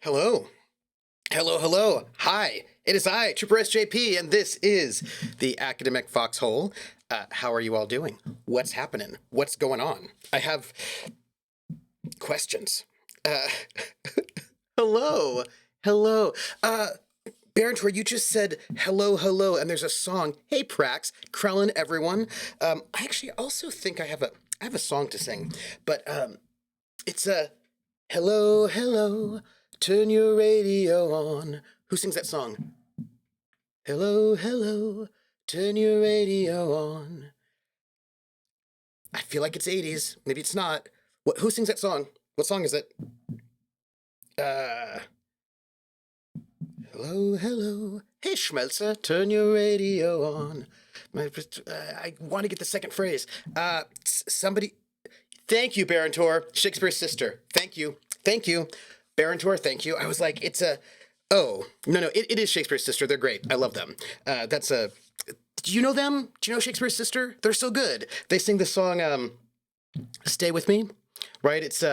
Hello. Hello, hello. Hi. It is I, Trooper SJP, and this is the Academic Foxhole. How are you all doing? What's happening? What's going on? I have questions. Hello. Hello. Barentor, you just said hello, hello, and there's a song. Hey, Prax, Krellin, everyone. I actually also think I have a song to sing, but it's a hello, hello. Turn your radio on. Who sings that song? Hello, hello. Turn your radio on. I feel like it's 80s. Maybe it's not. Who sings that song? What song is it? Hello, hello. Hey, Schmelzer, turn your radio on. I want to get the second phrase. Somebody. Thank you, Barentor. Shakespeare's sister. Thank you. Thank you. Barentor, thank you. I was like, it's a... Oh, no, it is Shakespeare's sister. They're great. I love them. That's a... Do you know them? Do you know Shakespeare's sister? They're so good. They sing the song, Stay With Me, right? It's,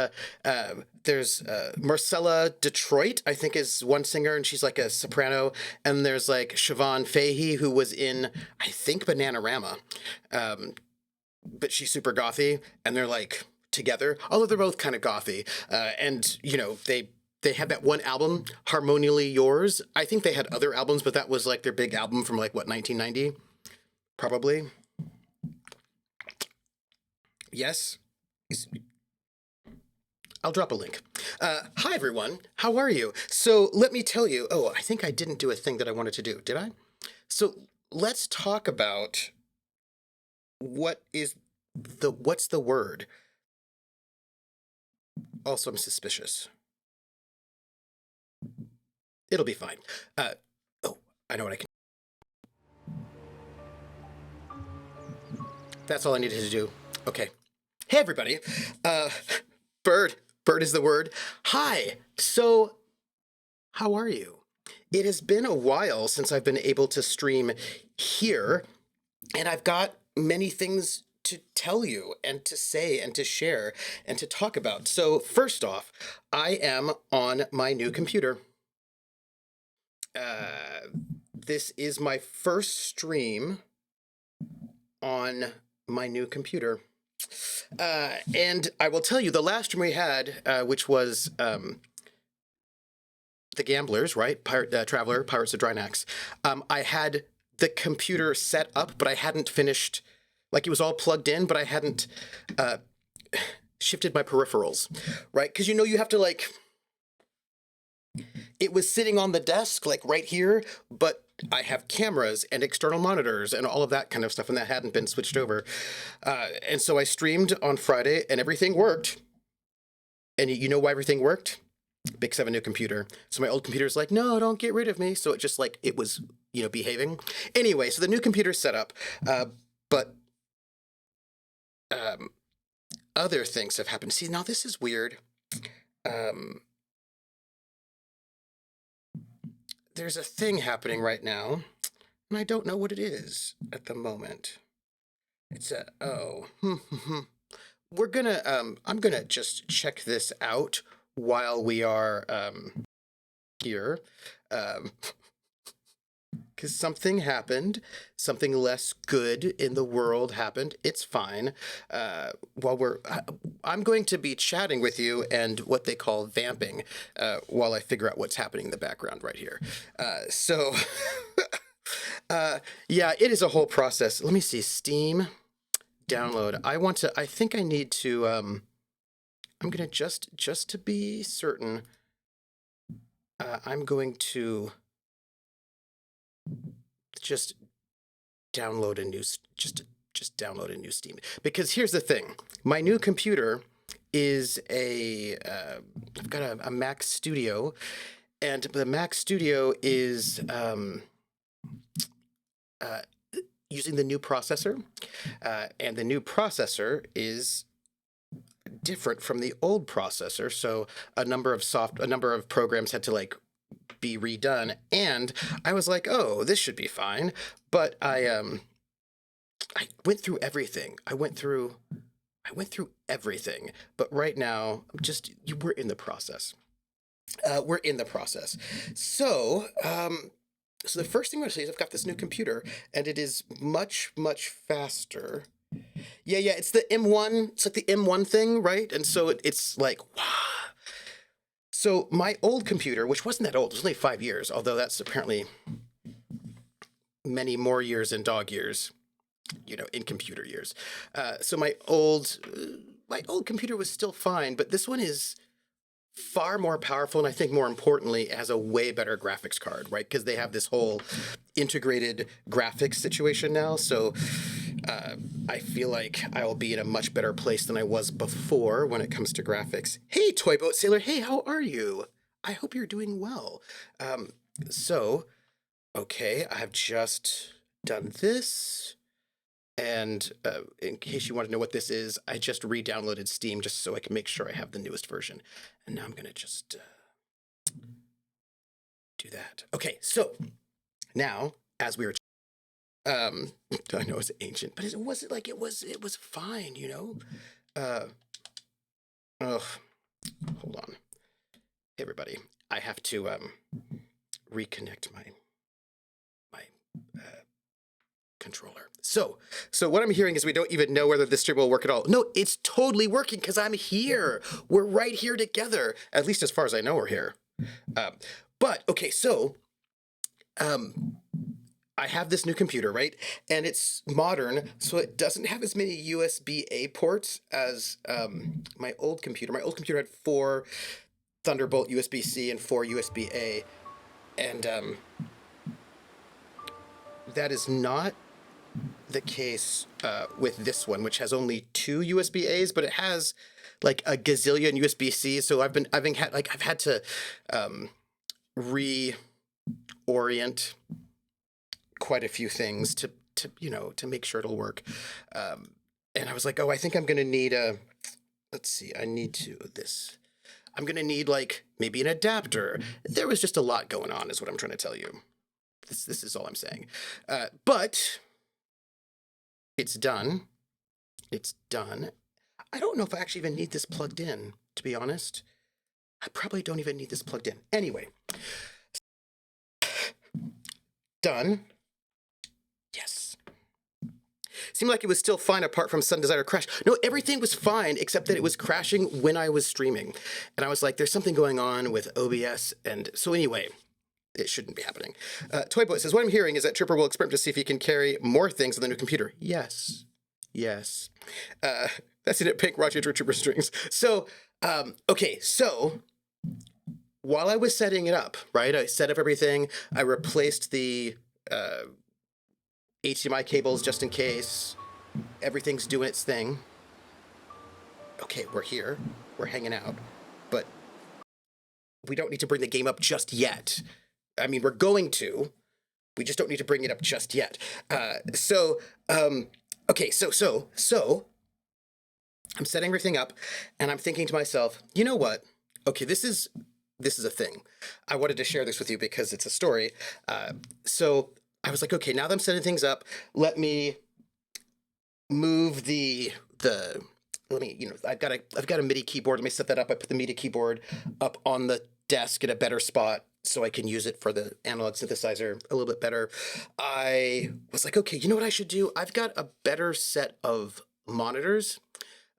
there's Marcella Detroit, I think is one singer, and she's like a soprano. And there's like Siobhan Fahey, who was in, I think, Bananarama. But she's super gothy, and they're like together, although they're both kind of gothy. And, you know, they had that one album, Harmonially Yours. I think they had other albums, but that was like their big album from like, what, 1990? Probably. Yes. I'll drop a link. Hi, everyone. How are you? So let me tell you. Oh, I think I didn't do a thing that I wanted to do. Did I? So let's talk about what's the word? Also, I'm suspicious. It'll be fine. Oh, I know what I can. That's all I needed to do. Okay. Hey, everybody. Bird is the word. Hi. So, how are you? It has been a while since I've been able to stream here, and I've got many things to tell you and to say and to share and to talk about. So, first off, I am on my new computer. This is my first stream on my new computer. And I will tell you, the last stream we had, which was The Gamblers, right? Traveler, Pirates of Drynax. I had the computer set up, but I hadn't finished, like it was all plugged in, but I hadn't shifted my peripherals, right? Because you know you have to like, it was sitting on the desk, like right here, but I have cameras and external monitors and all of that kind of stuff, and that hadn't been switched over. And so I streamed on Friday, and everything worked. And you know why everything worked? because I have a new computer. So my old computer's like, no, don't get rid of me. So it just like, it was, behaving. Anyway, so the new computer's set up, but um, other things have happened. See, now this is weird. There's a thing happening right now, and I don't know what it is at the moment. It's we're gonna, I'm gonna just check this out while we are, here. Um, because something happened, something less good in the world happened. It's fine. I'm going to be chatting with you and what they call vamping while I figure out what's happening in the background right here. So, yeah, it is a whole process. Let me see, Steam download. I think I need to, I'm gonna just to be certain, I'm going to just download a new just download a new Steam, because here's the thing: my new computer is I've got a Mac Studio, and the Mac Studio is using the new processor, and the new processor is different from the old processor. So a number of programs had to like be redone, and I was like, oh, this should be fine. But I went through everything. I went through everything. But right now, we're in the process. We're in the process. So, so the first thing I'm going to say is I've got this new computer, and it is much, much faster. Yeah, it's the M1. It's like the M1 thing, right? And so it's like, wow. So my old computer, which wasn't that old, it was only 5 years, although that's apparently many more years in dog years, in computer years. So my old computer was still fine, but this one is far more powerful, and I think more importantly, it has a way better graphics card, right? Because they have this whole integrated graphics situation now. So I feel like I will be in a much better place than I was before when it comes to graphics. Hey, Toy Boat Sailor. Hey, how are you? I hope you're doing well. Okay, I've just done this. And in case you want to know what this is, I just re-downloaded Steam just so I can make sure I have the newest version. And now I'm going to just do that. Okay, so now, as we were, I know it's ancient, but it wasn't like it was fine, oh, hold on. Hey, everybody, I have to reconnect my controller. So what I'm hearing is we don't even know whether this stream will work at all. No, it's totally working because I'm here. We're right here together. At least as far as I know, we're here. But okay, so I have this new computer, right? And it's modern, so it doesn't have as many USB-A ports as my old computer. My old computer had 4 Thunderbolt USB-C and 4 USB-A. And that is not the case with this one, which has only 2 USB-As, but it has like a gazillion USB-C. So I've had to reorient quite a few things to make sure it'll work. And I was like, oh, I think I'm gonna need I'm gonna need like maybe an adapter. There was just a lot going on, is what I'm trying to tell you. This is all I'm saying. But it's done. It's done. I don't know if I actually even need this plugged in, to be honest. I probably don't even need this plugged in. Anyway. Done. Yes. Seemed like it was still fine apart from Sun Desire crash. No, everything was fine except that it was crashing when I was streaming. And I was like, there's something going on with OBS. And so anyway, it shouldn't be happening. Toyboy says, what I'm hearing is that Tripper will experiment to see if he can carry more things on the new computer. Yes. That's in it, Pink Roger Tripper strings. So, okay, so while I was setting it up, right, I set up everything. I replaced the HDMI cables just in case. Everything's doing its thing. Okay, we're here. We're hanging out. But we don't need to bring the game up just yet. I mean, we're going to. We just don't need to bring it up just yet. Okay, so I'm setting everything up, and I'm thinking to myself, you know what? Okay, this is a thing. I wanted to share this with you because it's a story. So I was like, okay, now that I'm setting things up, let me move I've got a MIDI keyboard. Let me set that up. I put the MIDI keyboard up on the desk in a better spot so I can use it for the analog synthesizer a little bit better. I was like, okay, you know what I should do? I've got a better set of monitors.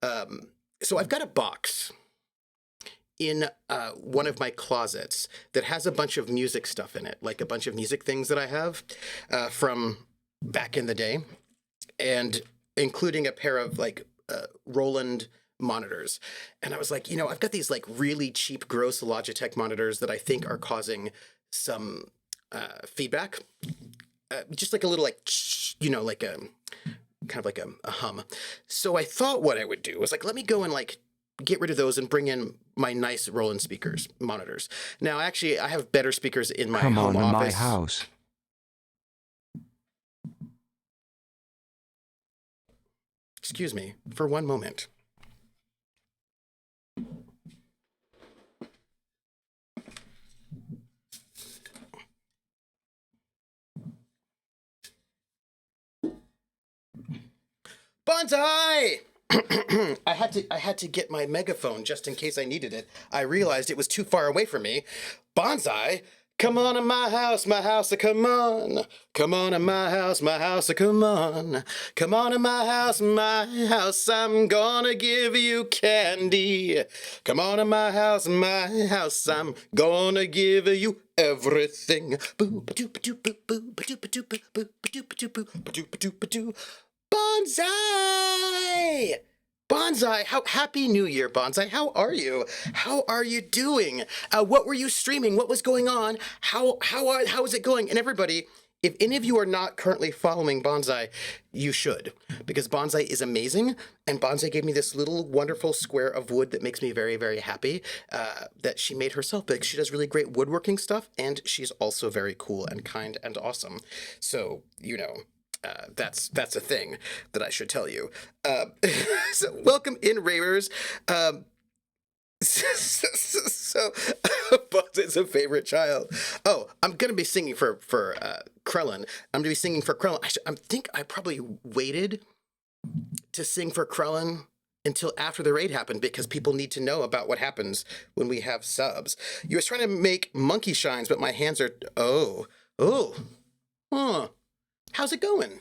So I've got a box in one of my closets that has a bunch of music stuff in it, like a bunch of music things that I have from back in the day, and including a pair of like Roland monitors. And I was like, I've got these like really cheap, gross Logitech monitors that I think are causing some feedback, just like a little like, like a kind of like a hum. So I thought what I would do was like, let me go and like get rid of those and bring in my nice Roland monitors. Now, actually, I have better speakers in my home office. Come on in my house. Excuse me for one moment. Bonsai! I had to get my megaphone just in case I needed it. I realized it was too far away from me. Bonsai, come on in my house, come on. Come on in my house, come on. Come on in my house, I'm gonna give you candy. Come on in my house, I'm gonna give you everything. Boo ba doo ba doo boo boo ba doo ba doo boo boo ba doo ba doo boo ba doo ba doo ba doo. Bonsai! Bonsai, happy New Year, Bonsai. How are you? How are you doing? What were you streaming? What was going on? How is it going? And everybody, if any of you are not currently following Bonsai, you should, because Bonsai is amazing. And Bonsai gave me this little wonderful square of wood that makes me very, very happy that she made herself, because she does really great woodworking stuff, and she's also very cool and kind and awesome. So, that's a thing that I should tell you. So welcome in, ravers. So Bonsai's a favorite child. Oh, I'm gonna be singing for Krellin. I'm gonna be singing for Krellin. I think I probably waited to sing for Krellin until after the raid happened, because people need to know about what happens when we have subs. You was trying to make monkey shines, but my hands are huh. How's it going?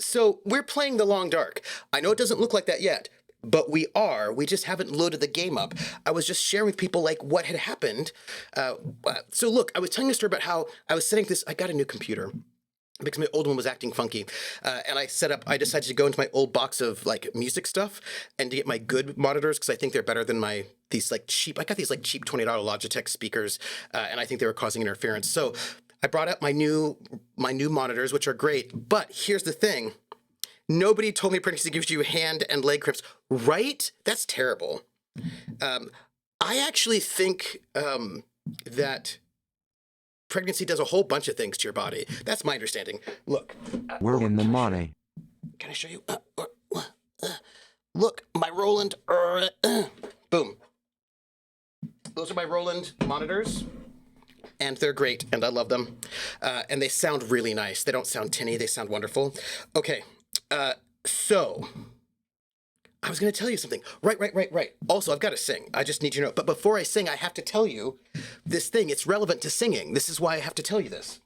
So we're playing The Long Dark. I know it doesn't look like that yet, but we are. We just haven't loaded the game up. I was just sharing with people like what had happened. So look, I was telling a story about how I was setting this. I got a new computer because my old one was acting funky, and I decided to go into my old box of like music stuff and to get my good monitors, because I think they're better than these like cheap. I got these like cheap $20 Logitech speakers, and I think they were causing interference. So I brought out my new monitors, which are great. But here's the thing. Nobody told me pregnancy gives you hand and leg cramps, right? That's terrible. I actually think that pregnancy does a whole bunch of things to your body. That's my understanding. Look. We're in the money. Can I show you? Look, my Roland. Boom. Those are my Roland monitors. And they're great, and I love them. And they sound really nice. They don't sound tinny. They sound wonderful. Okay, so I was going to tell you something. Right. Also, I've got to sing. I just need you to know. But before I sing, I have to tell you this thing. It's relevant to singing. This is why I have to tell you this.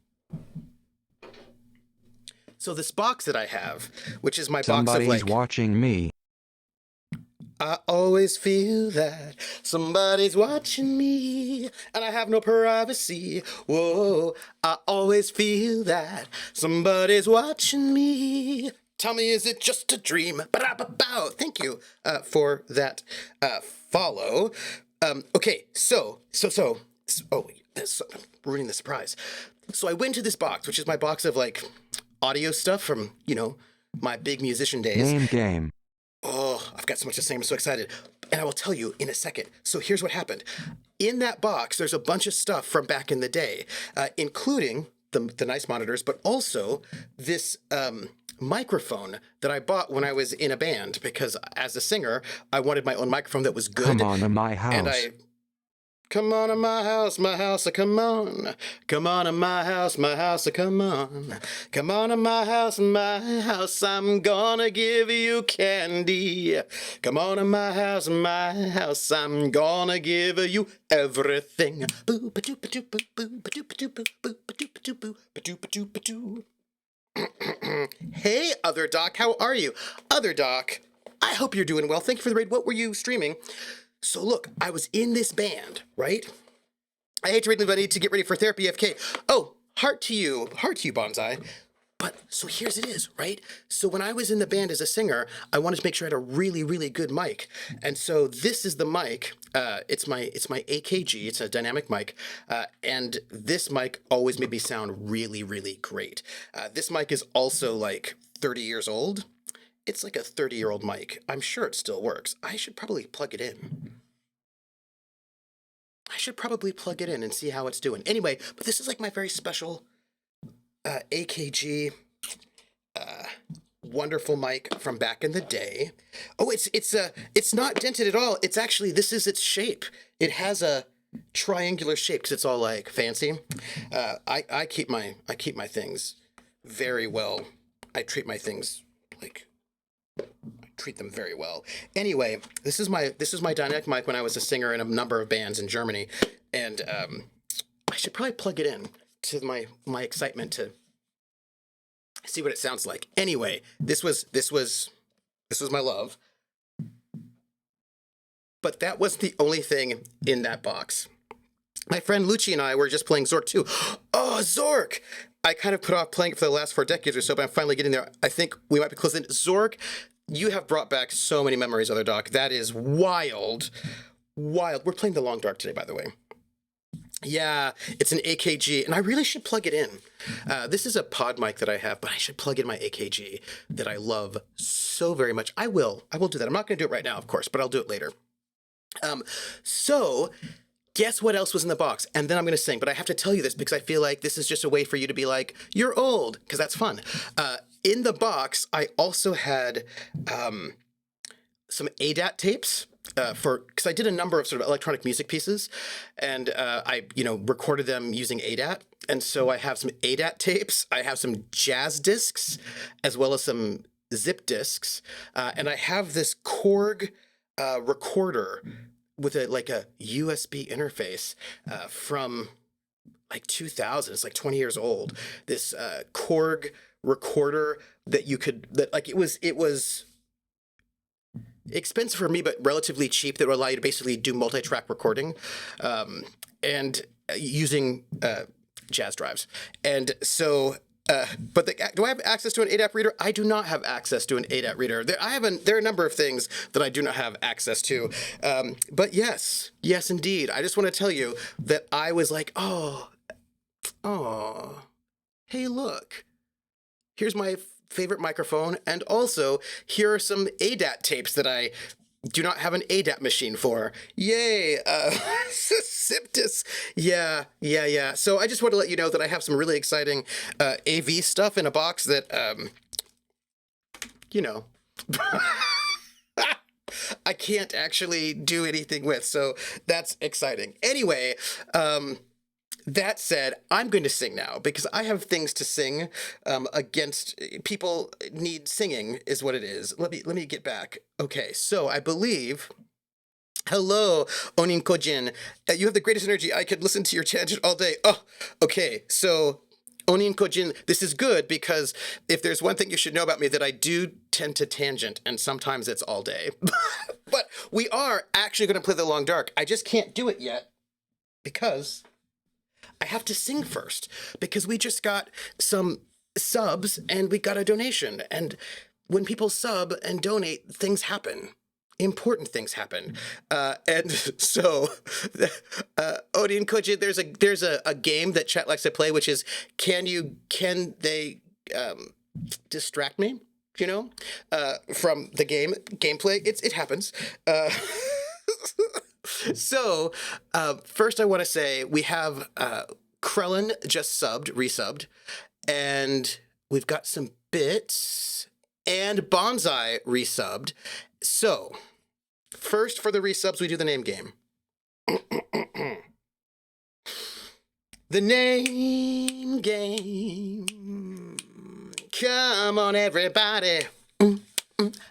So this box that I have, which is my box of like... Somebody's watching me. I always feel that somebody's watching me, and I have no privacy. Whoa, I always feel that somebody's watching me. Tell me, is it just a dream? Ba-da-ba-bow. Thank you for that follow. Okay, so, I'm ruining the surprise. So I went to this box, which is my box of like audio stuff from, my big musician days. Name game. Oh, I've got so much to say. I'm so excited. And I will tell you in a second. So here's what happened. In that box, there's a bunch of stuff from back in the day, including the nice monitors, but also this microphone that I bought when I was in a band because as a singer, I wanted my own microphone that was good. Come on to my And house. come on to my house, come on. Come on to my house, come on. Come on to my house, I'm gonna give you candy. Come on to my house, I'm gonna give you everything. Boo ba doo ba doo boo boo ba doo ba doo boo boo ba doo ba doo boo ba doo ba doo ba doo. Hey, Other Doc, how are you? Other Doc, I hope you're doing well. Thank you for the raid. What were you streaming? So look, I was in this band, right? I hate to read, but I need to get ready for therapy, FK. Oh, heart to you, Bonsai. But so here's it is, right? So when I was in the band as a singer, I wanted to make sure I had a really, really good mic. And so this is the mic. It's my AKG. It's a dynamic mic. And this mic always made me sound really, really great. This mic is also like 30 years old. It's like a 30-year-old mic. I'm sure it still works. I should probably plug it in. And see how it's doing. Anyway, but this is like my very special AKG wonderful mic from back in the day. Oh, it's not dented at all. It's actually, this is its shape. It has a triangular shape because it's all like fancy. I keep my things very well. I treat my things like treat them very well. Anyway, this is my dynamic mic when I was a singer in a number of bands in Germany, and I should probably plug it in to my excitement to see what it sounds like. Anyway, this was my love, but that wasn't the only thing in that box. My friend Lucci and I were just playing Zork 2. Oh, Zork! I kind of put off playing it for the last 4 decades or so, but I'm finally getting there. I think we might be close in. Zork, you have brought back so many memories, Other Doc. That is wild. Wild. We're playing the Long Dark today, by the way. Yeah, it's an AKG, and I really should plug it in. This is a pod mic that I have, but I should plug in my AKG that I love so very much. I will do that. I'm not going to do it right now, of course, but I'll do it later. So guess what else was in the box? And then I'm going to sing, but I have to tell you this because I feel like this is just a way for you to be like, you're old, because that's fun. In the box, I also had some ADAT tapes because I did a number of sort of electronic music pieces, and I recorded them using ADAT. And so I have some ADAT tapes. I have some jazz discs, as well as some zip discs, and I have this Korg recorder with a USB interface from like 2000. It's like 20 years old. This Korg recorder it was expensive for me, but relatively cheap, that would allow you to basically do multi-track recording and using jazz drives. And so, do I have access to an ADAT reader? I do not have access to an ADAT reader. There are a number of things that I do not have access to. But yes, indeed. I just want to tell you that I was like, oh, hey, look, here's my favorite microphone, and also here are some ADAT tapes that I do not have an ADAT machine for. Yay! Zip disc. Yeah. So I just want to let you know that I have some really exciting AV stuff in a box that, I can't actually do anything with. So that's exciting. Anyway, that said, I'm going to sing now because I have things to sing against people need singing is what it is. Let me get back. Okay, so I believe. Hello, Onin Kojin. You have the greatest energy. I could listen to your tangent all day. Oh, okay. So Onin Kojin, this is good because if there's one thing you should know about me, that I do tend to tangent, and sometimes it's all day. But we are actually going to play the Long Dark. I just can't do it yet because I have to sing first, because we just got some subs and we got a donation. And when people sub and donate, things happen. Important things happen. And so, Odin Koji, there's a game that chat likes to play, which is, can they distract me? you know, from the gameplay. It happens. So, first I want to say we have Krellin just resubbed, and we've got some bits, and Bonsai resubbed. So, first for the resubs, we do the name game. The name game. Come on, everybody.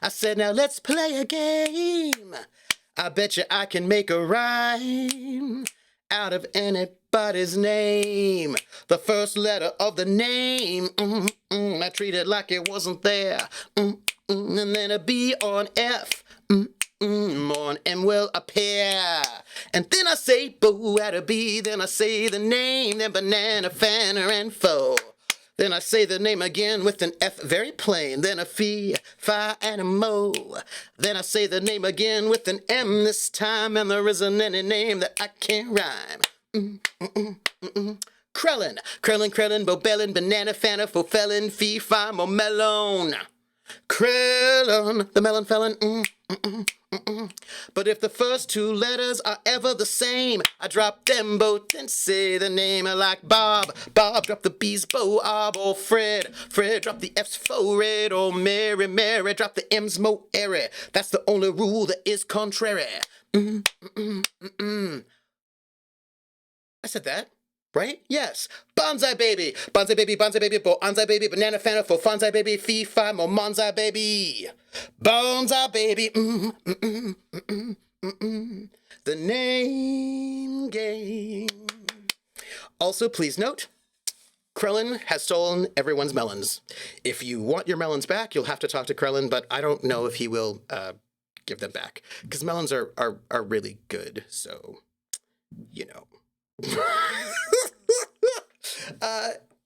I said, now let's play a game. I bet you I can make a rhyme out of anybody's name. The first letter of the name, I treat it like it wasn't there. And then a B on F, on M will appear. And then I say boo at a B, then I say the name, then banana, fanner, and foe. Then I say the name again with an F very plain, then a fee, fi, and a mo. Then I say the name again with an M this time, and there isn't any name that I can't rhyme. Krellin, Bobellin, banana, fanner, fofelin, fee, fi, mo, melon. Krellin, the melon felon. But if the first two letters are ever the same, I drop them both and say the name. I like Bob, drop the B's, Bo, or Fred, drop the F's, fo, red, or Mary, drop the M's, mo, airy. That's the only rule that is contrary. I said that. Right? Yes. Bonsai baby, bo, bonsai baby, banana fanner, for fonsai baby, fee, fi, mo, monzai baby. Bonsai baby, The name game. Also, please note, Krellin has stolen everyone's melons. If you want your melons back, you'll have to talk to Krellin, but I don't know if he will give them back, because melons are really good, so, you know.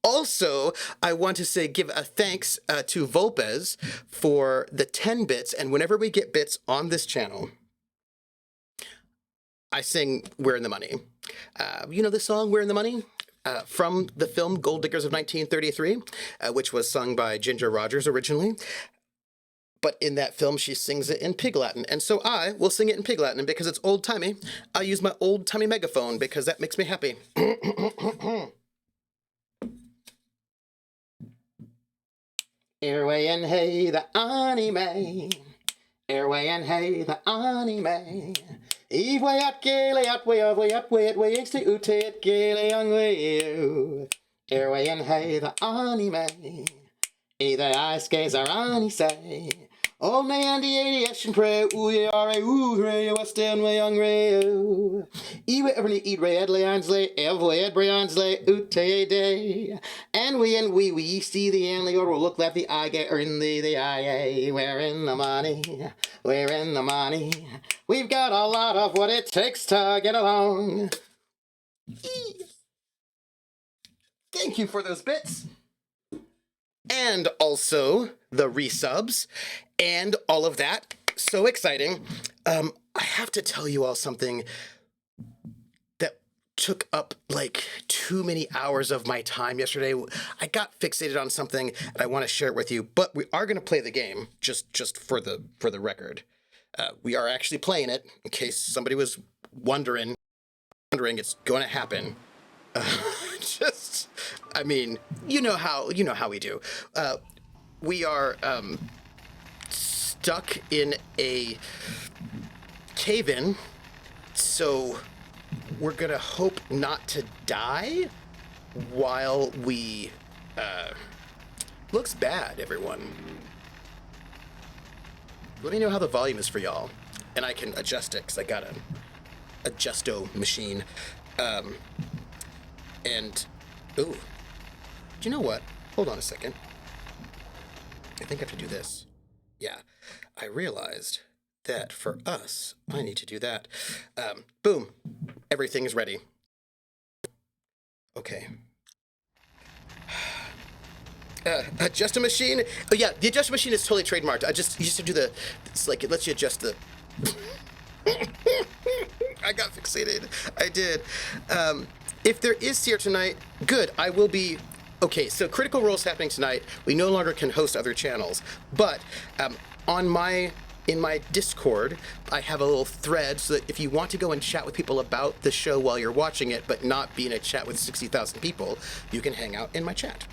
Also, I want to say give a thanks to Volpez for the 10 bits, and whenever we get bits on this channel, I sing We're in the Money. You know the song We're in the Money? From the film Gold Diggers of 1933, which was sung by Ginger Rogers originally. But in that film, she sings it in Pig Latin. And so I will sing it in Pig Latin. And because it's old-timey, I use my old-timey megaphone because that makes me happy. Airway and hey, the anime. Airway and hey, the anime. Eve way at gale at way of way at way at way to ute at gale young way. Airway and hey, the anime. Either I skates or any say. Oh, nay, and the aviation pray, ooh, ye are a ooh, ray, west end way young ray. Ewe everly eat ray at Leonsley, every at Briansley, oot day. And we see the anly or will look like the eye get in the eye. We're in the money, we're in the money. We've got a lot of what it takes to get along. Thank you for those bits. And also the resubs and all of that. So exciting. I have to tell you all something that took up like too many hours of my time yesterday. I got fixated on something and I want to share it with you, but we are going to play the game just for the record. We are actually playing it in case somebody was wondering it's going to happen. I mean, you know how we do. We are stuck in a cave-in, so we're gonna hope not to die while we looks bad, everyone. Let me know how the volume is for y'all, and I can adjust it because I got a adjusto machine. And, ooh, do you know what? Hold on a second. I think I have to do this. Yeah, I realized that for us, I need to do that. Boom, everything is ready. Okay. Adjust a machine. Oh yeah, the adjust machine is totally trademarked. You just have to do it's like, it lets you adjust the... I got fixated. I did. If there is Seer tonight, good. I will be Okay, so Critical Role is happening tonight. We no longer can host other channels, but on my in my Discord, I have a little thread so that if you want to go and chat with people about the show while you're watching it, but not be in a chat with 60,000 people, you can hang out in my chat.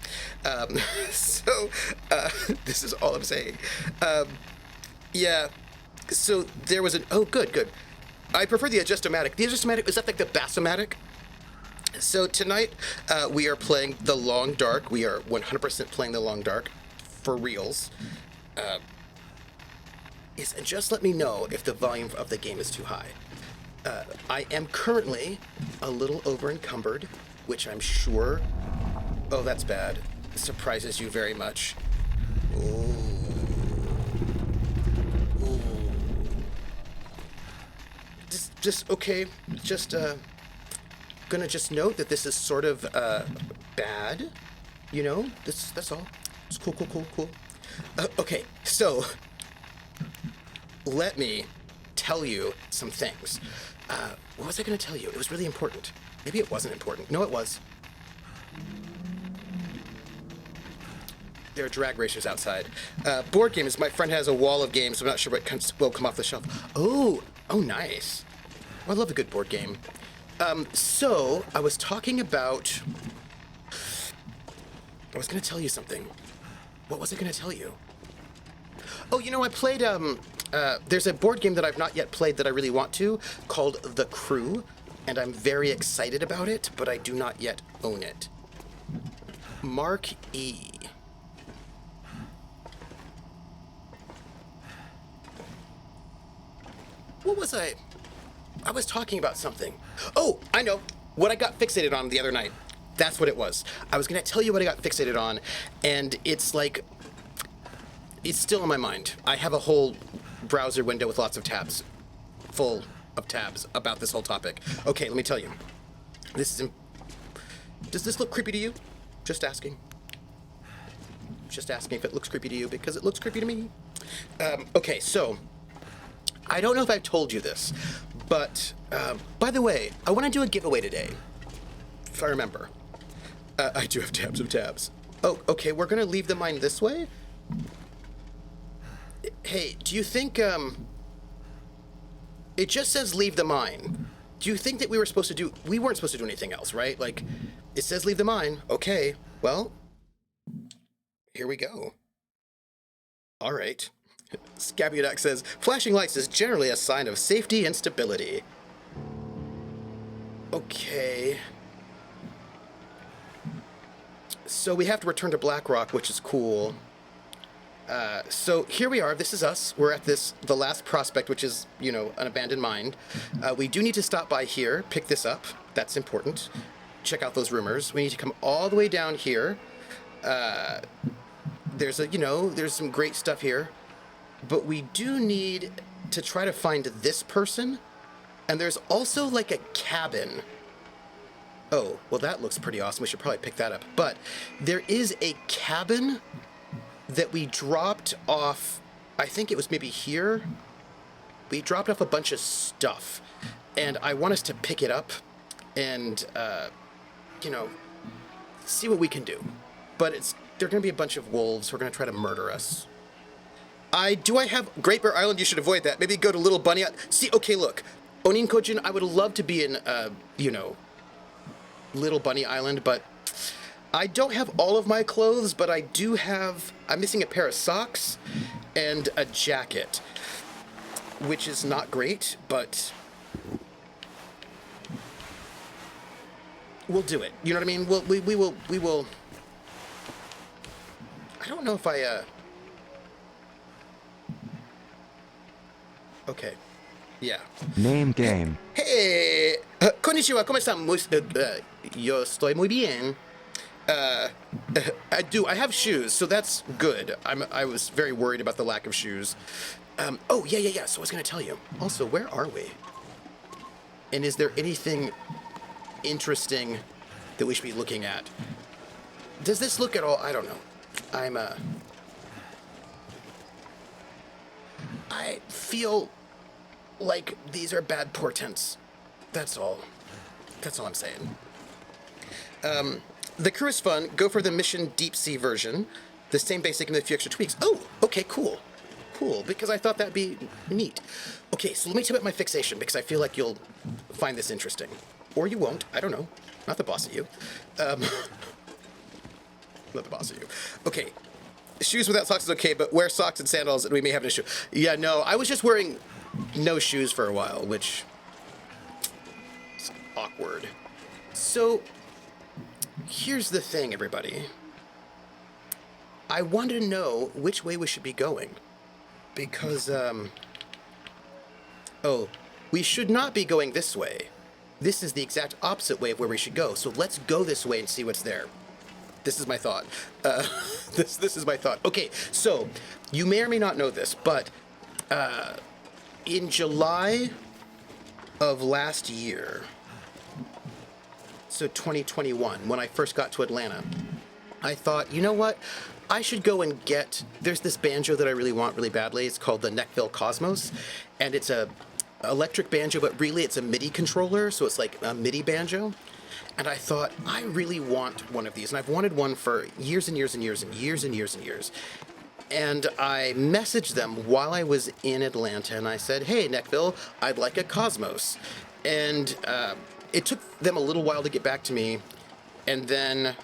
So this is all I'm saying. Yeah. So there was an good. I prefer the Adjustomatic. The Adjustomatic, is that like the Bassomatic? So tonight we are playing The Long Dark. We are 100% playing The Long Dark for reals. And just let me know if the volume of the game is too high. I am currently a little over encumbered, which I'm sure, oh, that's bad, surprises you very much. Ooh. Just okay, gonna just note that this is sort of bad, you know, that's all. It's cool. Okay, so let me tell you some things. What was I gonna tell you? It was really important. Maybe it wasn't important. No, it was. There are drag racers outside. Board games. My friend has a wall of games. So I'm not sure what will come off the shelf. Oh, nice. I love a good board game. So I was talking about. I was gonna tell you something. What was I gonna tell you? Oh, you know, I played. There's a board game that I've not yet played that I really want to, called The Crew, and I'm very excited about it, but I do not yet own it. Mark E. What was I? I was talking about something. Oh, I know. What I got fixated on the other night. That's what it was. I was going to tell you what I got fixated on, and it's like, it's still in my mind. I have a whole browser window with lots of tabs, full of tabs about this whole topic. Okay, let me tell you. Does this look creepy to you? Just asking. Just asking if it looks creepy to you, because it looks creepy to me. Okay, so I don't know if I've told you this, but by the way, I want to do a giveaway today, if I remember. I do have tabs of tabs. Oh, okay, we're going to leave the mine this way? Hey, do you think, it just says leave the mine. Do you think that we weren't supposed to do anything else, right? Like, it says leave the mine. Okay, well, here we go. All right. Scabudak says, flashing lights is generally a sign of safety and stability. Okay. So we have to return to Blackrock, which is cool. So here we are. This is us. We're at the last prospect, which is, you know, an abandoned mine. We do need to stop by here, pick this up. That's important. Check out those rumors. We need to come all the way down here. There's some great stuff here. But we do need to try to find this person. And there's also like a cabin. Oh, well, that looks pretty awesome. We should probably pick that up. But there is a cabin that we dropped off. I think it was maybe here. We dropped off a bunch of stuff. And I want us to pick it up and, see what we can do. But there are going to be a bunch of wolves who are going to try to murder us. I have Great Bear Island. You should avoid that. Maybe go to Little Bunny. See, okay, look. Onin Kojin, I would love to be in, Little Bunny Island, but I don't have all of my clothes, but I'm missing a pair of socks and a jacket, which is not great, but we'll do it. You know what I mean? We will. I don't know if Okay. Yeah. Name game. Hey, konnichiwa, ¿cómo están? Yo estoy muy bien. I have shoes, so that's good. I was very worried about the lack of shoes. Yeah. So I was gonna tell you. Also, where are we? And is there anything interesting that we should be looking at? Does this look at all? I don't know. I feel like these are bad portents. That's all. That's all I'm saying. the crew is fun. Go for the Mission Deep Sea version. The same basic and a few extra tweaks. Oh, okay, cool. Cool, because I thought that'd be neat. Okay, so let me tell you about my fixation, because I feel like you'll find this interesting. Or you won't. I don't know. Not the boss of you. Not the boss of you. Okay. Shoes without socks is okay, but wear socks and sandals and we may have an issue. Yeah, no, I was just wearing no shoes for a while, which is awkward. So, here's the thing, everybody. I wanted to know which way we should be going. Because, oh, we should not be going this way. This is the exact opposite way of where we should go. So let's go this way and see what's there. This is my thought. This is my thought. Okay, so you may or may not know this, but in July of last year, so 2021, when I first got to Atlanta, I thought, you know what? I should go and get, there's this banjo that I really want really badly. It's called the Neckville Cosmos, and it's a electric banjo, but really it's a MIDI controller, so it's like a MIDI banjo. And I thought, I really want one of these, and I've wanted one for years and years and years and years and years and years. And I messaged them while I was in Atlanta, and I said, hey, Neckville, I'd like a Cosmos. And it took them a little while to get back to me, and then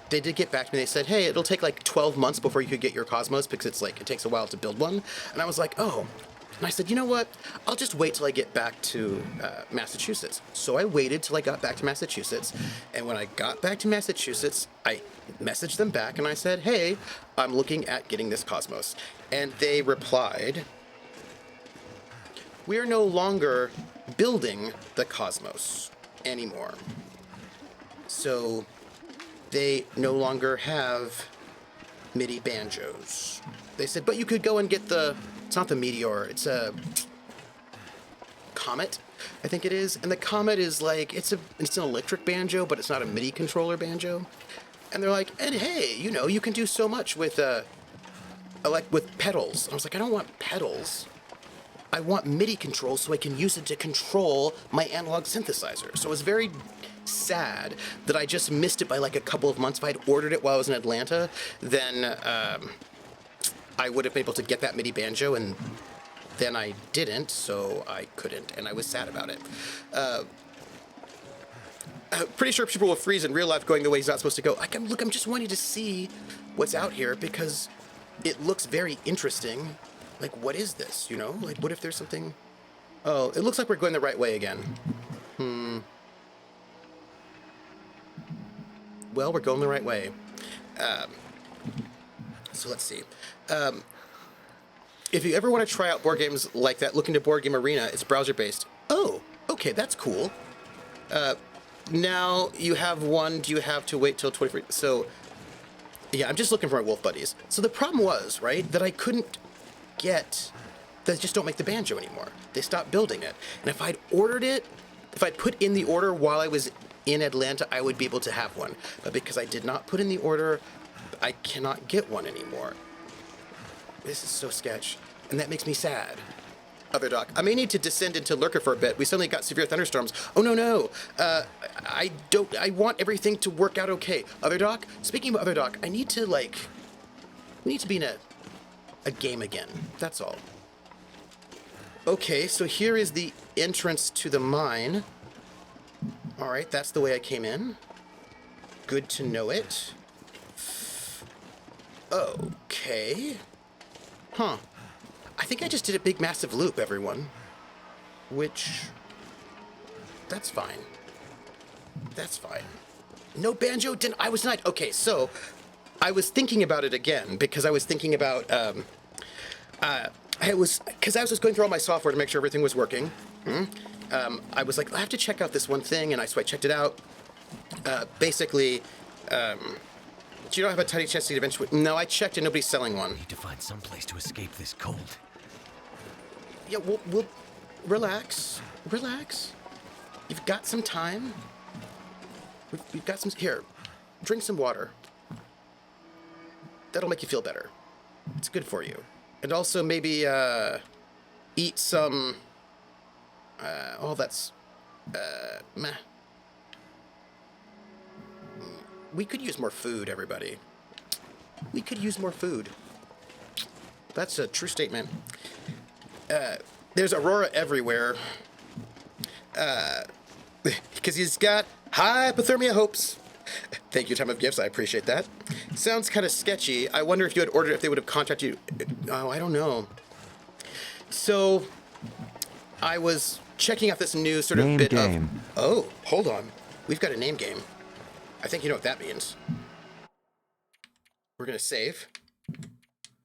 they did get back to me. They said, hey, it'll take like 12 months before you could get your Cosmos because it's like, it takes a while to build one. And I was like, oh. And I said, you know what? I'll just wait till I get back to Massachusetts. So I waited till I got back to Massachusetts. And when I got back to Massachusetts, I messaged them back and I said, hey, I'm looking at getting this Cosmos. And they replied, we are no longer building the Cosmos anymore. So they no longer have MIDI banjos. They said, but you could go and get the, it's not the Meteor, it's a Comet, I think it is. And the Comet is like, it's an electric banjo, but it's not a MIDI controller banjo. And they're like, and hey, you know, you can do so much with pedals. I was like, I don't want pedals. I want MIDI controls so I can use it to control my analog synthesizer. So it was very sad that I just missed it by like a couple of months. If I'd ordered it while I was in Atlanta, then I would have been able to get that MIDI banjo, and then I didn't, so I couldn't, and I was sad about it. Pretty sure people will freeze in real life going the way he's not supposed to go. I'm just wanting to see what's out here because it looks very interesting. Like, what is this, you know? Like, what if there's something... Oh, it looks like we're going the right way again. Well, we're going the right way. So let's see. If you ever want to try out board games like that, look into Board Game Arena. It's browser-based. Oh, okay, that's cool. Now you have one. Do you have to wait till 23? So, yeah, I'm just looking for my Wolf Buddies. So the problem was, right, that I couldn't get... They just don't make the banjo anymore. They stopped building it. And if I'd ordered it, if I'd put in the order while I was in Atlanta, I would be able to have one. But because I did not put in the order, I cannot get one anymore. This is so sketch. And that makes me sad. Other Doc, I may need to descend into Lurker for a bit. We suddenly got severe thunderstorms. Oh, no. I want everything to work out okay. Other Doc, speaking of Other Doc, we need to be in a game again. That's all. Okay, so here is the entrance to the mine. All right, that's the way I came in. Good to know it. Okay. Huh. I think I just did a big massive loop, everyone. Which... That's fine. That's fine. No banjo, I was not... Okay, so... I was thinking about it again, because I was thinking about... Because I was just going through all my software to make sure everything was working. I was like, I have to check out this one thing, and so I checked it out. Basically... Do you not have a tiny chance to eventually... No, I checked and nobody's selling one. Need to find some place to escape this cold. Yeah, we'll relax. Relax. You've got some time. We've got some... Here, drink some water. That'll make you feel better. It's good for you. And also maybe, eat some... Oh, that's... meh. We could use more food, everybody. We could use more food. That's a true statement. There's Aurora everywhere. Because he's got hypothermia hopes. Thank you, Time of Gifts. I appreciate that. Sounds kind of sketchy. I wonder if you had ordered, if they would have contacted you. Oh, I don't know. So, I was checking out this new sort of Name bit game. of... Oh, hold on. We've got a name game. I think you know what that means. We're going to save.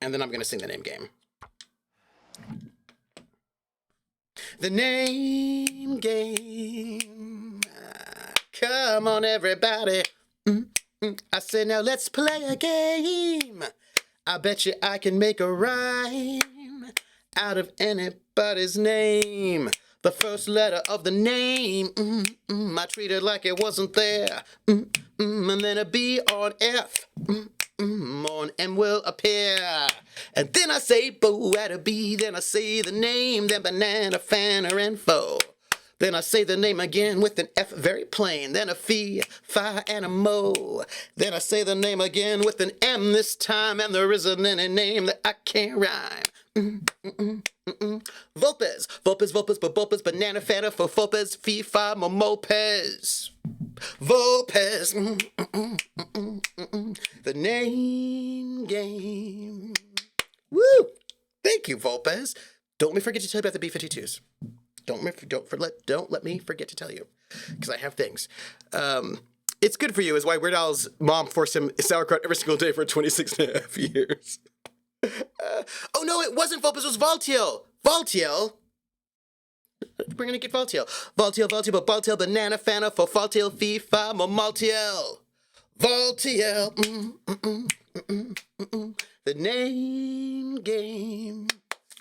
And then I'm going to sing the name game. The name game. Come on, everybody. I said, now let's play a game. I bet you I can make a rhyme out of anybody's name. The first letter of the name, I treat it like it wasn't there. And then a B on F, on M will appear. And then I say boo at a B, then I say the name, then banana, fanner, and foe. Then I say the name again with an F very plain, then a fee, fi, and a mo. Then I say the name again with an M this time, and there isn't any name that I can't rhyme. Vulpes, Vulpes, Vulpes, Vulpes, banana, fanta, for Vulpes, fee, fi, mo, mopes. Vulpes, the name game. Woo! Thank you, Vulpes. Don't let me forget to tell you about the B-52s. Don't let me forget to tell you, because I have things. It's good for you, is why Weird Al's mom forced him sauerkraut every single day for 26 and a half years. Oh no, it wasn't Vulpes, it was Valtiel. Valtiel? We're gonna get Valtiel. Valtiel, Valtiel, Valtiel, banana, fana, for Valtiel, fee, fa, mo, maltiel. Valtiel, the name game.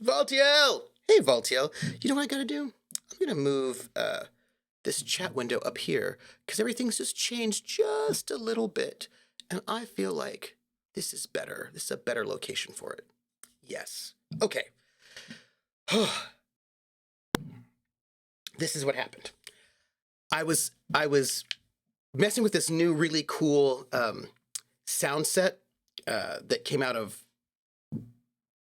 Valtiel! Hey, Valtiel, you know what I gotta do? I'm gonna move this chat window up here, because everything's just changed just a little bit, and I feel like this is better. This is a better location for it. Yes. Okay. This is what happened. I was messing with this new really cool sound set that came out of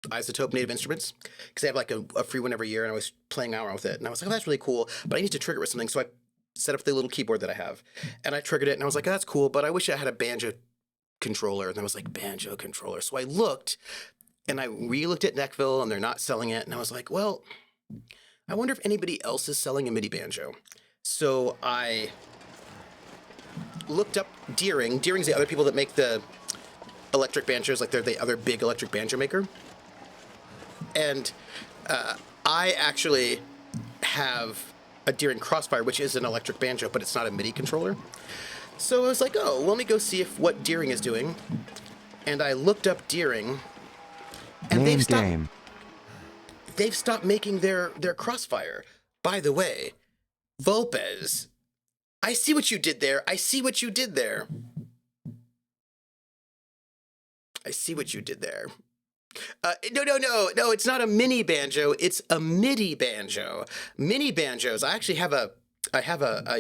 Isotope Native Instruments, because they have like a free one every year, and I was playing around with it, and I was like, oh, that's really cool, but I need to trigger it with something, so I set up the little keyboard that I have, and I triggered it, and I was like, oh, that's cool, but I wish I had a banjo controller, and I was like, banjo controller, so I looked, and I re-looked at Neckville, and they're not selling it, and I was like, well, I wonder if anybody else is selling a MIDI banjo. So I looked up Deering. Deering's the other people that make the electric banjos, like they're the other big electric banjo maker. And I actually have a Deering Crossfire, which is an electric banjo, but it's not a MIDI controller. So I was like, oh, well, let me go see what Deering is doing. And I looked up Deering, and they've stopped making their Crossfire. By the way, Vulpes, I see what you did there. I see what you did there. I see what you did there. No, it's not a mini banjo. It's a MIDI banjo. Mini banjos. I actually have a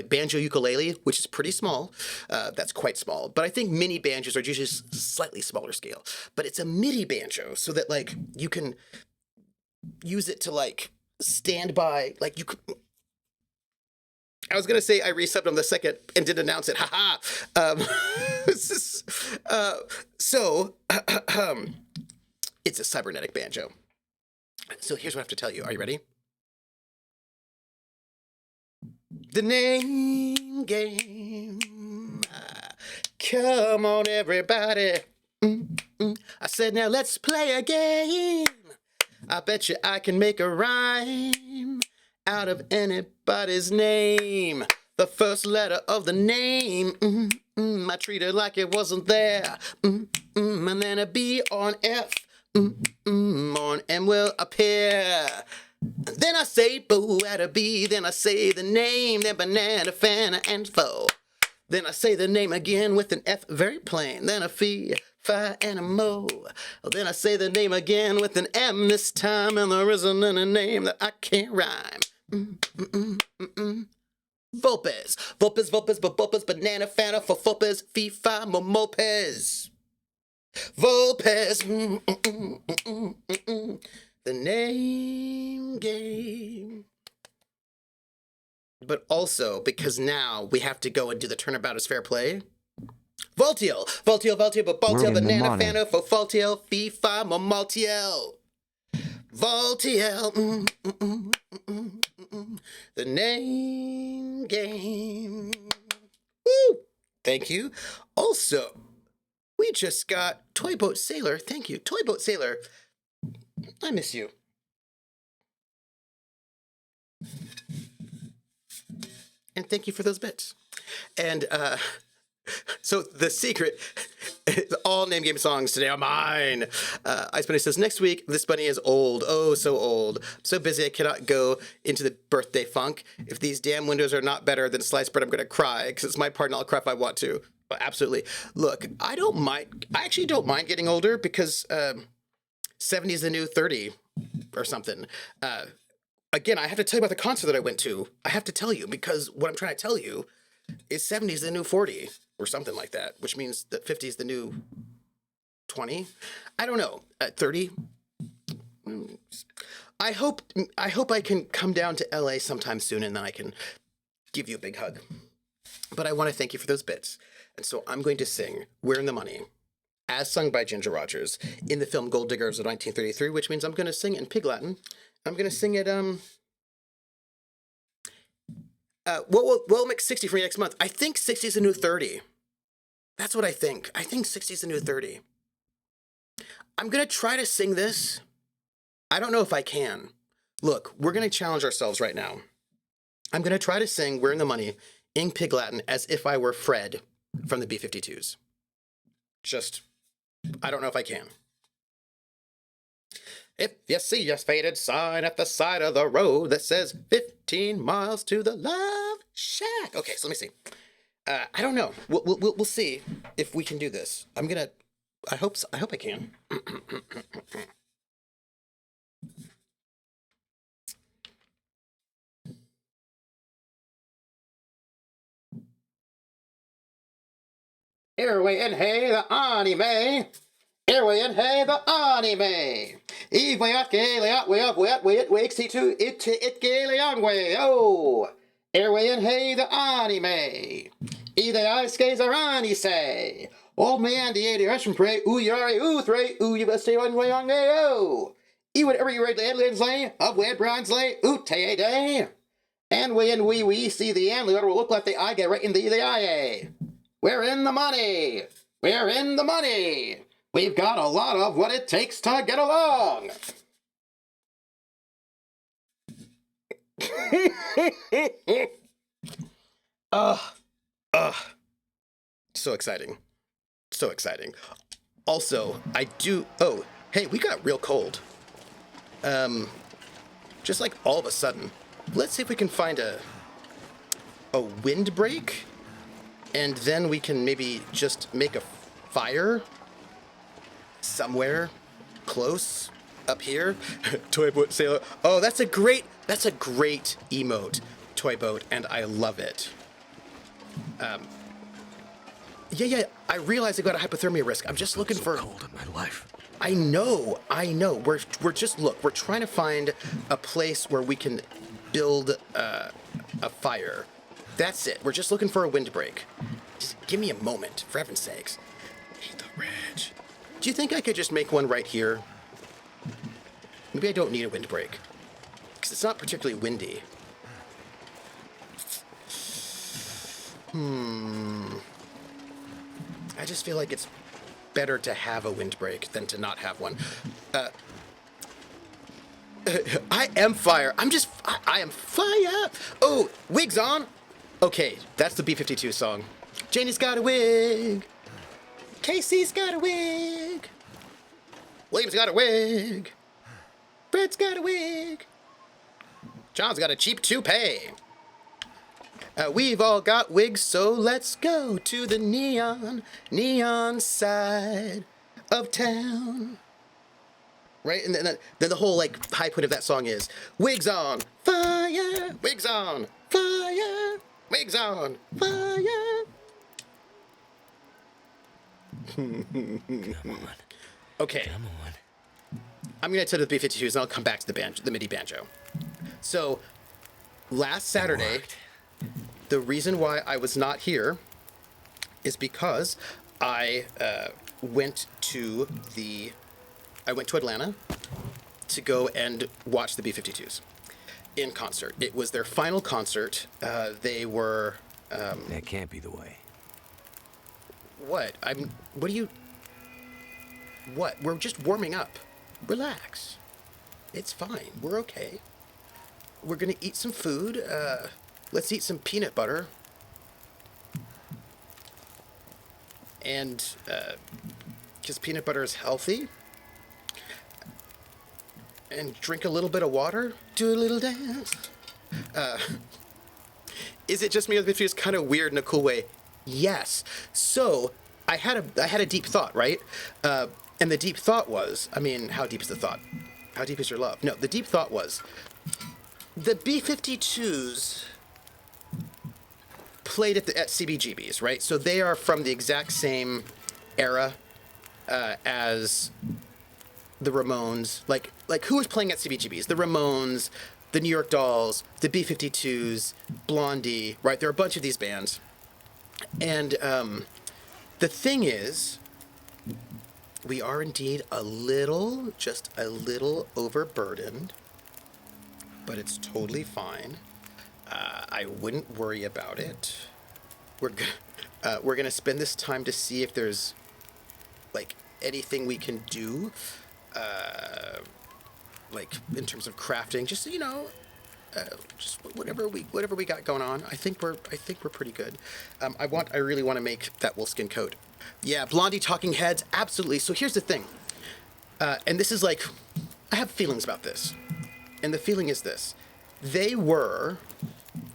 banjo ukulele, which is pretty small. That's quite small. But I think mini banjos are usually slightly smaller scale. But it's a MIDI banjo, so that like you can use it to like stand by, like you could. I was gonna say I resubbed on the second and didn't announce it. Haha. So it's a cybernetic banjo. So here's what I have to tell you. Are you ready? The name game. Come on, everybody. I said, now let's play a game. I bet you I can make a rhyme out of anybody's name. The first letter of the name, I treat it like it wasn't there. And then a B or an F, on M will appear. Then I say boo at a B, then I say the name, then banana, fana, and foe. Then I say the name again with an F very plain, then a fee, fi, and a mo. Then I say the name again with an M this time, and there isn't any name that I can't rhyme. Vulpes. Vulpes, Vulpes, Vulpes, Banana Fana for Vulpes, FIFA, Momopes. Vulpes. The name game. But also, because now we have to go and do the turnabout as fair play. Voltiel, Voltiel, Voltiel, but We're Voltiel, in the Banana money. Fana for Voltiel, FIFA, Momaltiel. Voltiel, the name game. Woo! Thank you. Also, we just got Toy Boat Sailor. Thank you. Toy Boat Sailor, I miss you. And thank you for those bits. And so the secret is all name game songs today are mine. Ice Bunny says, next week, this bunny is old. Oh, so old. I'm so busy I cannot go into the birthday funk. If these damn windows are not better than sliced bread, I'm going to cry because it's my part and I'll cry if I want to. But absolutely. Look, I don't mind. I actually don't mind getting older because 70 is the new 30 or something. Again, I have to tell you about the concert that I went to. I have to tell you because what I'm trying to tell you is 70 is the new 40 or something like that, which means that 50 is the new 20. I don't know. 30. I hope I can come down to LA sometime soon and then I can give you a big hug. But I want to thank you for those bits. And so I'm going to sing We're in the Money, as sung by Ginger Rogers in the film Gold Diggers of 1933, which means I'm going to sing in Pig Latin. I'm going to sing it, we'll make 60 for you next month. I think 60 is the new 30. That's what I think. I think 60 is the new 30. I'm going to try to sing this. I don't know if I can. Look, we're going to challenge ourselves right now. I'm going to try to sing We're in the Money in Pig Latin as if I were Fred from the B-52s. I don't know if I can. If you see a faded sign at the side of the road that says 15 miles to the Love Shack. Okay, so let me see. I don't know. We'll see if we can do this. I hope I can. Airway and hey, the anime. Airway and hey, the anime. Eve way up, gay, way up, way it wakes to it gay, way, oh. Airway and hey, the anime. Either I skays or ani say. Old man, the 80 Russian pray, ooh, yari, ooh, three, ooh, you must stay one way on day, oh. E whatever you read, Edlands lay, of Wed Brown's lay, ooh, tay day. And we see the end, the will look like the eye get right in the eye. We're in the money. We're in the money. We've got a lot of what it takes to get along. So exciting. So exciting. Also, oh, hey, we got real cold. Just like all of a sudden. Let's see if we can find a windbreak, and then we can maybe just make a fire somewhere close up here. Toy Boat Sailor. Oh, that's a great emote, Toy Boat, and I love it. Yeah, I realize I got a hypothermia risk. I'm just looking for cold in my life. I know. We're trying to find a place where we can build a fire. That's it. We're just looking for a windbreak. Just give me a moment, for heaven's sakes. Hate the ridge. Do you think I could just make one right here? Maybe I don't need a windbreak, because it's not particularly windy. I just feel like it's better to have a windbreak than to not have one. I am fire. I am fire. Oh, wigs on. Okay, that's the B-52 song. Janie's got a wig. Casey's got a wig. William's got a wig. Brett's got a wig. John's got a cheap toupee. We've all got wigs, so let's go to the neon side of town. Right? And then the whole, like, high point of that song is, wigs on, fire, wigs on, fire, Wigs on fire. Come on. Okay, Come on. I'm gonna tell the B-52s, and I'll come back to the MIDI banjo. So, last Saturday, Worked. the reason why I was not here is because I went to Atlanta to go and watch the B-52s in concert. It was their final concert. They were That can't be the way. what? What? We're just warming up. Relax. It's fine. We're okay. We're gonna eat some food. Let's eat some peanut butter. And, because peanut butter is healthy. And drink a little bit of water. Do a little dance. Is it just me or the feels kind of weird in a cool way? Yes. So, I had a deep thought, right? And the deep thought was, I mean, how deep is the thought? How deep is your love? No, the deep thought was, the B-52s played at CBGB's, right? So they are from the exact same era as the Ramones. Like who was playing at CBGB's? The Ramones, the New York Dolls, the B-52s, Blondie, right? There are a bunch of these bands. And the thing is, we are indeed just a little overburdened, but it's totally fine. I wouldn't worry about it. We're gonna spend this time to see if there's like anything we can do, like in terms of crafting. Just just whatever we got going on. I think we're pretty good. I really want to make that wolfskin coat. Yeah, Blondie, Talking Heads, absolutely. So here's the thing, and this is like, I have feelings about this, and the feeling is this: they were,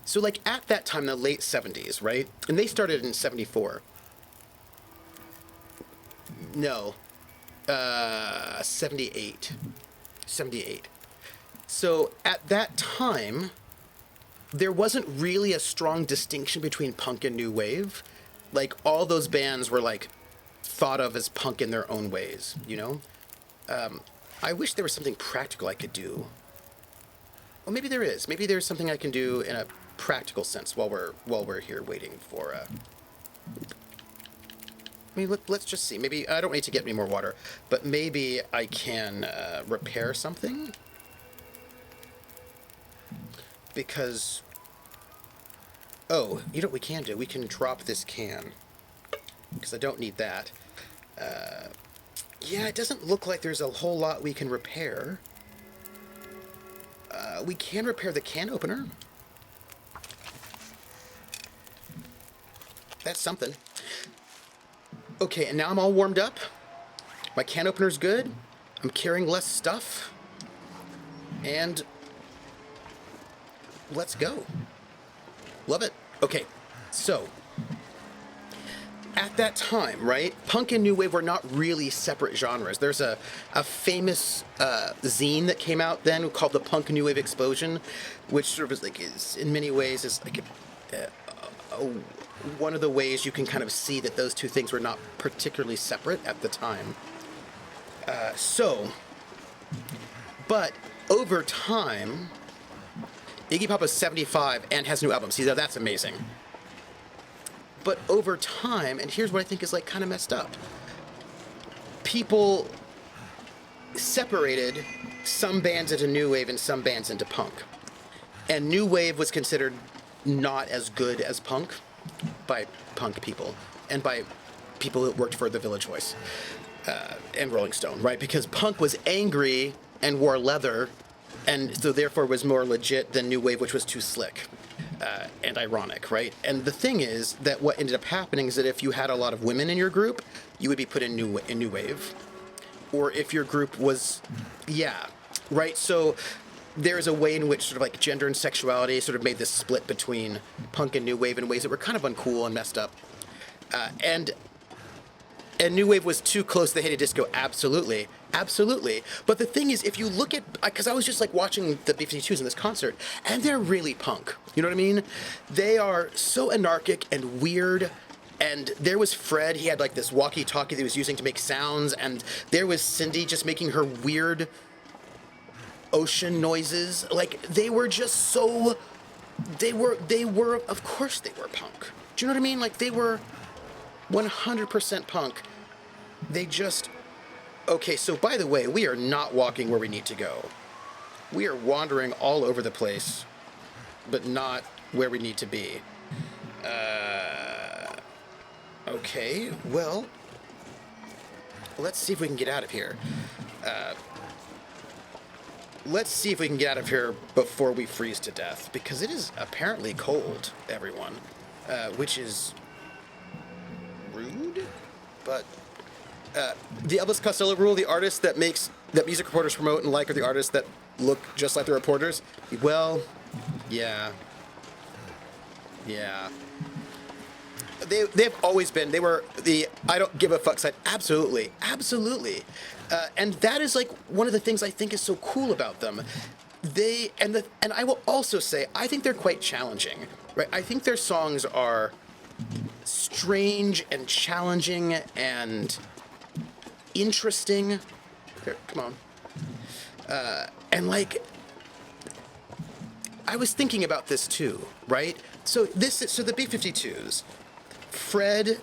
so like at that time, the late '70s, right? And they started in '74. No, 78. So at that time, there wasn't really a strong distinction between punk and new wave. Like, all those bands were like thought of as punk in their own ways, you know? I wish there was something practical I could do. Well, maybe there is. Maybe there's something I can do in a practical sense while we're here waiting for. I mean, let's just see. Maybe I don't need to get any more water, but maybe I can repair something. Because, oh, you know what we can do? We can drop this can, because I don't need that. Yeah, it doesn't look like there's a whole lot we can repair. We can repair the can opener. That's something. Okay, and now I'm all warmed up. My can opener's good. I'm carrying less stuff. And let's go. Love it. Okay, so at that time, right, punk and new wave were not really separate genres. There's a famous zine that came out then called the Punk and New Wave Explosion, which sort of is in many ways is like one of the ways you can kind of see that those two things were not particularly separate at the time. But over time, Iggy Pop is 75 and has new albums. See, that's amazing. But over time, and here's what I think is like kind of messed up. People separated some bands into new wave and some bands into punk. And new wave was considered not as good as punk by punk people and by people that worked for the Village Voice and Rolling Stone, right? Because punk was angry and wore leather, and so therefore was more legit than new wave, which was too slick and ironic, right? And the thing is that what ended up happening is that if you had a lot of women in your group, you would be put in new wave, or if your group was, yeah, right. So there's a way in which sort of like gender and sexuality sort of made this split between punk and new wave in ways that were kind of uncool and messed up, and new wave was too close to the heyday disco, absolutely. Absolutely. But the thing is, if you look at, because I was just like watching the B-52s in this concert, and they're really punk. You know what I mean? They are so anarchic and weird. And there was Fred, he had like this walkie-talkie that he was using to make sounds, and there was Cindy just making her weird ocean noises. Like, they were just so, of course they were punk. Do you know what I mean? Like, they were 100% punk. They just, okay, so by the way, we are not walking where we need to go. We are wandering all over the place, but not where we need to be. Okay, well, let's see if we can get out of here. Let's see if we can get out of here before we freeze to death, because it is apparently cold, everyone, which is rude, but the Elvis Costello rule, the artist that music reporters promote and like are the artists that look just like the reporters. Well, yeah. They've always been. They were the I don't give a fuck side. Absolutely. And that is like one of the things I think is so cool about them. And I will also say I think they're quite challenging. Right? I think their songs are strange and challenging and interesting. Here, come on. And like, I was thinking about this too, right? So the B-52s, Fred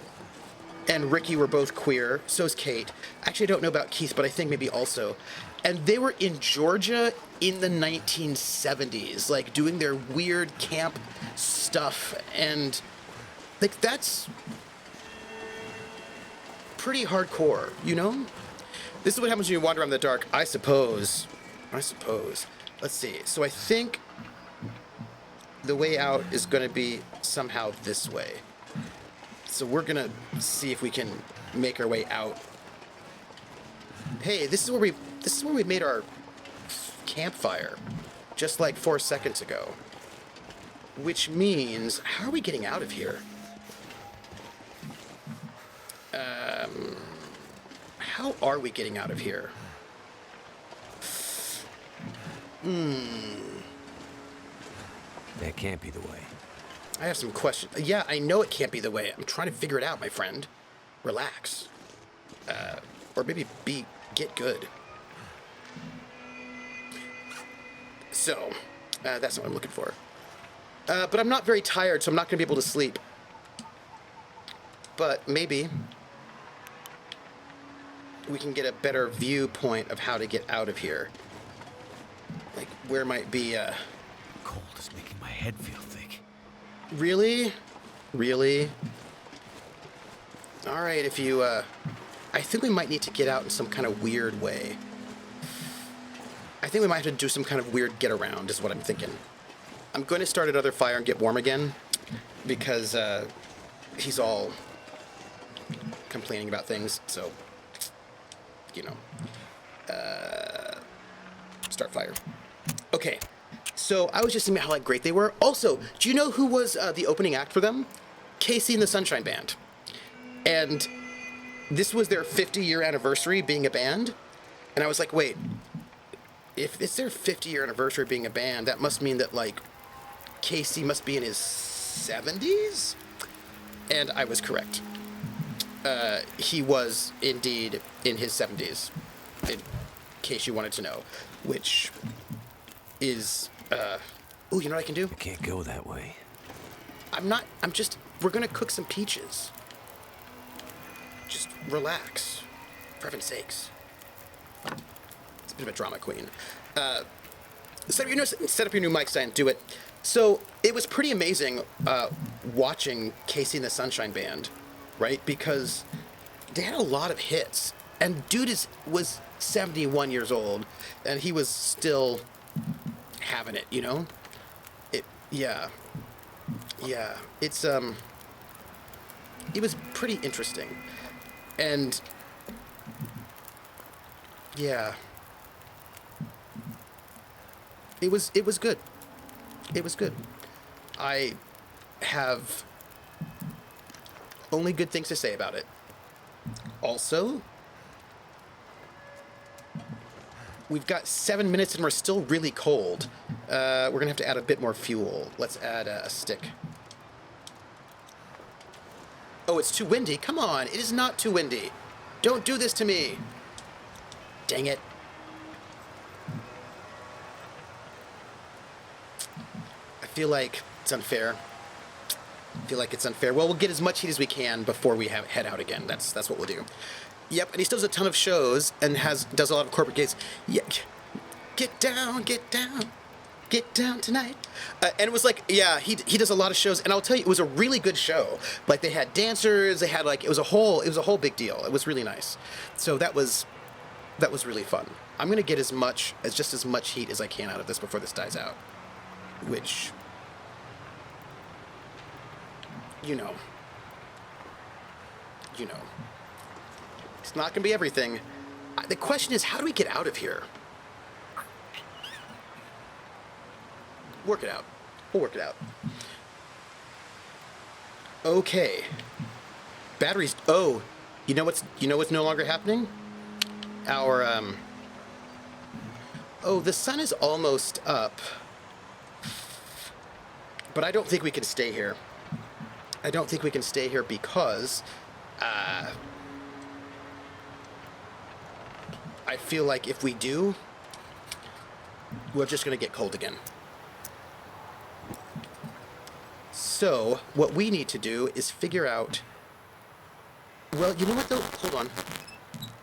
and Ricky were both queer. So's Kate. Actually, I don't know about Keith, but I think maybe also. And they were in Georgia in the 1970s, like doing their weird camp stuff. And like, that's pretty hardcore, you know? This is what happens when you wander around in the dark, I suppose. Let's see. So I think the way out is going to be somehow this way. So we're going to see if we can make our way out. Hey, this is where we made our campfire just like 4 seconds ago. Which means, how are we getting out of here? How are we getting out of here? That can't be the way. I have some questions. Yeah, I know it can't be the way. I'm trying to figure it out, my friend. Relax. Or maybe get good. So, that's what I'm looking for. But I'm not very tired, so I'm not going to be able to sleep. But maybe we can get a better viewpoint of how to get out of here. Like, where might be, Cold is making my head feel thick. Really? All right, if you, I think we might need to get out in some kind of weird way. I think we might have to do some kind of weird get around, is what I'm thinking. I'm going to start another fire and get warm again, because, he's all complaining about things, so, you know, start fire. Okay. So I was just thinking about how like great they were. Also, do you know who was the opening act for them? Casey and the Sunshine Band. And this was their 50-year anniversary being a band. And I was like, wait, if it's their 50-year anniversary being a band, that must mean that like Casey must be in his 70s? And I was correct. He was indeed in his 70s, in case you wanted to know, which is... ooh, you know what I can do? I can't go that way. We're gonna cook some peaches. Just relax. For heaven's sakes. It's a bit of a drama queen. Set up your new mic stand, do it. So, it was pretty amazing, watching Casey and the Sunshine Band, right? Because they had a lot of hits. And dude was 71 years old, and he was still... having it, you know? Yeah, it's it was pretty interesting. And yeah, it was good. I have only good things to say about it. Also, We've got 7 minutes and we're still really cold. We're gonna have to add a bit more fuel. Let's add a stick. Oh, it's too windy. Come on, it is not too windy. Don't do this to me. Dang it. I feel like it's unfair. I feel like it's unfair. Well, we'll get as much heat as we can before we head out again. That's what we'll do. Yep, and he still does a ton of shows and does a lot of corporate gigs. Yeah, get down tonight. And it was like, yeah, he does a lot of shows, and I'll tell you, it was a really good show. Like, they had dancers, they had, like, it was a whole big deal. It was really nice. So that was really fun. I'm gonna get just as much heat as I can out of this before this dies out, which, you know, it's not gonna be everything. The question is, how do we get out of here? Work it out. We'll work it out. Okay. Batteries. Oh, you know what's no longer happening? Our Oh, the sun is almost up. But I don't think we can stay here. I don't think we can stay here because I feel like if we do, we're just gonna get cold again. So, what we need to do is figure out... Well, you know what, though? Hold on.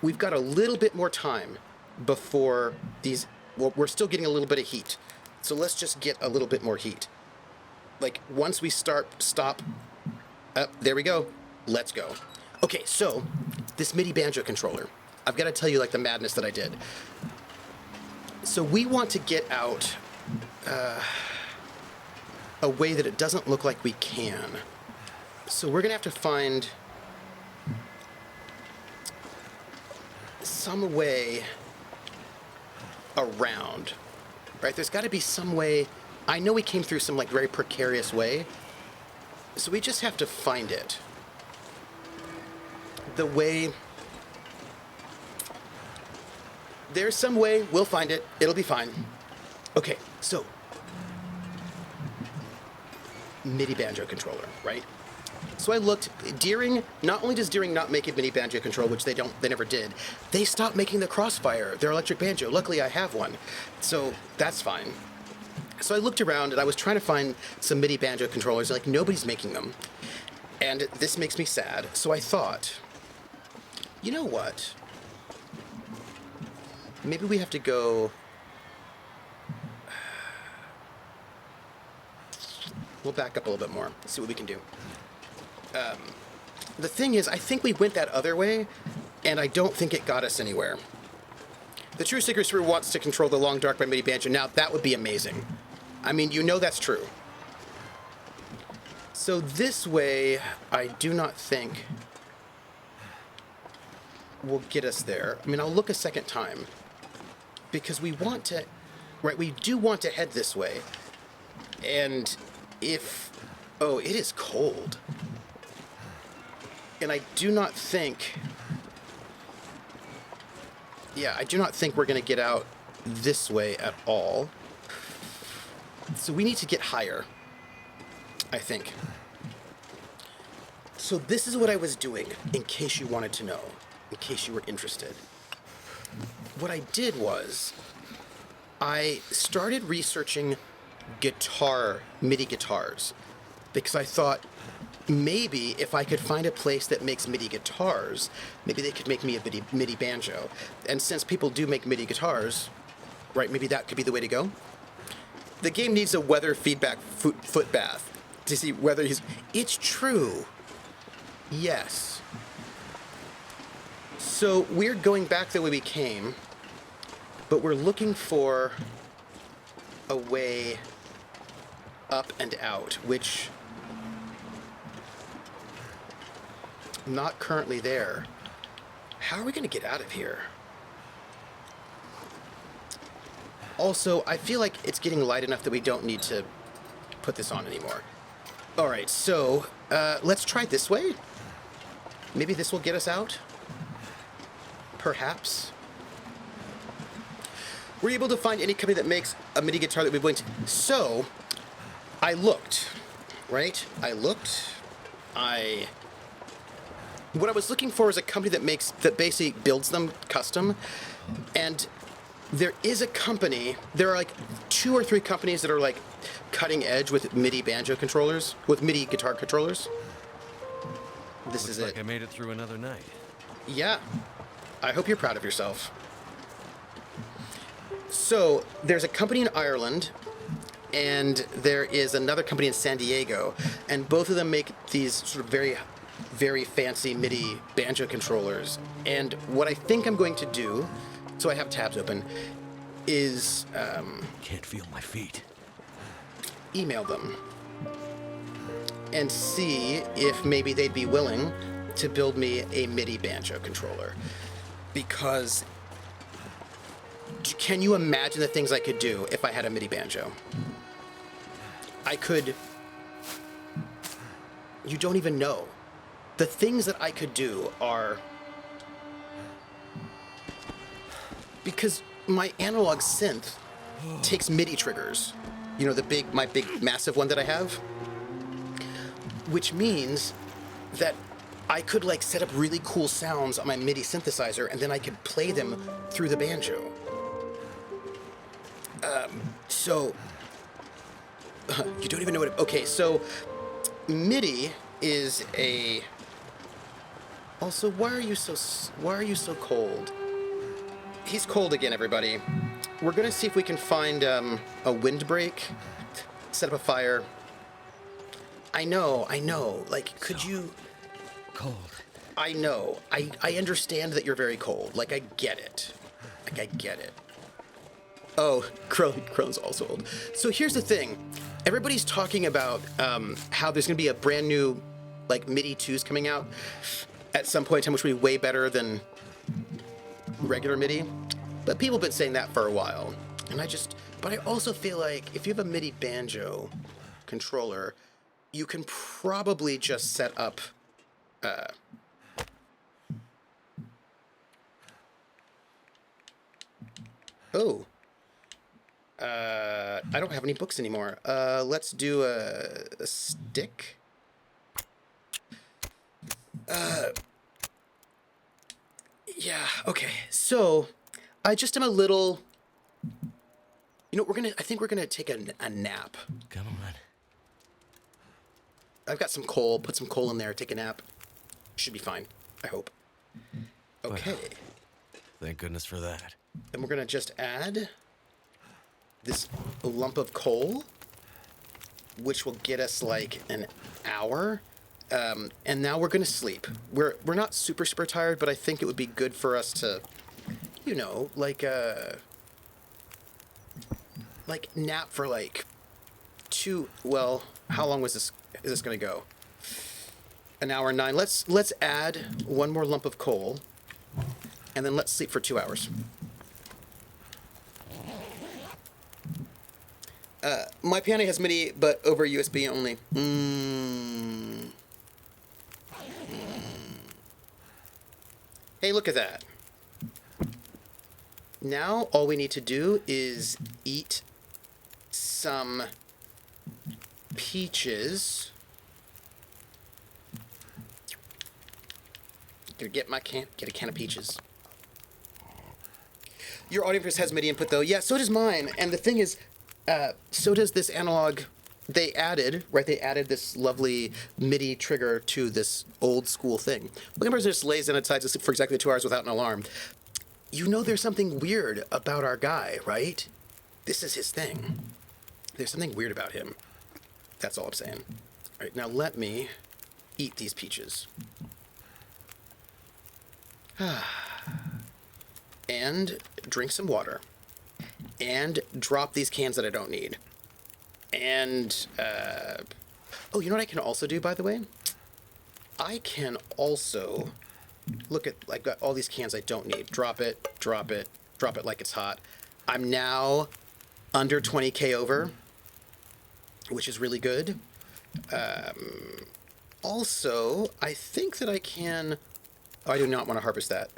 We've got a little bit more time before these... Well, we're still getting a little bit of heat. So let's just get a little bit more heat. Like, once we stop... there we go. Let's go. Okay, so, this MIDI banjo controller. I've got to tell you, like, the madness that I did. So we want to get out... a way that it doesn't look like we can. So we're gonna have to find some way around, right? There's got to be some way. I know we came through some, like, very precarious way, so we just have to find it. The way... There's some way, we'll find it, it'll be fine. Okay, so MIDI banjo controller, right? So I looked. Deering, not only does Deering not make a MIDI banjo controller, which they never did, they stopped making the Crossfire, their electric banjo. Luckily I have one, so that's fine. So I looked around and I was trying to find some MIDI banjo controllers, like nobody's making them. And this makes me sad, so I thought, you know what? Maybe we have to go... We'll back up a little bit more, see what we can do. The thing is, I think we went that other way, and I don't think it got us anywhere. The True Seeker Sphere wants to control the Long Dark by MIDI banjo. Now, that would be amazing. I mean, you know that's true. So this way, I do not think will get us there. I mean, I'll look a second time, because we want to, right, we do want to head this way, and... Oh, it is cold. And I do not think... Yeah, I do not think we're going to get out this way at all. So we need to get higher, I think. So this is what I was doing, in case you wanted to know, in case you were interested. What I did was, I started researching MIDI guitars, because I thought maybe if I could find a place that makes MIDI guitars, maybe they could make me a MIDI banjo. And since people do make MIDI guitars, right, maybe that could be the way to go. The game needs a weather feedback foot bath to see whether he's... It's true. Yes. So we're going back the way we came, but we're looking for a way up and out, which not currently there. How are we going to get out of here? Also, I feel like it's getting light enough that we don't need to put this on anymore. All right, so let's try this way. Maybe this will get us out. Perhaps. Were you able to find any company that makes a MIDI guitar that would be willing to? So, I looked, right? What I was looking for is a company that basically builds them custom, and there is a company. There are like 2 or 3 companies that are like cutting edge with MIDI banjo controllers, with MIDI guitar controllers. This is Looks like it. I made it through another night. Yeah. I hope you're proud of yourself. So, there's a company in Ireland, and there is another company in San Diego, and both of them make these sort of very, very fancy MIDI banjo controllers. And what I think I'm going to do, so I have tabs open, is Can't feel my feet. email them and see if maybe they'd be willing to build me a MIDI banjo controller. Because can you imagine the things I could do if I had a MIDI banjo? I could... You don't even know. The things that I could do are... Because my analog synth takes MIDI triggers. You know, my big massive one that I have? Which means that I could like set up really cool sounds on my MIDI synthesizer, and then I could play them through the banjo. So you don't even know what. Okay, so MIDI is a. Also, why are you so cold? He's cold again, everybody. We're gonna see if we can find a windbreak, set up a fire. I know. Like, could you? Cold. I know. I understand that you're very cold. Like, I get it. Oh, Crone's also old. So here's the thing. Everybody's talking about how there's going to be a brand new, like, MIDI 2s coming out at some point in time, which will be way better than regular MIDI. But people have been saying that for a while. But I also feel like if you have a MIDI banjo controller, you can probably just set up I don't have any books anymore. Let's do a stick. Yeah, okay. So, I just am a little... You know, I think we're gonna take a nap. Come on. I've got some coal. Put some coal in there. Take a nap. Should be fine. I hope. Okay. Thank goodness for that. Then we're gonna just add this lump of coal, which will get us like an hour. And now we're gonna sleep. We're not super tired, but I think it would be good for us to, you know, like nap for like 2. Well, how long is this gonna go? An hour and 9. Let's add one more lump of coal, and then let's sleep for 2 hours. My piano has MIDI, but over USB only. Hey, look at that. Now all we need to do is eat some peaches. Gonna get a can of peaches. Your audio interface has MIDI input though. Yeah, so does mine. And the thing is, so does this analog. They added this lovely MIDI trigger to this old school thing. When a person just lays down and decides to sleep for exactly 2 hours without an alarm, you know there's something weird about our guy, right? This is his thing. There's something weird about him. That's all I'm saying. All right, now let me eat these peaches. And drink some water. And drop these cans that I don't need. And, oh, you know what I can also do, by the way? I can also look at, like, got all these cans I don't need. Drop it like it's hot. I'm now under 20K over, which is really good. Also, I think that I can... Oh, I do not want to harvest that.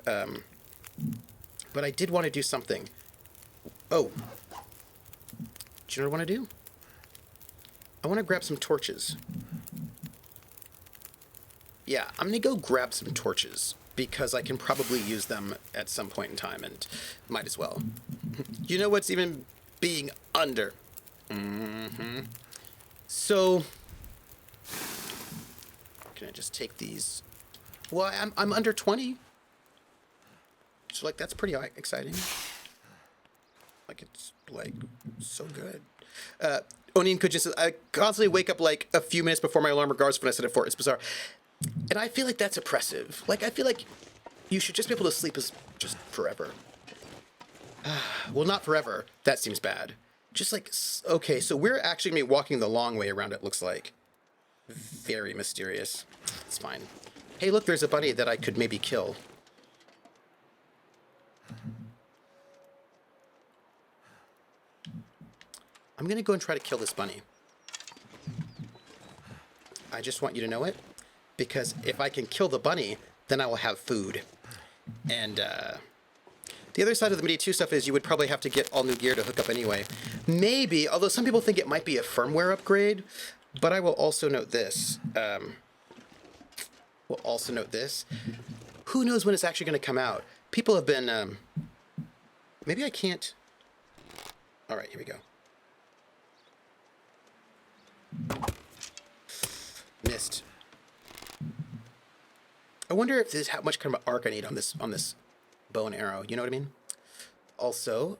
But I did want to do something. Oh. Do you know what I want to do? I want to grab some torches. Yeah, I'm going to go grab some torches because I can probably use them at some point in time and might as well. You know what's even being under? So, can I just take these? Well, I'm under 20. So, like, that's pretty exciting. Like, it's, like, so good. Onin could just, I constantly wake up, like, a few minutes before my alarm, regardless of when I set it for. It's bizarre. And I feel like that's oppressive. Like, I feel like you should just be able to sleep as just forever. Well, not forever. That seems bad. Just like, okay, so we're actually going to be walking the long way around, it looks like. Very mysterious. It's fine. Hey, look, there's a bunny that I could maybe kill. I'm going to go and try to kill this bunny. I just want you to know it. Because if I can kill the bunny, then I will have food. And, the other side of the MIDI 2 stuff is you would probably have to get all new gear to hook up anyway. Maybe, although some people think it might be a firmware upgrade, but I will also note this. Who knows when it's actually going to come out? People have been, maybe I can't. All right, here we go. Missed. I wonder if this is how much kind of arc I need on this bow and arrow. You know what I mean? Also,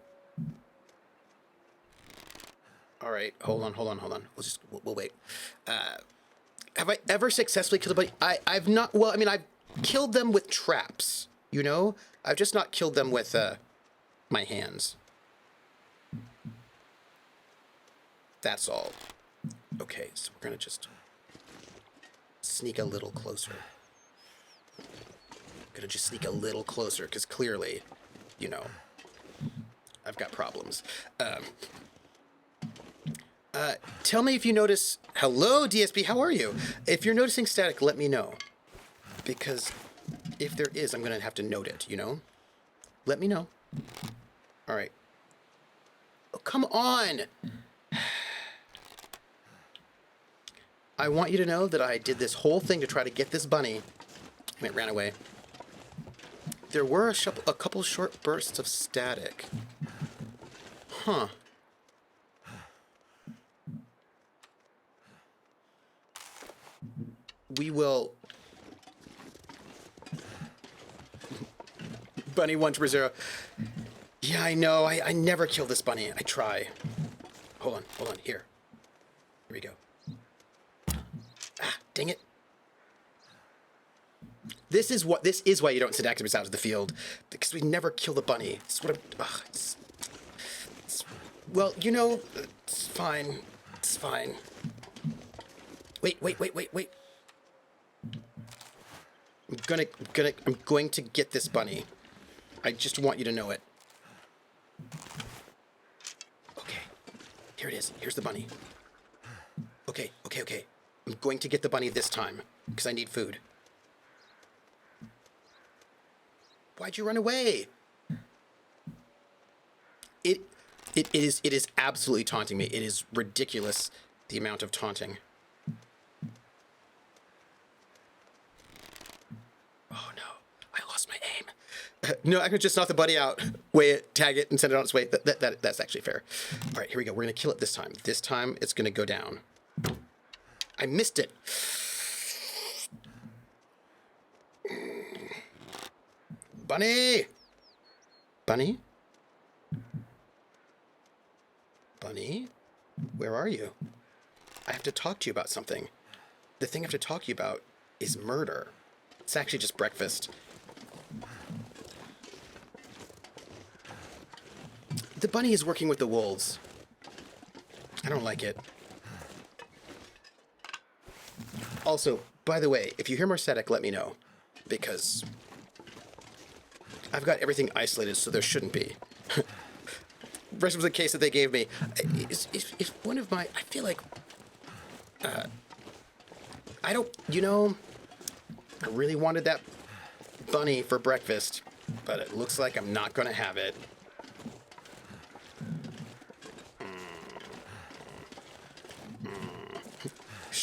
all right, hold on. We'll wait. Have I ever successfully killed a bunny? I've not. Well, I mean, I've killed them with traps. You know, I've just not killed them with my hands. That's all. Okay, so we're gonna just sneak a little closer. Gonna just sneak a little closer because clearly, you know, I've got problems. Tell me if you notice. Hello, DSP. How are you? If you're noticing static, let me know. Because if there is, I'm gonna have to note it. You know. Let me know. All right. Oh, come on. I want you to know that I did this whole thing to try to get this bunny, and it ran away. There were a couple short bursts of static. Huh. We will... Bunny 100. Yeah, I know. I never kill this bunny. I try. Hold on. Here we go. Ah, dang it. This is why you don't send activists out to the field, because we never kill the bunny. It's what well, you know, it's fine. It's fine. Wait. I'm going to get this bunny. I just want you to know it. Okay. Here it is. Here's the bunny. Okay. I'm going to get the bunny this time, because I need food. Why'd you run away? It is absolutely taunting me. It is ridiculous, the amount of taunting. Oh no, I lost my aim. No, I could just knock the bunny out, weigh it, tag it, and send it on its way. That's actually fair. All right, here we go. We're gonna kill it this time. This time, it's gonna go down. I missed it. Bunny! Bunny? Bunny? Where are you? I have to talk to you about something. The thing I have to talk to you about is murder. It's actually just breakfast. The bunny is working with the wolves. I don't like it. Also, by the way, if you hear more static, let me know. Because I've got everything isolated, so there shouldn't be. The rest was a case that they gave me. Is one of my... I feel like... I don't... You know... I really wanted that bunny for breakfast, but it looks like I'm not going to have it.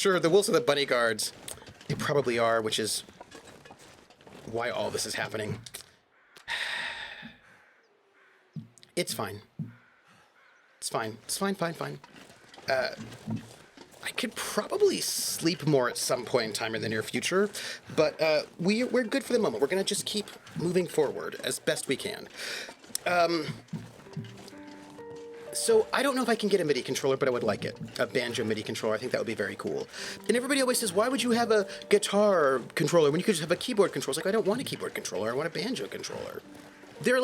Sure, the wolves are the bunny guards. They probably are, which is why all this is happening. It's fine. It's fine. It's fine, fine, fine. I could probably sleep more at some point in time in the near future, but we're good for the moment. We're gonna just keep moving forward as best we can. So I don't know if I can get a MIDI controller, but I would like it. A banjo MIDI controller. I think that would be very cool. And everybody always says, why would you have a guitar controller when you could just have a keyboard controller? It's like, I don't want a keyboard controller. I want a banjo controller. They're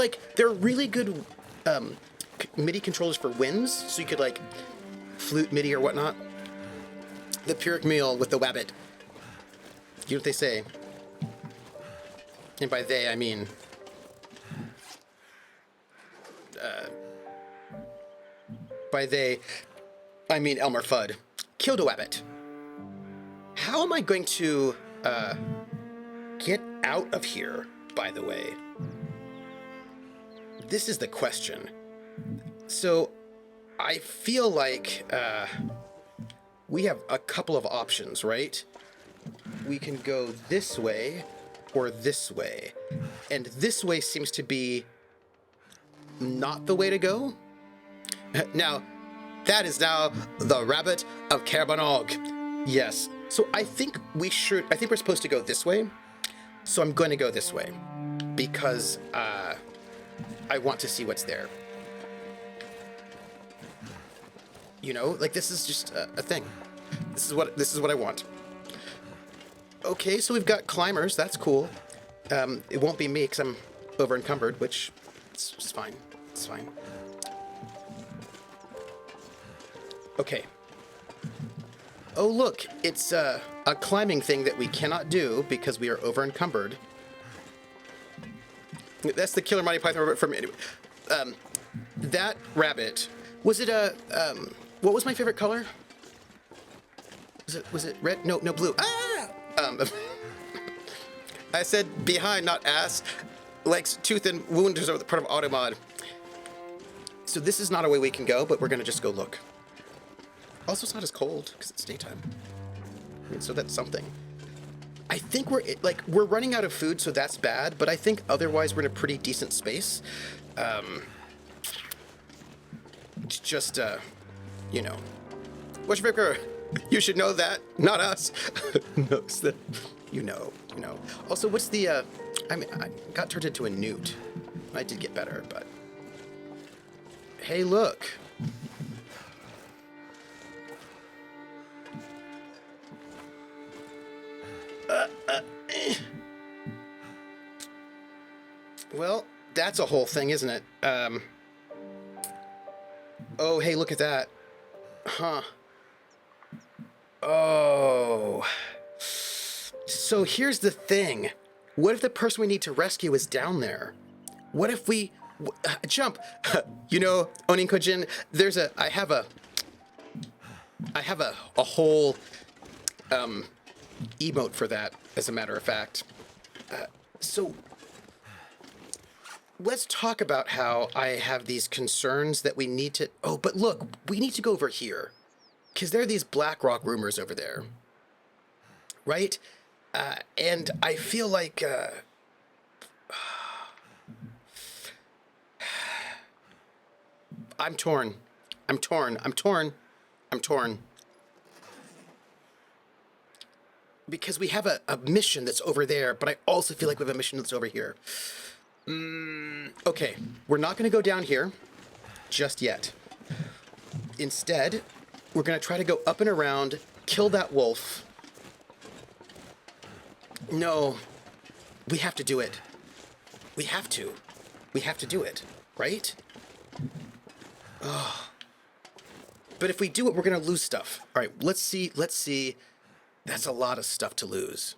really good MIDI controllers for winds, so you could like flute MIDI or whatnot. The Pyrrhic meal with the wabbit. You know what they say? And by they, I mean... by they, I mean Elmer Fudd. Killed a wabbit. How am I going to, get out of here, by the way? This is the question. So, I feel like, we have a couple of options, right? We can go this way or this way. And this way seems to be not the way to go. Now, that is now the Rabbit of Carbonog. Yes. So I think we're supposed to go this way. So I'm going to go this way because I want to see what's there. You know, like this is just a thing. This is what I want. Okay, so we've got climbers. That's cool. It won't be me because I'm over encumbered, which is fine. It's fine. Okay. Oh look, it's a climbing thing that we cannot do because we are over encumbered. That's the Killer Monty Python rabbit from that rabbit. Was it a what was my favorite color? Was it red? No, blue. Ah! I said behind, not ass. Legs, tooth, and wound is over the part of Automod. So this is not a way we can go, but we're gonna just go look. Also, it's not as cold because it's daytime. I mean, so that's something. I think we're running out of food, so that's bad. But I think otherwise we're in a pretty decent space. Just you know, what's your favorite? You should know that, not us. Knows that. You know. Also, what's the? I mean, I got turned into a newt. I did get better, but hey, look. Well, that's a whole thing, isn't it? Oh, hey, look at that. Huh. Oh. So here's the thing. What if the person we need to rescue is down there? What if we... jump. You know, Oninkojin, I have a whole emote for that, as a matter of fact. So let's talk about how I have these concerns that we need to... Oh, but look, we need to go over here. Because there are these Blackrock rumors over there. Right? And I feel like... I'm torn. Because we have a mission that's over there, but I also feel like we have a mission that's over here. Okay, we're not going to go down here just yet. Instead, we're going to try to go up and around, kill that wolf. No, we have to do it. We have to do it, right? Oh. But if we do it, we're going to lose stuff. All right, let's see. That's a lot of stuff to lose.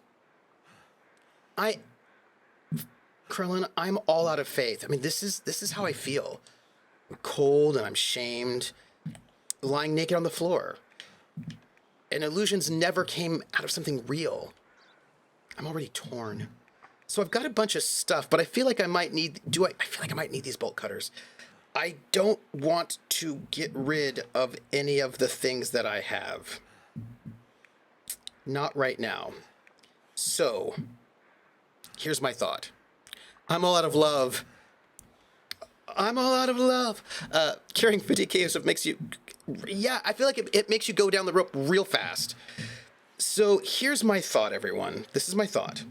Krillin, I'm all out of faith. I mean, this is how I feel. I'm cold and I'm shamed, lying naked on the floor. And illusions never came out of something real. I'm already torn. So I've got a bunch of stuff, but I feel like I might need... I feel like I might need these bolt cutters. I don't want to get rid of any of the things that I have. Not right now. So, here's my thought. I'm all out of love. I'm all out of love. Carrying 50 KOs makes you... Yeah, I feel like it makes you go down the rope real fast. So here's my thought, everyone. This is my thought.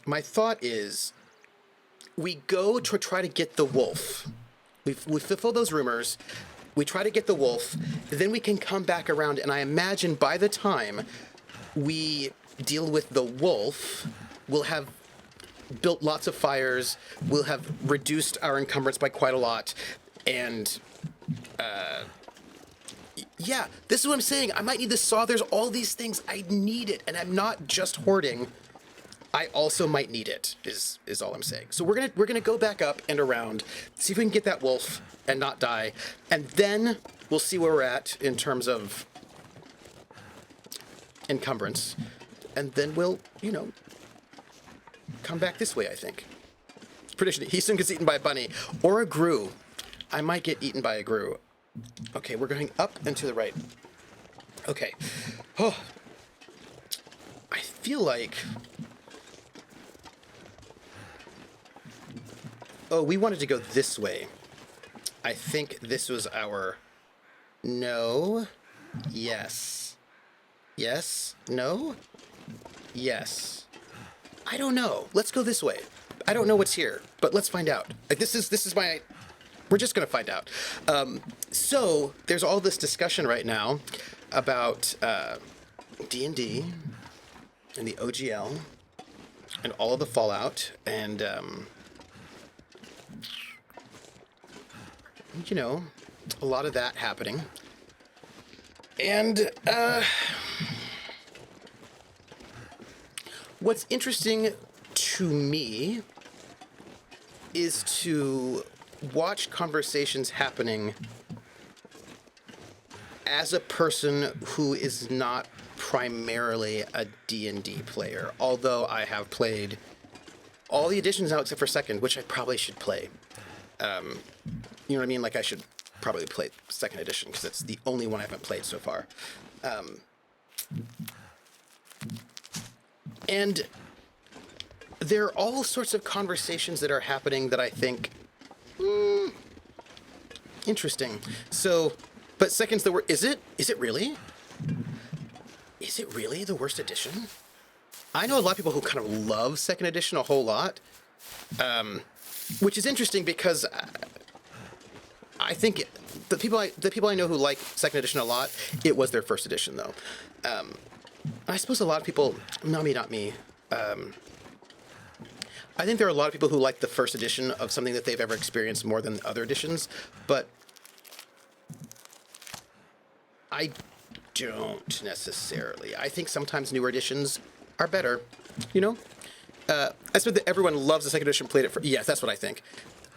My thought is we go to try to get the wolf. We fulfill those rumors. We try to get the wolf. Then we can come back around, and I imagine by the time we deal with the wolf, we'll have built lots of fires, we'll have reduced our encumbrance by quite a lot, and yeah, this is what I'm saying. I might need this saw. There's all these things. I need it, and I'm not just hoarding. I also might need it. Is all I'm saying. So we're gonna go back up and around, see if we can get that wolf and not die, and then we'll see where we're at in terms of encumbrance, and then we'll come back this way. I think. Prediction: he soon gets eaten by a bunny or a grue. I might get eaten by a grue. Okay, we're going up and to the right. Okay. Oh. I feel like... Oh, we wanted to go this way. I think this was our... No. Yes. Yes. No. Yes. I don't know. Let's go this way. I don't know what's here, but let's find out. Like, this is my... We're just going to find out. So there's all this discussion right now about D&D and the OGL and all of the fallout and, a lot of that happening. And what's interesting to me is to watch conversations happening as a person who is not primarily a D&D player, although I have played all the editions now except for second, which I probably should play. You know what I mean? Like, I should probably play second edition because it's the only one I haven't played so far. And there are all sorts of conversations that are happening that I think, interesting. So, but second's the worst. Is it really? Is it really the worst edition? I know a lot of people who kind of love second edition a whole lot, which is interesting because I think the people I know who like second edition a lot, it was their first edition though. I suppose a lot of people, not me. I think there are a lot of people who like the first edition of something that they've ever experienced more than other editions, but I don't necessarily. I think sometimes newer editions are better, I suppose that everyone loves the second edition, played it for... Yes, that's what I think.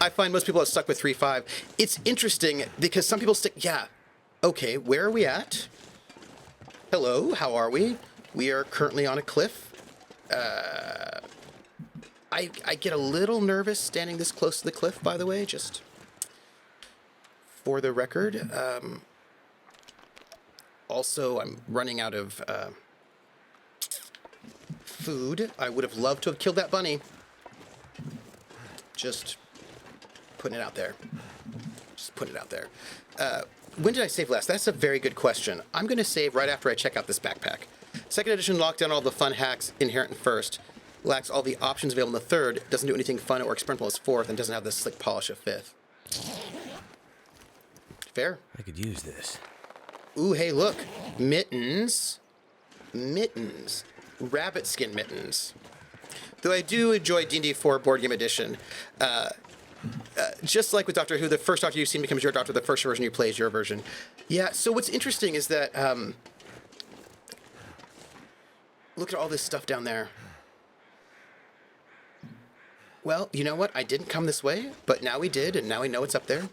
I find most people have stuck with 3.5. It's interesting because some people stick... Yeah, okay, where are we at? Hello, how are we? We are currently on a cliff. I get a little nervous standing this close to the cliff, by the way, just for the record. Also, I'm running out of food. I would have loved to have killed that bunny. Just putting it out there. When did I save last? That's a very good question. I'm going to save right after I check out this backpack. Second edition locked down all the fun hacks inherent in first. Lacks all the options available in the third. Doesn't do anything fun or experimental as fourth, and doesn't have the slick polish of fifth. Fair. I could use this. Ooh, hey, look. Mittens. Rabbit skin mittens. Though I do enjoy D&D 4 Board Game Edition. Just like with Doctor Who, the first Doctor you've seen becomes your Doctor. The first version you play is your version. Yeah, so what's interesting is that... look at all this stuff down there. Well, you know what? I didn't come this way, but now we did, and now we know it's up there.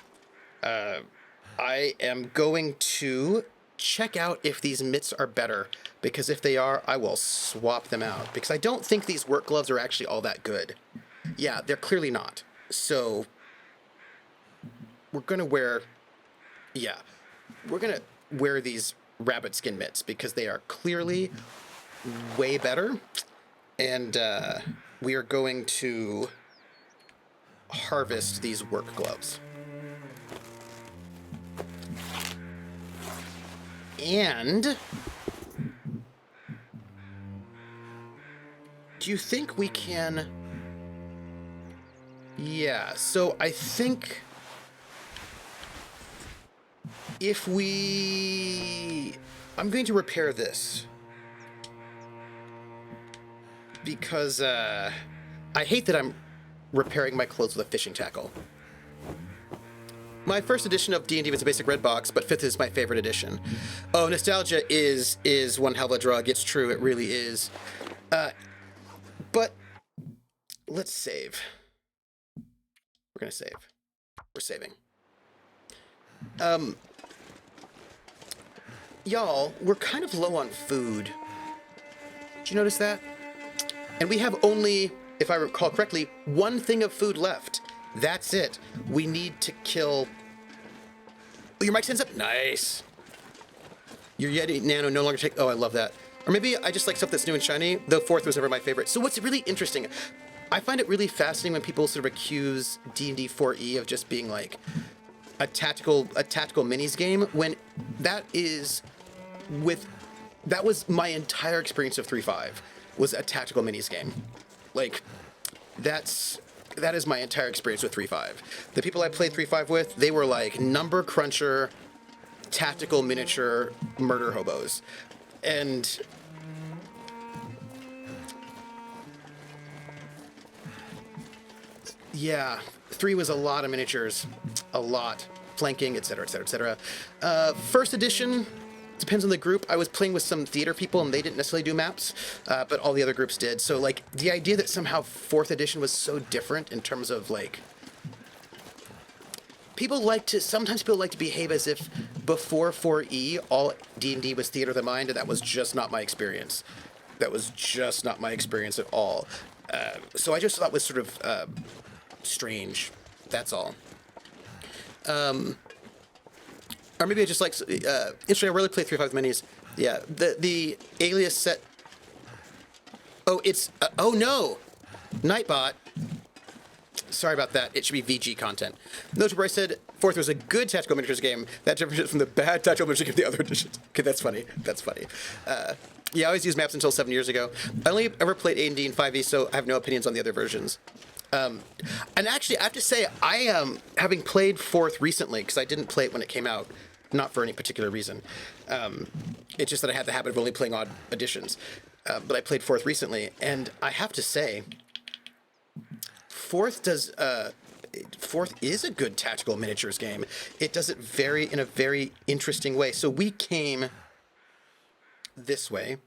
I am going to check out if these mitts are better, because if they are, I will swap them out, because I don't think these work gloves are actually all that good. Yeah, they're clearly not. So, we're going to wear... Yeah, we're going to wear these rabbit skin mitts, because they are clearly way better. And we are going to harvest these work gloves. And do you think we can... Yeah, so I think if we... I'm going to repair this. Because I hate that I'm repairing my clothes with a fishing tackle. My first edition of D&D was a basic red box, but 5th is my favorite edition. Oh, nostalgia is one hell of a drug. It's true, it really is. But let's save. We're gonna save. We're saving. Y'all, we're kind of low on food. Did you notice that? And we have only, if I recall correctly, one thing of food left. That's it. We need to kill... Oh, your mic stands up? Nice. Your Yeti Nano no longer take... Oh, I love that. Or maybe I just like stuff that's new and shiny, though 4th was never my favorite. So what's really interesting, I find it really fascinating when people sort of accuse D&D 4E of just being like a tactical minis game, when that is that was my entire experience of 3.5, was a tactical minis game. Like, that is my entire experience with 3.5. The people I played 3.5 with, they were like number cruncher, tactical miniature murder hobos. And yeah, 3 was a lot of miniatures, a lot, flanking, etc., etc., etc. First edition depends on the group. I was playing with some theater people, and they didn't necessarily do maps, but all the other groups did. So, like, the idea that somehow 4th edition was so different in terms of, like, sometimes people like to behave as if before 4E, all D&D was theater of the mind, and that was just not my experience. That was just not my experience at all. So I just thought it was sort of strange. That's all. Or maybe I just like... interesting, I really play 3.5 minis. Yeah, the alias set... Oh, it's... oh, no! Nightbot. Sorry about that. It should be VG content. Note where I said 4th was a good tactical miniatures game. That different from the bad tactical miniatures game of the other editions. Okay, that's funny. That's funny. Yeah, I always used maps until 7 years ago. I only ever played A&D and 5e, so I have no opinions on the other versions. And actually, I have to say, having played 4th recently, because I didn't play it when it came out, not for any particular reason. It's just that I had the habit of only playing odd editions. But I played 4th recently, and I have to say, 4th is a good tactical miniatures game. It does it in a very interesting way. So we came this way.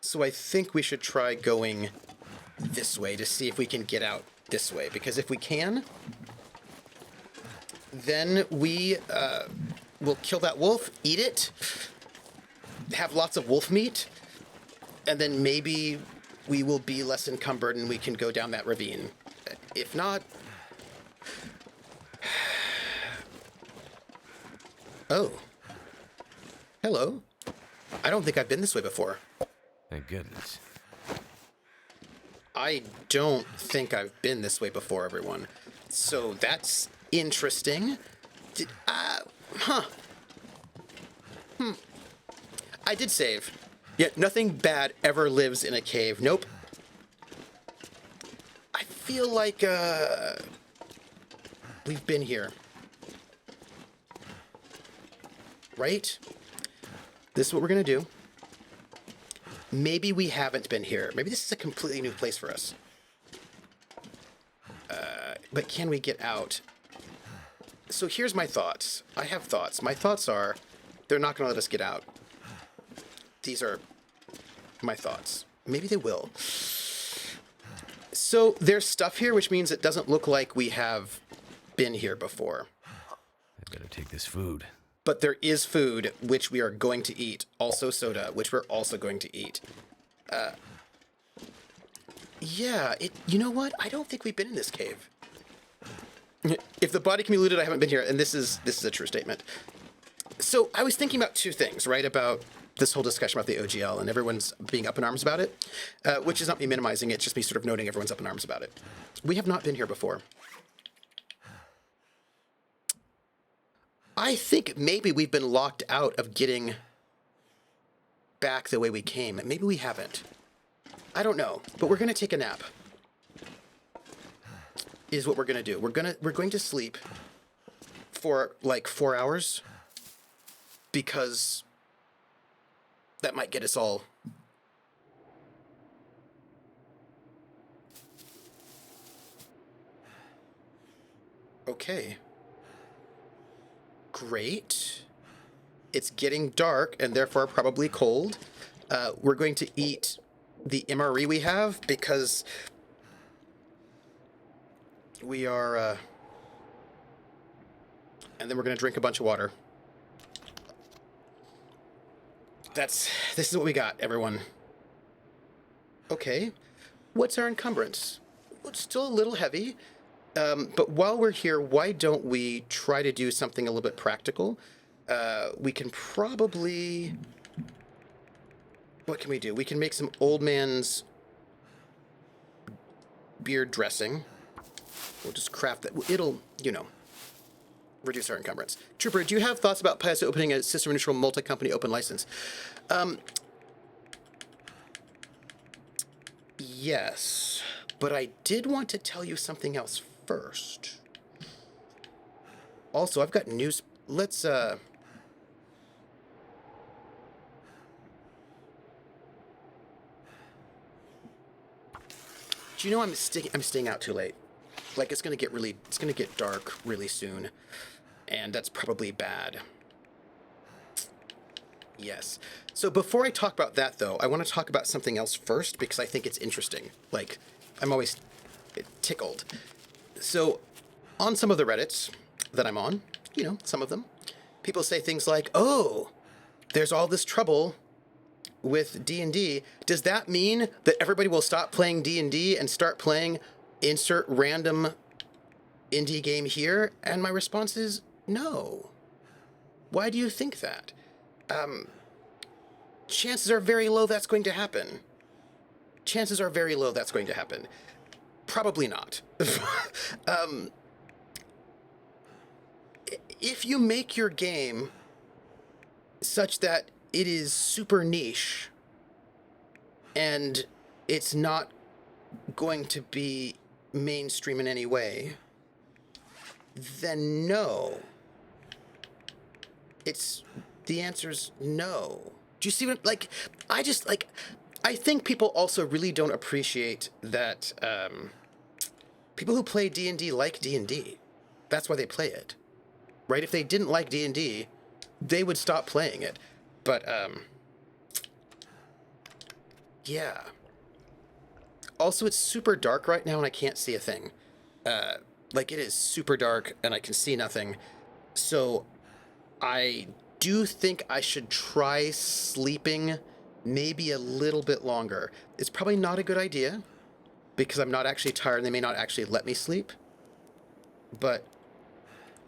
So I think we should try going this way to see if we can get out this way. Because if we can, then we will kill that wolf, eat it, have lots of wolf meat, and then maybe we will be less encumbered and we can go down that ravine. If not... Oh. Hello. I don't think I've been this way before. Thank goodness. I don't think I've been this way before, everyone. So that's interesting. I did save. Yet nothing bad ever lives in a cave. Nope. I feel like, we've been here. Right? This is what we're gonna do. Maybe we haven't been here. Maybe this is a completely new place for us. But can we get out? So here's my thoughts. I have thoughts. My thoughts are, they're not gonna let us get out. These are my thoughts. Maybe they will. So there's stuff here, which means it doesn't look like we have been here before. I better take this food. But there is food, which we are going to eat. Also soda, which we're also going to eat. Yeah, you know what? I don't think we've been in this cave. If the body can be looted, I haven't been here, and this is a true statement. So I was thinking about two things, right? About this whole discussion about the OGL, and everyone's being up in arms about it, which is not me minimizing it, it's just me sort of noting everyone's up in arms about it. We have not been here before. I think maybe we've been locked out of getting back the way we came. Maybe we haven't. I don't know, but we're going to take a nap. Is what we're going to do. We're going to sleep for like 4 hours because that might get us all okay. Great. It's getting dark and therefore probably cold. We're going to eat the MRE we have because we are, and then we're going to drink a bunch of water. This is what we got, everyone. Okay. What's our encumbrance? It's still a little heavy. But while we're here, why don't we try to do something a little bit practical? We can probably... What can we do? We can make some old man's beard dressing. We'll just craft that. It'll, you know, reduce our encumbrance. Trooper, do you have thoughts about Paizo opening a system neutral multi-company open license? Yes, but I did want to tell you something else first. Also, I've got news. Let's do you know I'm staying out too late? Like it's gonna get dark really soon, and that's probably bad. Yes. So before I talk about that, though, I want to talk about something else first because I think it's interesting. Like, I'm always tickled. So, on some of the Reddits that I'm on, you know, some of them, people say things like, "Oh, there's all this trouble with D&D. Does that mean that everybody will stop playing D&D and start playing insert random indie game here?" And my response is no. Why do you think that? Chances are very low that's going to happen. Chances are very low that's going to happen. Probably not. If you make your game such that it is super niche and it's not going to be mainstream in any way, then no. The answer's no. Do you see what, like, I think people also really don't appreciate that people who play D&D like D&D. That's why they play it, right? If they didn't like D&D, they would stop playing it. But, yeah. Also, it's super dark right now and I can't see a thing. Like, it is super dark and I can see nothing. So, I do think I should try sleeping maybe a little bit longer. It's probably not a good idea because I'm not actually tired and they may not actually let me sleep. But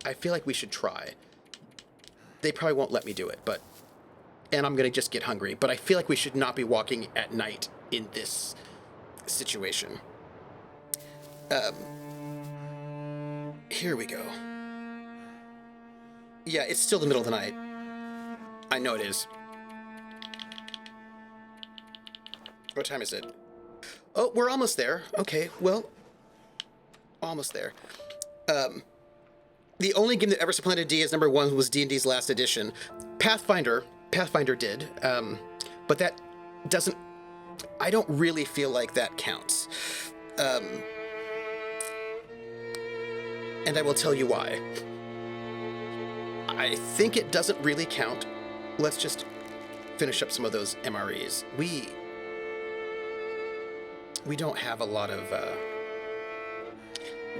I feel like we should try. They probably won't let me do it, and I'm going to just get hungry. But I feel like we should not be walking at night in this situation. Here we go. Yeah, it's still the middle of the night. I know it is. What time is it? Oh, we're almost there. Okay, well, almost there. The only game that ever supplanted D as number one was D&D's last edition. Pathfinder did, but that doesn't... I don't really feel like that counts. And I will tell you why. I think it doesn't really count. Let's just finish up some of those MREs. We don't have a lot of...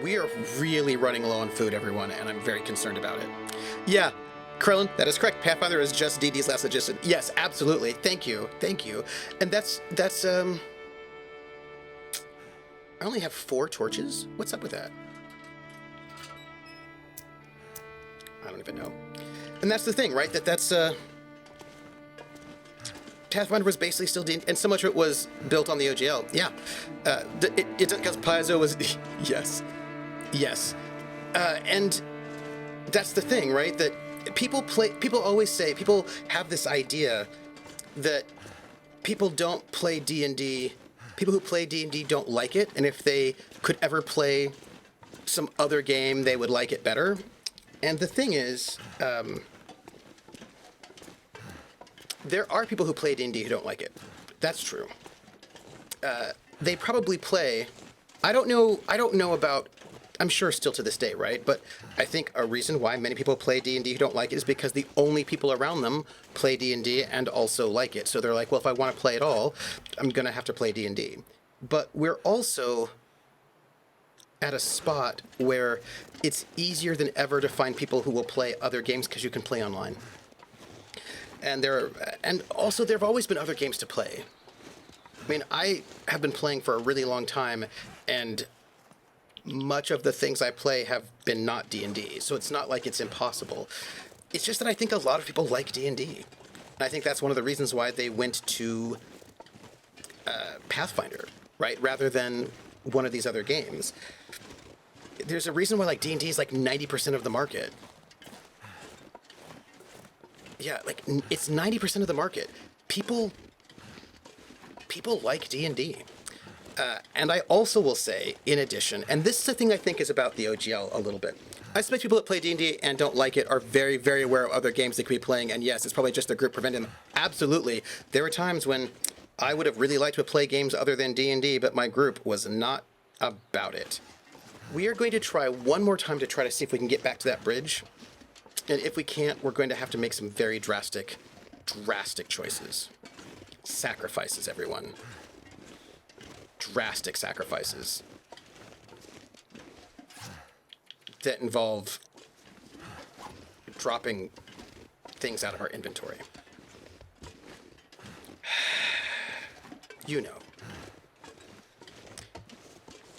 we are really running low on food, everyone, and I'm very concerned about it. Yeah, Krellin, that is correct. Pathfinder is just DD's last edition. Yes, absolutely. Thank you. And that's I only have 4 torches? What's up with that? I don't even know. And that's the thing, right? That's Pathfinder was basically still D&D, and so much of it was built on the OGL. Yeah, it because Paizo was yes, and that's the thing, right? That people have this idea that people don't play D&D. People who play D&D don't like it, and if they could ever play some other game, they would like it better. And the thing is, there are people who play D&D who don't like it. That's true. They probably play. I don't know about. I'm sure still to this day, right? But I think a reason why many people play D&D who don't like it is because the only people around them play D&D and also like it. So they're like, well, if I want to play it all, I'm going to have to play D&D. But we're also at a spot where it's easier than ever to find people who will play other games because you can play online. And also there have always been other games to play. I mean, I have been playing for a really long time, and much of the things I play have been not D&D, so it's not like it's impossible. It's just that I think a lot of people like D&D. And I think that's one of the reasons why they went to Pathfinder, right, rather than one of these other games. There's a reason why like D&D is like 90% of the market. Yeah, like it's 90% of the market. People like D&D. And I also will say, in addition, and this is the thing I think is about the OGL a little bit. I suspect people that play D&D and don't like it are very, very aware of other games they could be playing, and yes, it's probably just their group preventing them. Absolutely. There were times when I would have really liked to play games other than D&D, but my group was not about it. We are going to try one more time to try to see if we can get back to that bridge. And if we can't, we're going to have to make some very drastic choices. Sacrifices, everyone. Drastic sacrifices that involve dropping things out of our inventory. You know.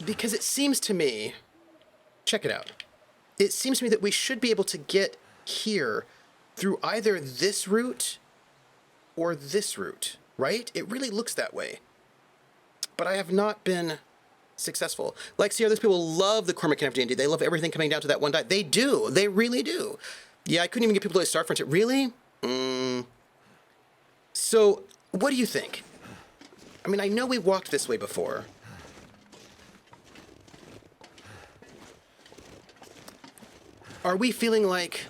Because it seems to me, check it out. It seems to me that we should be able to get here through either this route or this route, right? It really looks that way. But I have not been successful. Like, see, those people love the Cormac Camp D&D. They love everything coming down to that one die. They do. They really do. Yeah, I couldn't even get people to start Frontier. Really? So, what do you think? I mean, I know we walked this way before. Are we feeling like...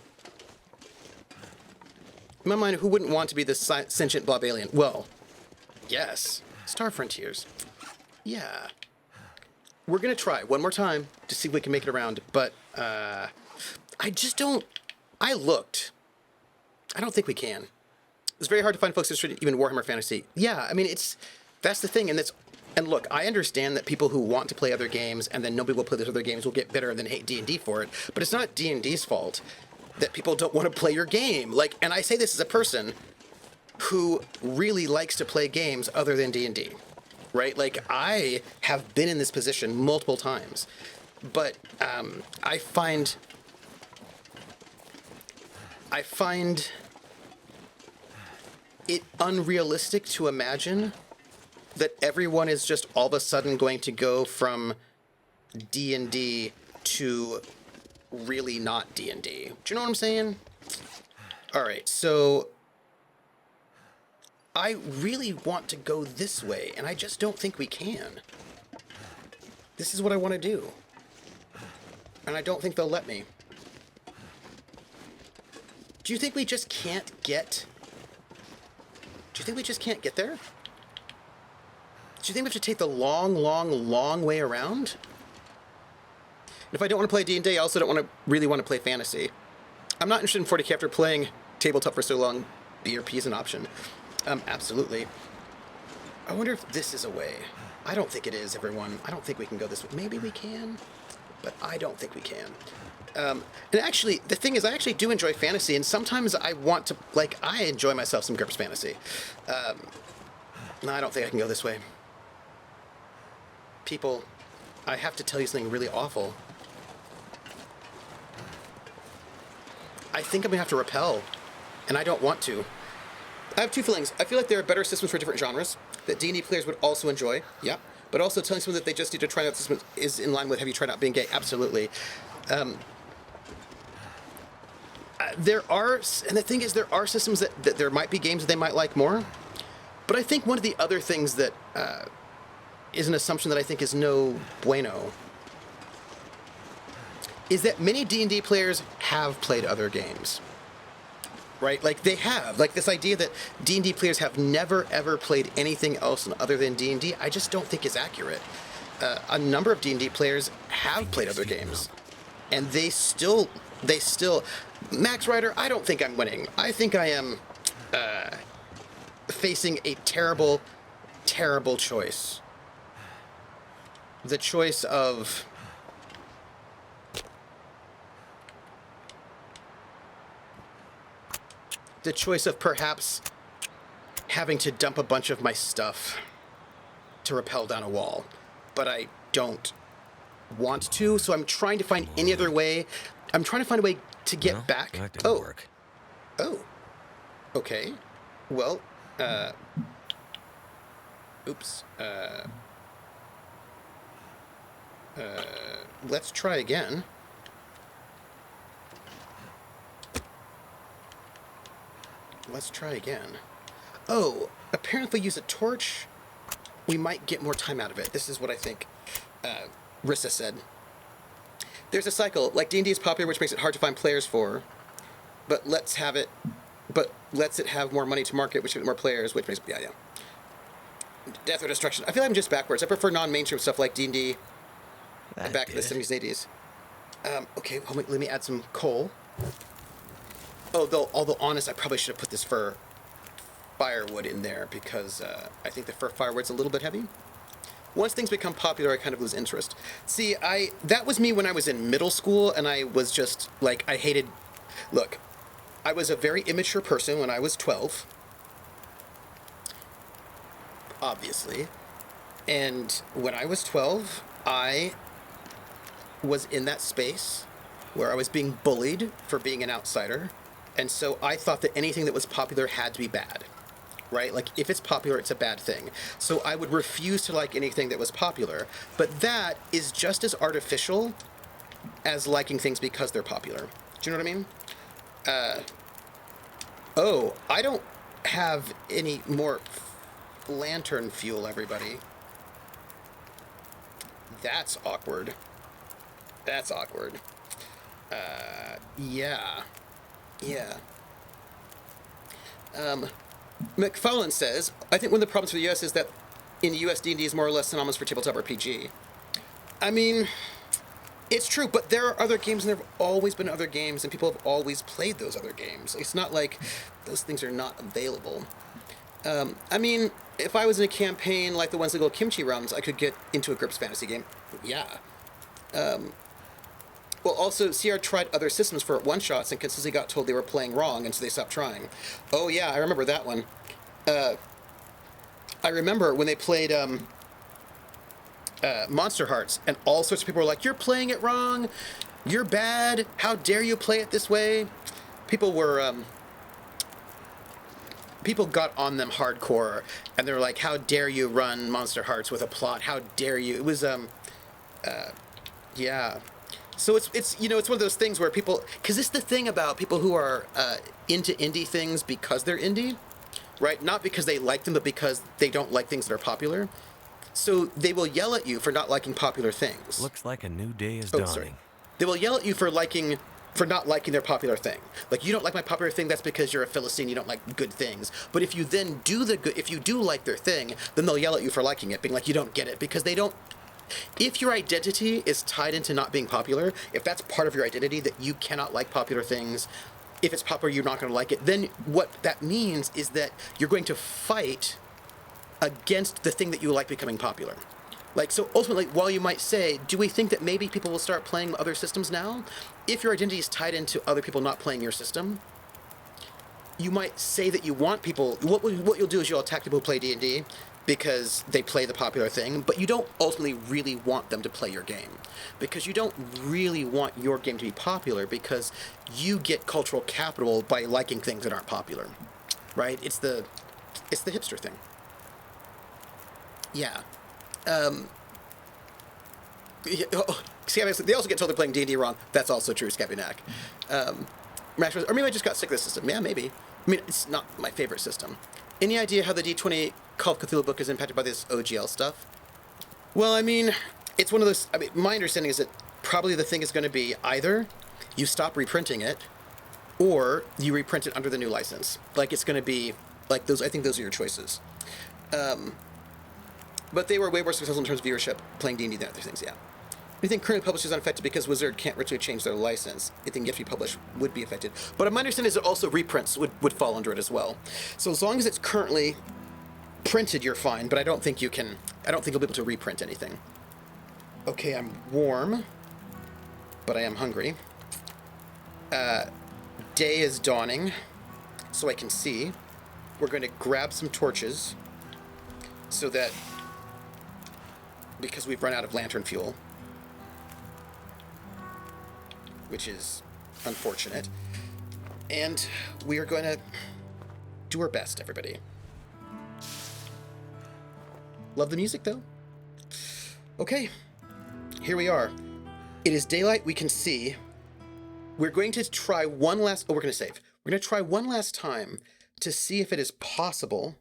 In my mind, who wouldn't want to be the sentient blob alien? Well, yes. Star Frontiers. Yeah. We're going to try one more time to see if we can make it around, but I just don't... I looked. I don't think we can. It's very hard to find folks that should even Warhammer Fantasy. Yeah, I mean, that's the thing, and look, I understand that people who want to play other games and then nobody will play those other games will get bitter and then hate D&D for it, but it's not D&D's fault that people don't want to play your game. Like, and I say this as a person who really likes to play games other than D&D. Right? Like, I have been in this position multiple times, but I find it unrealistic to imagine that everyone is just all of a sudden going to go from D&D to really not D&D. Do you know what I'm saying? All right, so... I really want to go this way, and I just don't think we can. This is what I want to do. And I don't think they'll let me. Do you think we just can't get... Do you think we just can't get there? Do you think we have to take the long, long, long way around? And if I don't want to play D&D, I also don't really want to play fantasy. I'm not interested in 40k after playing tabletop for so long. BRP is an option. Absolutely. I wonder if this is a way. I don't think it is, everyone. I don't think we can go this way. Maybe we can, but I don't think we can. And actually, the thing is, I actually do enjoy fantasy, and sometimes I want to, like, I enjoy myself some GURPS fantasy. No, I don't think I can go this way. People, I have to tell you something really awful. I think I'm gonna have to repel, and I don't want to. I have two feelings. I feel like there are better systems for different genres that D&D players would also enjoy. Yeah. But also telling someone that they just need to try out system is in line with have you tried out being gay? Absolutely. There are, and the thing is, there are systems that there might be games that they might like more. But I think one of the other things that is an assumption that I think is no bueno is that many D&D players have played other games. Right? Like, they have. Like, this idea that D&D players have never, ever played anything else other than D&D, I just don't think is accurate. A number of D&D players have played other games. And they still... Max Rider, I don't think I'm winning. I think I am facing a terrible, terrible choice. The choice of... The choice of perhaps having to dump a bunch of my stuff to rappel down a wall. But I don't want to, so I'm trying to find any other way. I'm trying to find a way to get back. That didn't work. Oh. Okay. Well, oops. Let's try again. Let's try again. Oh, apparently use a torch. We might get more time out of it. This is what I think Rissa said. There's a cycle. Like, D&D is popular, which makes it hard to find players for. But lets it have more money to market, which makes more players, which makes... Yeah. Death or destruction. I feel like I'm just backwards. I prefer non-mainstream stuff like D&D back in the 70s and 80s. Okay, hold on, let me add some coal. Although honest, I probably should have put this fir firewood in there because I think the fir firewood's a little bit heavy. Once things become popular, I kind of lose interest. See, that was me when I was in middle school, and I was just, like, I hated... Look, I was a very immature person when I was 12. Obviously. And when I was 12, I was in that space where I was being bullied for being an outsider. And so I thought that anything that was popular had to be bad, right? Like, if it's popular, it's a bad thing. So I would refuse to like anything that was popular. But that is just as artificial as liking things because they're popular. Do you know what I mean? Oh, I don't have any more lantern fuel, everybody. That's awkward. That's awkward. Yeah. Yeah. McFarlane says, I think one of the problems for the US is that in the US, D&D is more or less synonymous for tabletop RPG. I mean, it's true, but there are other games, and there have always been other games, and people have always played those other games. It's not like those things are not available. I mean, if I was in a campaign like the ones that go Kimchi Realms, I could get into a GURPS fantasy game. Yeah. Well, also, CR tried other systems for one-shots and consistently got told they were playing wrong, and so they stopped trying. Oh, yeah, I remember that one. I remember when they played Monster Hearts, and all sorts of people were like, you're playing it wrong, you're bad, how dare you play it this way? People were... people got on them hardcore, and they were like, how dare you run Monster Hearts with a plot? How dare you? It was, yeah. So it's you know, it's one of those things where people, because it's the thing about people who are into indie things because they're indie, right? Not because they like them, but because they don't like things that are popular. So they will yell at you for not liking popular things. Looks like a new day is dawning. Sorry. They will yell at you for not liking their popular thing. Like, you don't like my popular thing, that's because you're a Philistine, you don't like good things. But if you then if you do like their thing, then they'll yell at you for liking it, being like, you don't get it, because they don't... If your identity is tied into not being popular, if that's part of your identity, that you cannot like popular things, if it's popular, you're not going to like it, then what that means is that you're going to fight against the thing that you like becoming popular. Like, so ultimately, while you might say, do we think that maybe people will start playing other systems now? If your identity is tied into other people not playing your system, you might say that you want people... What you'll do is you'll attack people who play D&D because they play the popular thing, but you don't ultimately really want them to play your game. Because you don't really want your game to be popular because you get cultural capital by liking things that aren't popular. right? It's the hipster thing. Yeah. Yeah, oh, they also get told they're playing D&D wrong. That's also true, Scabunac. Or maybe I just got sick of this system. Yeah, maybe. I mean, it's not my favorite system. Any idea how the D20 Call of Cthulhu book is impacted by this OGL stuff? Well, I mean, it's one of those... I mean, my understanding is that probably the thing is going to be either you stop reprinting it, or you reprint it under the new license. Like, it's going to be... Like, those. I think those are your choices. But they were way more successful in terms of viewership playing D&D than other things, yeah. I think currently published is unaffected because Wizard can't virtually change their license. Anything yet to be published would be affected. But my understanding is that also reprints would fall under it as well. So as long as it's currently printed, you're fine, but I don't think you'll be able to reprint anything. Okay, I'm warm, but I am hungry. Day is dawning, so I can see. We're going to grab some torches so that, because we've run out of lantern fuel, which is unfortunate. And we are going to do our best, everybody. Love the music, though. Okay, here we are. It is daylight, we can see. We're going to try one last... Oh, we're going to save. We're going to try one last time to see if it is possible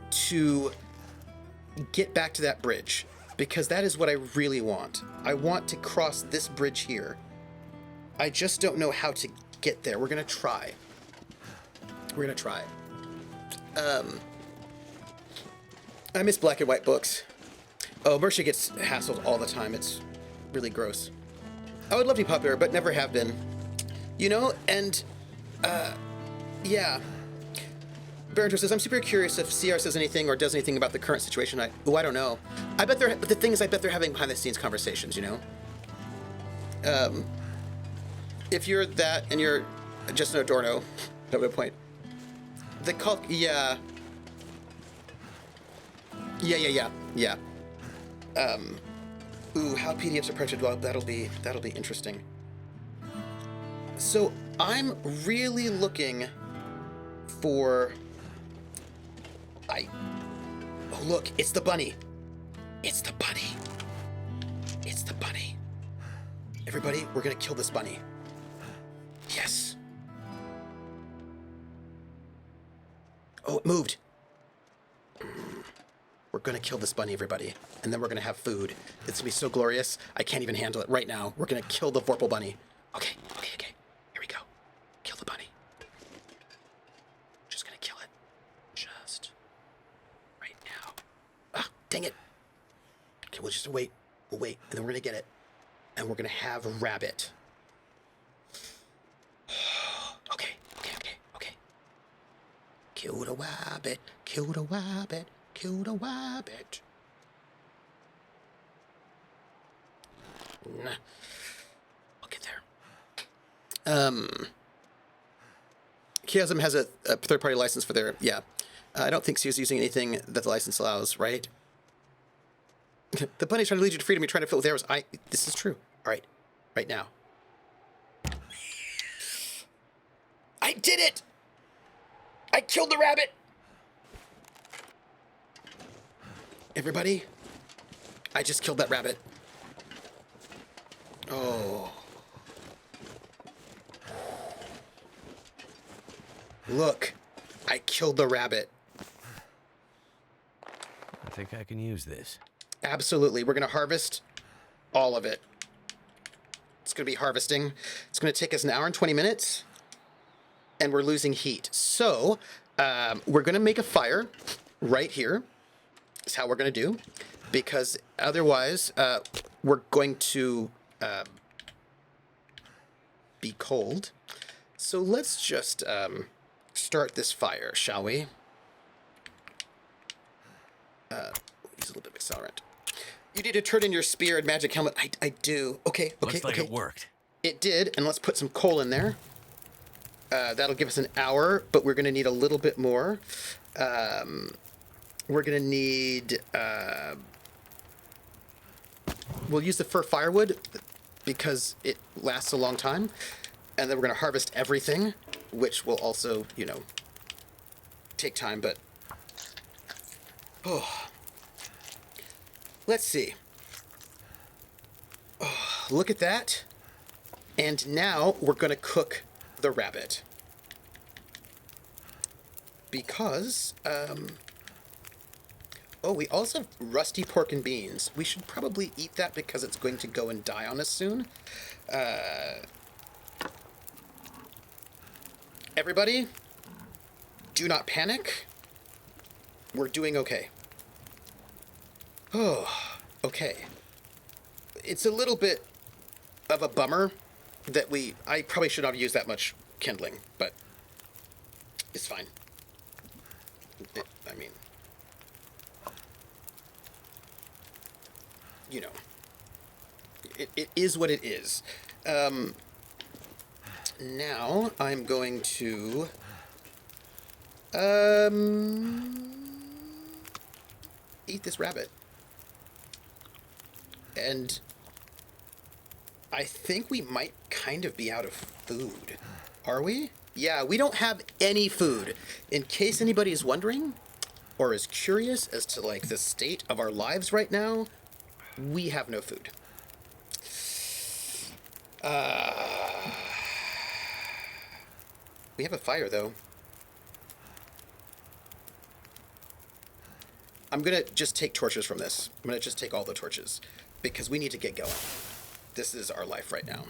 to get back to that bridge, because that is what I really want. I want to cross this bridge here. I just don't know how to get there. We're gonna try. We're gonna try. I miss black and white books. Oh, Mercia gets hassled all the time. It's really gross. I would love to be popular, but never have been. You know, and, yeah. Barontor says, I'm super curious if CR says anything or does anything about the current situation. I don't know. I bet but the thing is, I bet they're having behind-the-scenes conversations, you know? If you're that and you're just an Adorno, at what point? The cult, yeah. Yeah. Ooh, how PDFs are printed, well, that'll be interesting. So, I'm really looking for... Oh, look, it's the bunny. It's the bunny. It's the bunny. Everybody, we're gonna kill this bunny. Yes. Oh, it moved. We're gonna kill this bunny, everybody. And then we're gonna have food. It's gonna be so glorious. I can't even handle it right now. We're gonna kill the Vorpal bunny. Okay. Here we go. Kill the bunny. Just gonna kill it. Just right now. Ah, dang it. Okay, we'll just wait. We'll wait, and then we're gonna get it. And we're gonna have a rabbit. Okay. Kill the wabbit. Kill the wabbit. Kill the wabbit. Nah. I'll get there. Chiasm has a third-party license for their... Yeah. I don't think Sears is using anything that the license allows, right? The bunny's trying to lead you to freedom. You're trying to fill with arrows. This is true. All right. Right now. I did it! I killed the rabbit! Everybody, I just killed that rabbit. Oh. Look, I killed the rabbit. I think I can use this. Absolutely. We're going to harvest all of it. It's going to be harvesting. It's going to take us an hour and 20 minutes, and we're losing heat. So, we're going to make a fire right here. Is how we're going to do, because otherwise we're going to be cold. So let's just start this fire, shall we? Use a little bit of accelerant. You need to turn in your spear and magic helmet. I do. Okay. Looks like it worked. It did, and let's put some coal in there. That'll give us an hour, but we're going to need a little bit more. We're going to need... we'll use the fir firewood because it lasts a long time. And then we're going to harvest everything. which will also, you know, take time, but... Oh. Let's see. Oh, look at that. And now we're going to cook the rabbit. Because, oh, we also have rusty pork and beans. We should probably eat that because it's going to go and die on us soon. Everybody, do not panic. We're doing okay. Oh, okay. It's a little bit of a bummer that I probably should not have used that much kindling, but it's fine. I mean, you know, it is what it is. Now I'm going to, eat this rabbit. And I think we might kind of be out of food. Are we? Yeah, we don't have any food. In case anybody is wondering, or is curious as to, like, the state of our lives right now, we have no food. We have a fire, though. I'm gonna just take torches from this. I'm gonna just take all the torches, because we need to get going. This is our life right now.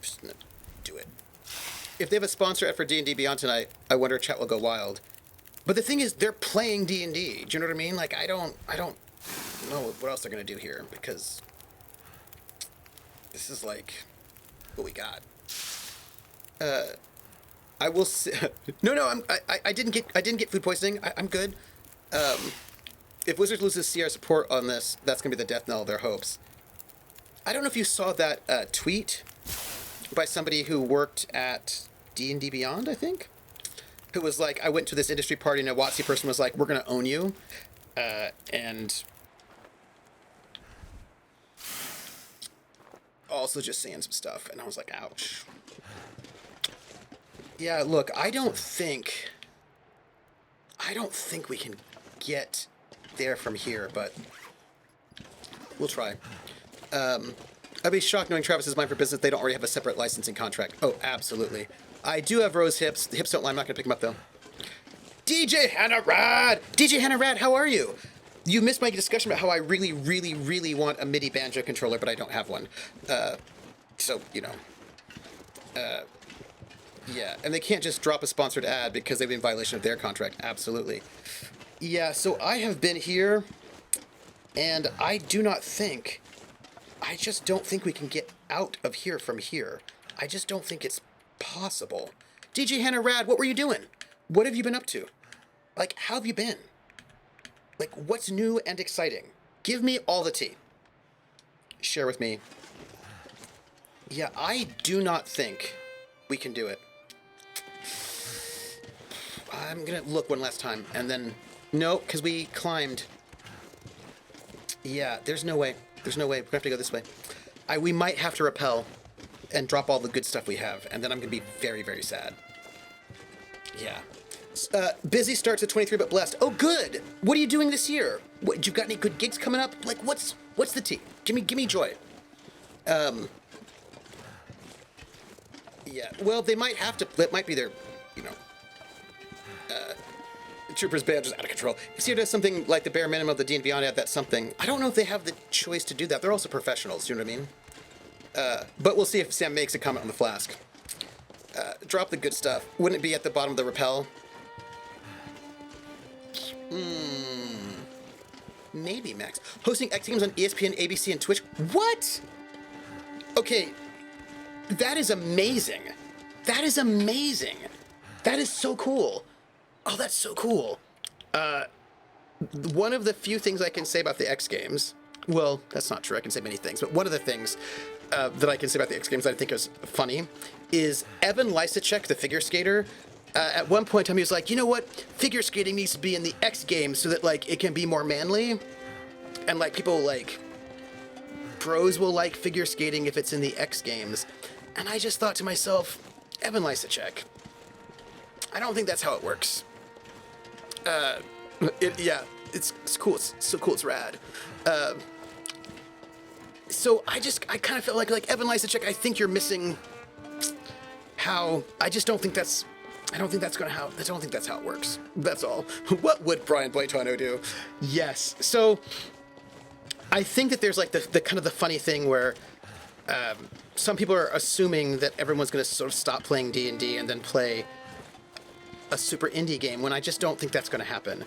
Just gonna do it. If they have a sponsor ad for D&D Beyond tonight, I wonder if chat will go wild. But the thing is, they're playing D&D. Do you know what I mean? Like, I don't know what else they're gonna do here, because this is like what we got. I will say, no, I didn't get food poisoning. I'm good. If Wizards loses CR support on this, that's gonna be the death knell of their hopes. I don't know if you saw that tweet by somebody who worked at D&D Beyond, I think, who was like, I went to this industry party and a WotC person was like, we're gonna own you, and also just saying some stuff, and I was like, ouch. Yeah, look, I don't think we can get there from here, but we'll try. I'd be shocked knowing Travis's mind for business. They don't already have a separate licensing contract. Oh, absolutely. I do have rose hips. The hips don't lie. I'm not going to pick them up, though. DJ Hannah Rad! DJ Hannah Rad, how are you? You missed my discussion about how I really, really, really want a MIDI banjo controller, but I don't have one. So, you know. Yeah, and they can't just drop a sponsored ad because they'd be in violation of their contract. Absolutely. Yeah, so I have been here, and I just don't think we can get out of here from here. I just don't think it's possible. DJ Hannah Rad, what were you doing? What have you been up to? Like, how have you been? Like, what's new and exciting? Give me all the tea. Share with me. Yeah, I do not think we can do it. I'm gonna look one last time, and then... No, because we climbed. Yeah, there's no way. There's no way. We're gonna have to go this way. We might have to repel and drop all the good stuff we have, and then I'm gonna be very, very sad. Yeah. Busy starts at 23, but blessed. Oh, good! What are you doing this year? What, you got any good gigs coming up? Like, what's the tea? Give me joy. Yeah, well, they might have to... That might be their, you know... Troopers Band is out of control. If CR does something like the bare minimum of the D&D Beyond ad, that's something. I don't know if they have the choice to do that. They're also professionals, you know what I mean? But we'll see if Sam makes a comment on the flask. Drop the good stuff. Wouldn't it be at the bottom of the rappel? Maybe, Max. Hosting X Games on ESPN, ABC, and Twitch. What? Okay, that is amazing. That is amazing. That is so cool. Oh, that's so cool. One of the few things I can say about the X Games, well, that's not true. I can say many things, but one of the things that I can say about the X Games that I think is funny is Evan Lysacek, the figure skater. At one point in time, he was like, you know what? Figure skating needs to be in the X Games so that, like, it can be more manly. And, like, people, like, pros will like figure skating if it's in the X Games. And I just thought to myself, Evan Lysacek. I don't think that's how it works. Yeah, it's cool. It's so cool. It's rad. So I kind of feel like Evan Lysacek, I think you're missing how, I don't think that's how it works. That's all. What would Brian Boitano do? Yes. So I think that there's like the kind of the funny thing where some people are assuming that everyone's going to sort of stop playing D&D and then play a super indie game, when I just don't think that's going to happen.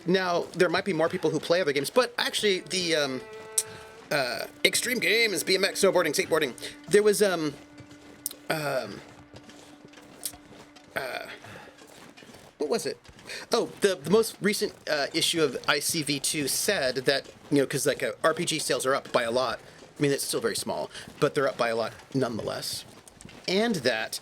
Now, there might be more people who play other games, but actually the extreme games, BMX, snowboarding, skateboarding, there was what was it? Oh, the most recent issue of ICV2 said that, because like RPG sales are up by a lot. I mean, it's still very small, but they're up by a lot nonetheless. And that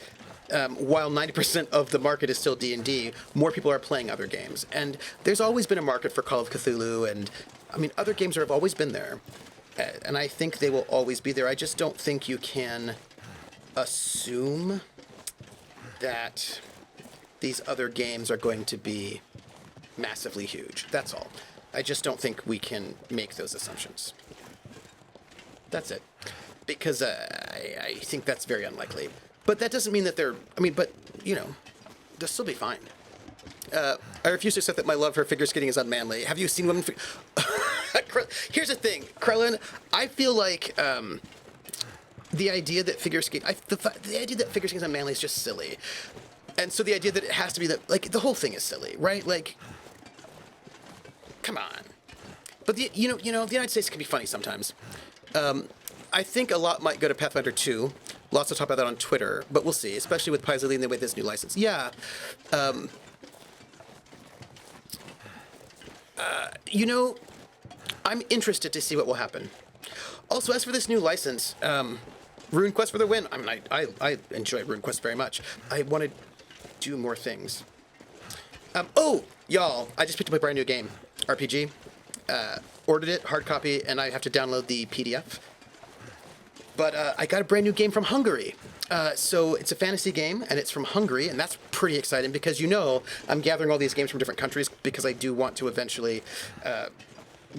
while 90% of the market is still D&D, more people are playing other games. And there's always been a market for Call of Cthulhu, and I mean, other games have always been there. And I think they will always be there. I just don't think you can assume that these other games are going to be massively huge. That's all. I just don't think we can make those assumptions. That's it. Because I think that's very unlikely. But that doesn't mean that they're... I mean, but, they'll still be fine. I refuse to accept that my love for figure skating is unmanly. Have you seen women... Here's the thing, Krellin. I feel like the idea that figure skating... the idea that figure skating is unmanly is just silly. And so the idea that it has to be that... Like, the whole thing is silly, right? Like... Come on. But, the United States can be funny sometimes. I think a lot might go to Pathfinder 2. Lots of talk about that on Twitter, but we'll see, especially with Paisley leading the way with this new license. Yeah. I'm interested to see what will happen. Also, as for this new license, RuneQuest for the win. I mean, I enjoy RuneQuest very much. I want to do more things. Oh, y'all, I just picked up a brand new game, RPG. Ordered it, hard copy, and I have to download the PDF. But I got a brand new game from Hungary. So it's a fantasy game, and it's from Hungary, and that's pretty exciting because, I'm gathering all these games from different countries because I do want to eventually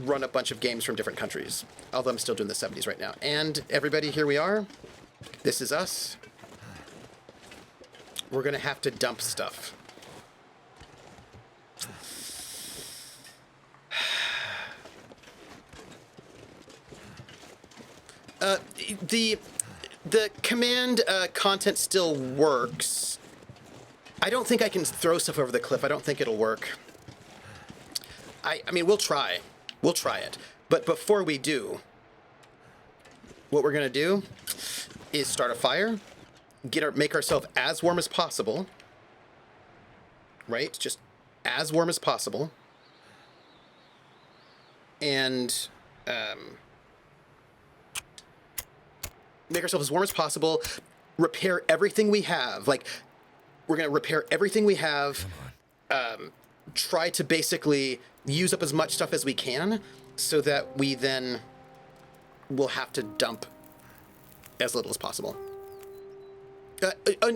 run a bunch of games from different countries, although I'm still doing the 70s right now. And everybody, here we are. This is us. We're going to have to dump stuff. The command content still works. I don't think I can throw stuff over the cliff. I don't think it'll work. I mean, we'll try. We'll try it. But before we do, what we're gonna do is start a fire, make ourselves as warm as possible. Right? Just as warm as possible. And make ourselves as warm as possible, repair everything we have. Like, we're going to repair everything we have, try to basically use up as much stuff as we can so that we then will have to dump as little as possible.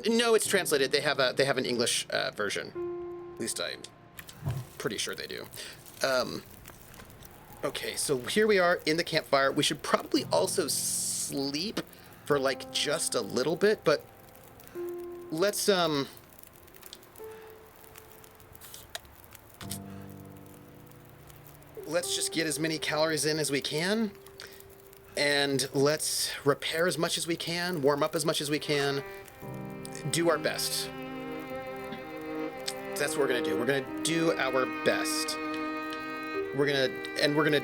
No, it's translated. They have an English version. At least I'm pretty sure they do. Okay, so here we are in the campfire. We should probably also sleep for like just a little bit, but let's just get as many calories in as we can, and let's repair as much as we can, warm up as much as we can, do our best. That's what we're gonna do. We're gonna do our best. We're gonna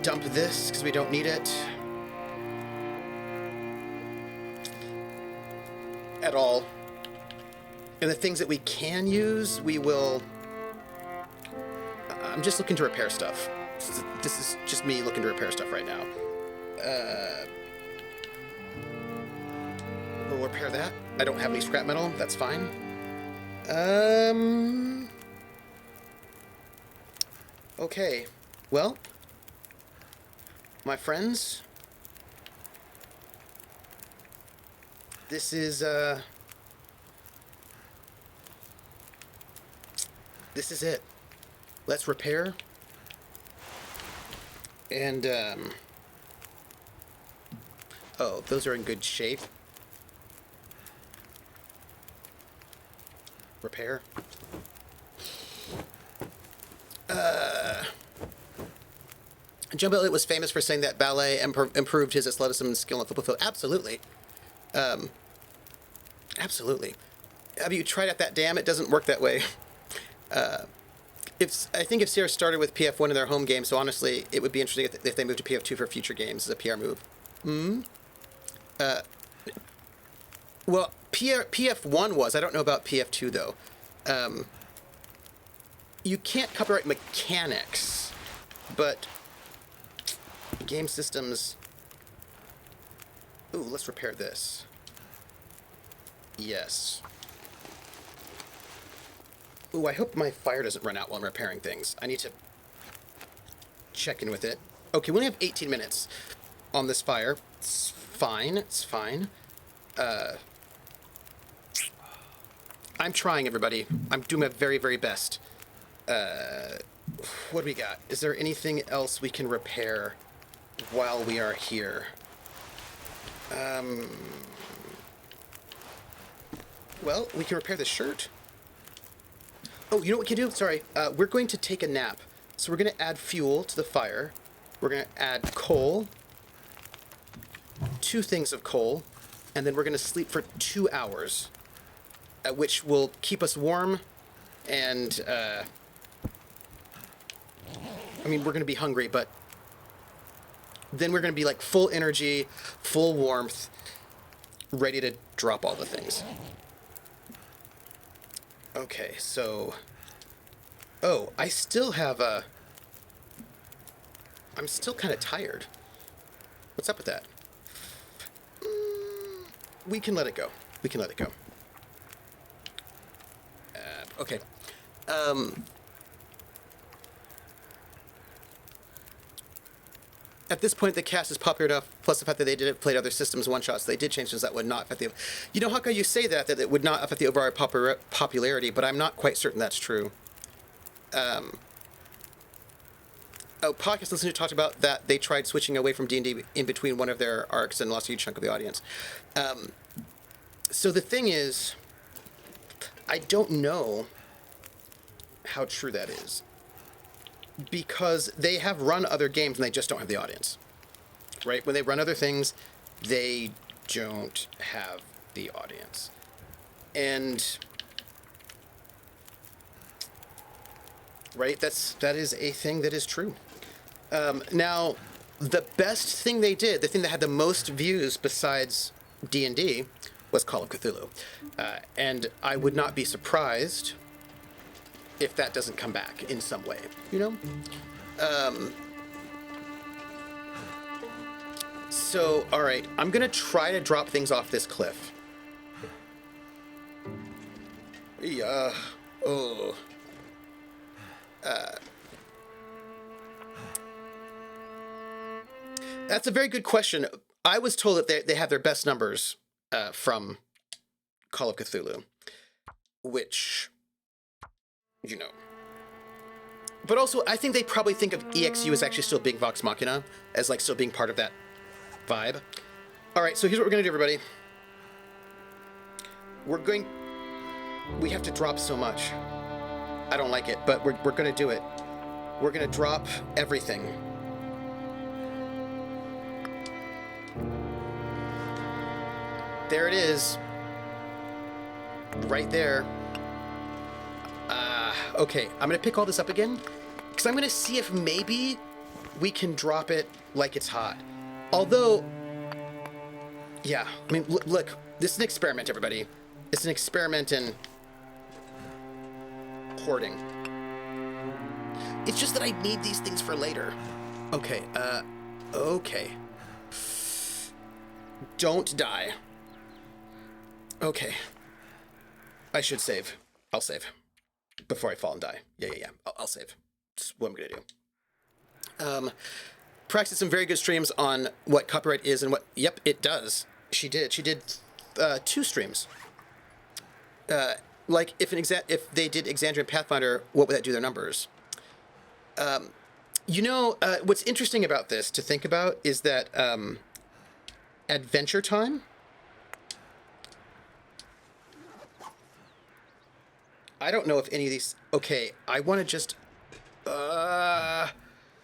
dump this because we don't need it at all. And the things that we can use, we will... I'm just looking to repair stuff. This is just me looking to repair stuff right now. We'll repair that. I don't have any scrap metal. That's fine. Okay. Well, my friends, This is it. Let's repair. And, oh, those are in good shape. Repair. Jumbo Elliott was famous for saying that ballet improved his athleticism and skill on the football field. Absolutely. Absolutely. Have you tried out that dam? It doesn't work that way. I think if Sierra started with PF1 in their home game, so honestly, it would be interesting if they moved to PF2 for future games as a PR move. Well, PF1 was. I don't know about PF2, though. You can't copyright mechanics, but game systems... Ooh, let's repair this. Yes. Ooh, I hope my fire doesn't run out while I'm repairing things. I need to check in with it. Okay, we only have 18 minutes on this fire. It's fine. It's fine. I'm trying, everybody. I'm doing my very, very best. What do we got? Is there anything else we can repair while we are here? Well, we can repair the shirt. Oh, you know what we can do? Sorry. We're going to take a nap. So we're going to add fuel to the fire. We're going to add coal. 2 things of coal. And then we're going to sleep for 2 hours. Which will keep us warm. And, I mean, we're going to be hungry, but then we're going to be like full energy, full warmth, ready to drop all the things. Okay, so... Oh, I still have a... I'm still kind of tired. What's up with that? We can let it go. We can let it go. Okay. At this point, the cast is popular enough, plus the fact that they did played other systems one-shots, they did change things that would not affect the... You know, Hawkeye, you say that it would not affect the overall popularity, but I'm not quite certain that's true. Oh, podcast listener talked about that they tried switching away from D&D in between one of their arcs and lost a huge chunk of the audience. So the thing is, I don't know how true that is. Because they have run other games and they just don't have the audience. Right? When they run other things, they don't have the audience. And... Right? That is a thing that is true. Now, the best thing they did, the thing that had the most views besides D&D, was Call of Cthulhu. And I would not be surprised if that doesn't come back in some way, you know? So, all right, I'm gonna try to drop things off this cliff. Yeah. Oh. That's a very good question. I was told that they have their best numbers from Call of Cthulhu, which... You know. But also, I think they probably think of EXU as actually still being Vox Machina, as like still being part of that vibe. All right, so here's what we're gonna do, everybody. We have to drop so much. I don't like it, but we're gonna do it. We're gonna drop everything. There it is. Right there. Okay, I'm gonna pick all this up again, because I'm gonna see if maybe we can drop it like it's hot. Although, yeah, I mean, look, this is an experiment, everybody. It's an experiment in hoarding. It's just that I need these things for later. Okay, okay. Don't die. Okay. I should save. I'll save. Before I fall and die. Yeah. I'll save. That's what I'm gonna do. Practiced some very good streams on what copyright is and what... Yep, it does. She did. She did 2 streams. Like if if they did Exandrian Pathfinder, what would that do to their numbers? You know, what's interesting about this to think about is that Adventure Time. I don't know if any of these. Okay, I want to just.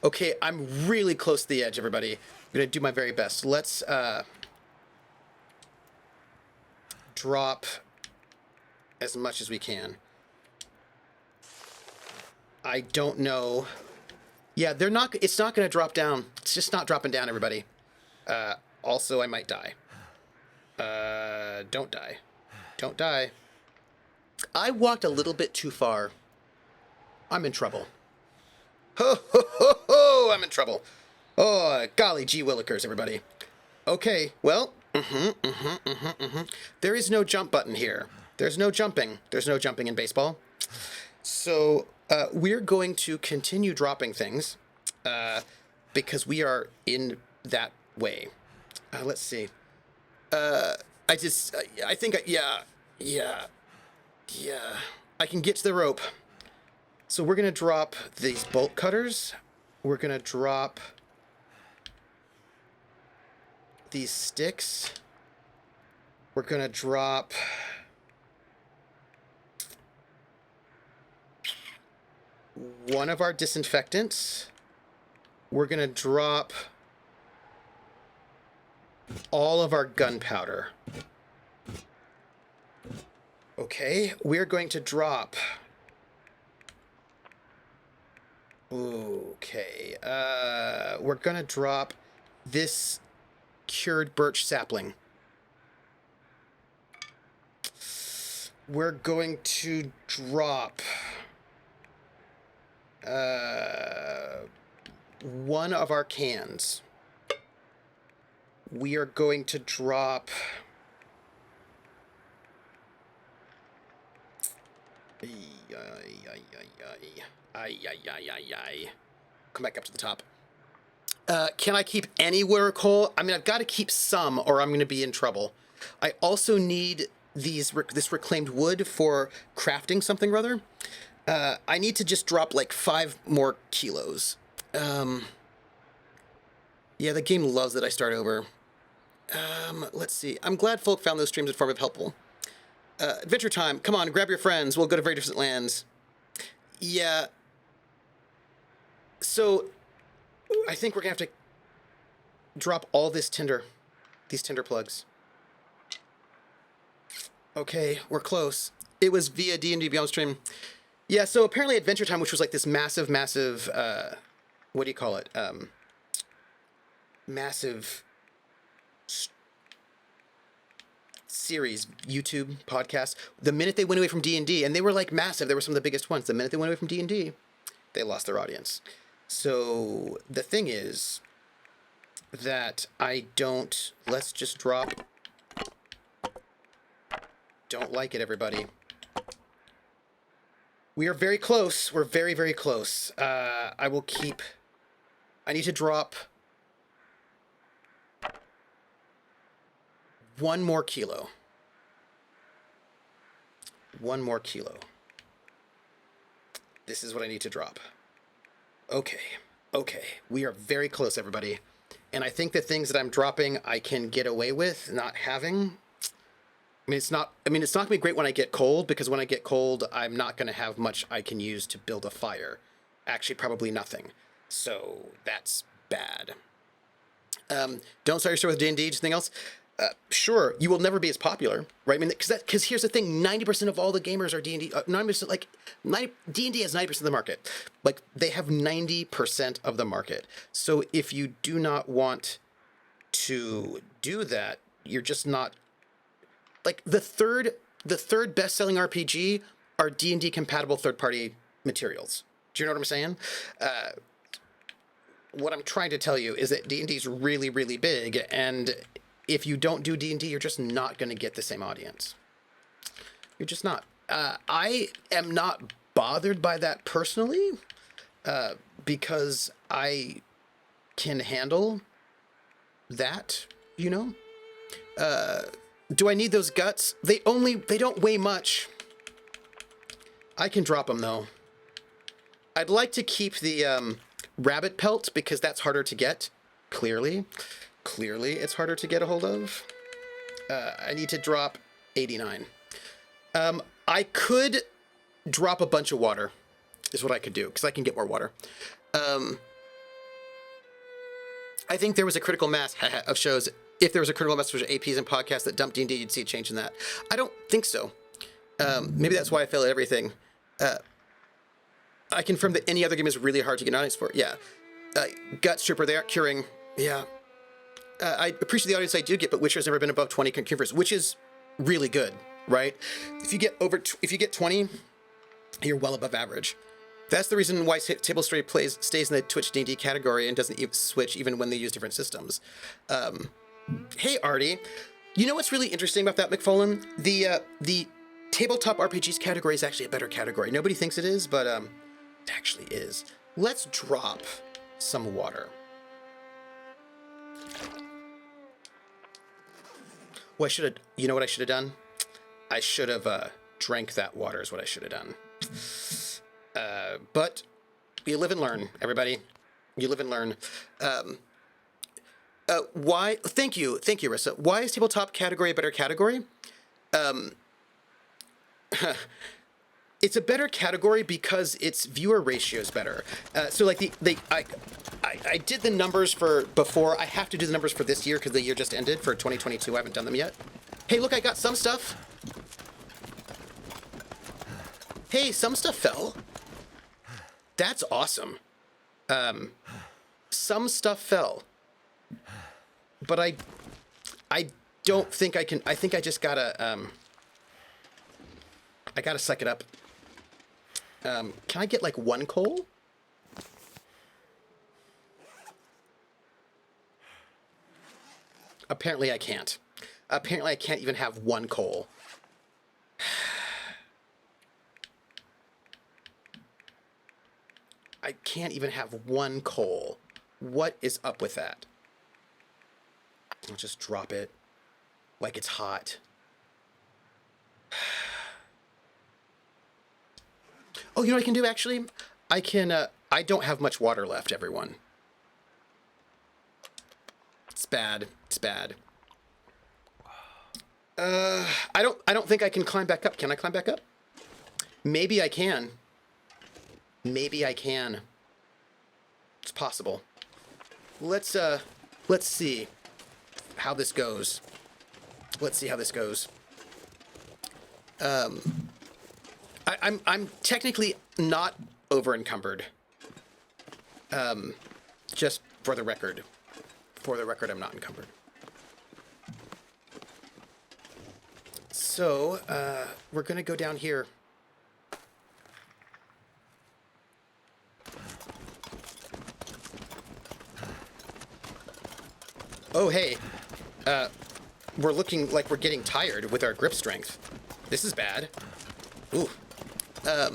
Okay, I'm really close to the edge, everybody. I'm gonna do my very best. Let's drop as much as we can. I don't know. Yeah, they're not. It's not gonna drop down. It's just not dropping down, everybody. Also, I might die. Don't die. Don't die. I walked a little bit too far. I'm in trouble. Ho, ho, ho, ho! I'm in trouble. Oh, golly gee willikers, everybody. Okay, well, there is no jump button here. There's no jumping. There's no jumping in baseball. So we're going to continue dropping things because we are in that way. Let's see. I think, yeah. I can get to the rope. So we're going to drop these bolt cutters. We're going to drop these sticks. We're going to drop one of our disinfectants. We're going to drop all of our gunpowder. Okay, we're going to drop... Okay, we're going to drop this cured birch sapling. We're going to drop one of our cans. We are going to drop... Come back up to the top. Can I keep anywhere coal? I mean, I've got to keep some or I'm going to be in trouble. I also need this reclaimed wood for crafting something or other. I need to just drop like 5 more kilos. Yeah, the game loves that I start over. Let's see. I'm glad folk found those streams informative, helpful. Adventure Time. Come on, grab your friends. We'll go to very different lands. Yeah. So, I think we're going to have to drop all this tinder. These tinder plugs. Okay, we're close. It was via D&D Beyond stream. Yeah, so apparently Adventure Time, which was like this massive, what do you call it? Massive series, YouTube, podcast. The minute they went away from D&D, and they were like massive, they were some of the biggest ones. The minute they went away from D&D, they lost their audience. So the thing is that let's just drop. Don't like it, everybody. We are very close. We're very, very close. I need to drop 1 more kilo. 1 more kilo. This is what I need to drop. Okay. We are very close, everybody. And I think the things that I'm dropping, I can get away with not having. It's not going to be great when I get cold, because when I get cold, I'm not going to have much I can use to build a fire. Actually, probably nothing. So that's bad. Don't start your store with D&D, just anything else? Sure, you will never be as popular, right? I mean, because here's the thing: 90% of all the gamers are D&D. 90%, like D&D has 90% of the market. Like they have 90% of the market. So if you do not want to do that, you're just not. Like the third best-selling RPG are D&D compatible third-party materials. Do you know what I'm saying? What I'm trying to tell you is that D&D is really, really big, and if you don't do D&D, you're just not going to get the same audience. You're just not. I am not bothered by that personally, because I can handle that, you know? Do I need those guts? They don't weigh much. I can drop them though. I'd like to keep the rabbit pelt because that's harder to get. Clearly it's harder to get a hold of. I need to drop 89. I could drop a bunch of water is what I could do because I can get more water. I think there was a critical mass of shows. If there was a critical mass of APs and podcasts that dumped D&D, you'd see a change in that. I don't think so. Maybe that's why I fail at everything. I confirm that any other game is really hard to get an audience for. Yeah. Gut Stripper, they aren't curing. Yeah. I appreciate the audience I do get, but Witcher has never been above 20 confers, which is really good, right? If you get 20, you're well above average. That's the reason why Table Story stays in the Twitch D&D category and doesn't even switch even when they use different systems. Hey, Artie. You know what's really interesting about that, McFarlane? The tabletop RPGs category is actually a better category. Nobody thinks it is, but it actually is. Let's drop some water. Well, you know what I should have done? I should have drank that water is what I should have done. But you live and learn, everybody. You live and learn. Why? Thank you, Rissa. Why is tabletop category a better category? It's a better category because its viewer ratio is better. So like I did the numbers for before. I have to do the numbers for this year because the year just ended for 2022. I haven't done them yet. Hey, look, I got some stuff. Hey, some stuff fell. That's awesome. Some stuff fell. But I don't think I can. I think I just gotta I gotta suck it up. Can I get like one coal? Apparently I can't. Apparently I can't even have one coal. I can't even have one coal. What is up with that? I'll just drop it like it's hot. Oh, you know what I can do, actually? I can, I don't have much water left, everyone. It's bad. It's bad. I don't think I can climb back up. Can I climb back up? Maybe I can. Maybe I can. It's possible. Let's see how this goes. Let's see how this goes. I'm technically not over encumbered. Just for the record. For the record, I'm not encumbered. So, we're gonna go down here. Oh, hey. We're looking like we're getting tired with our grip strength. This is bad. Ooh. I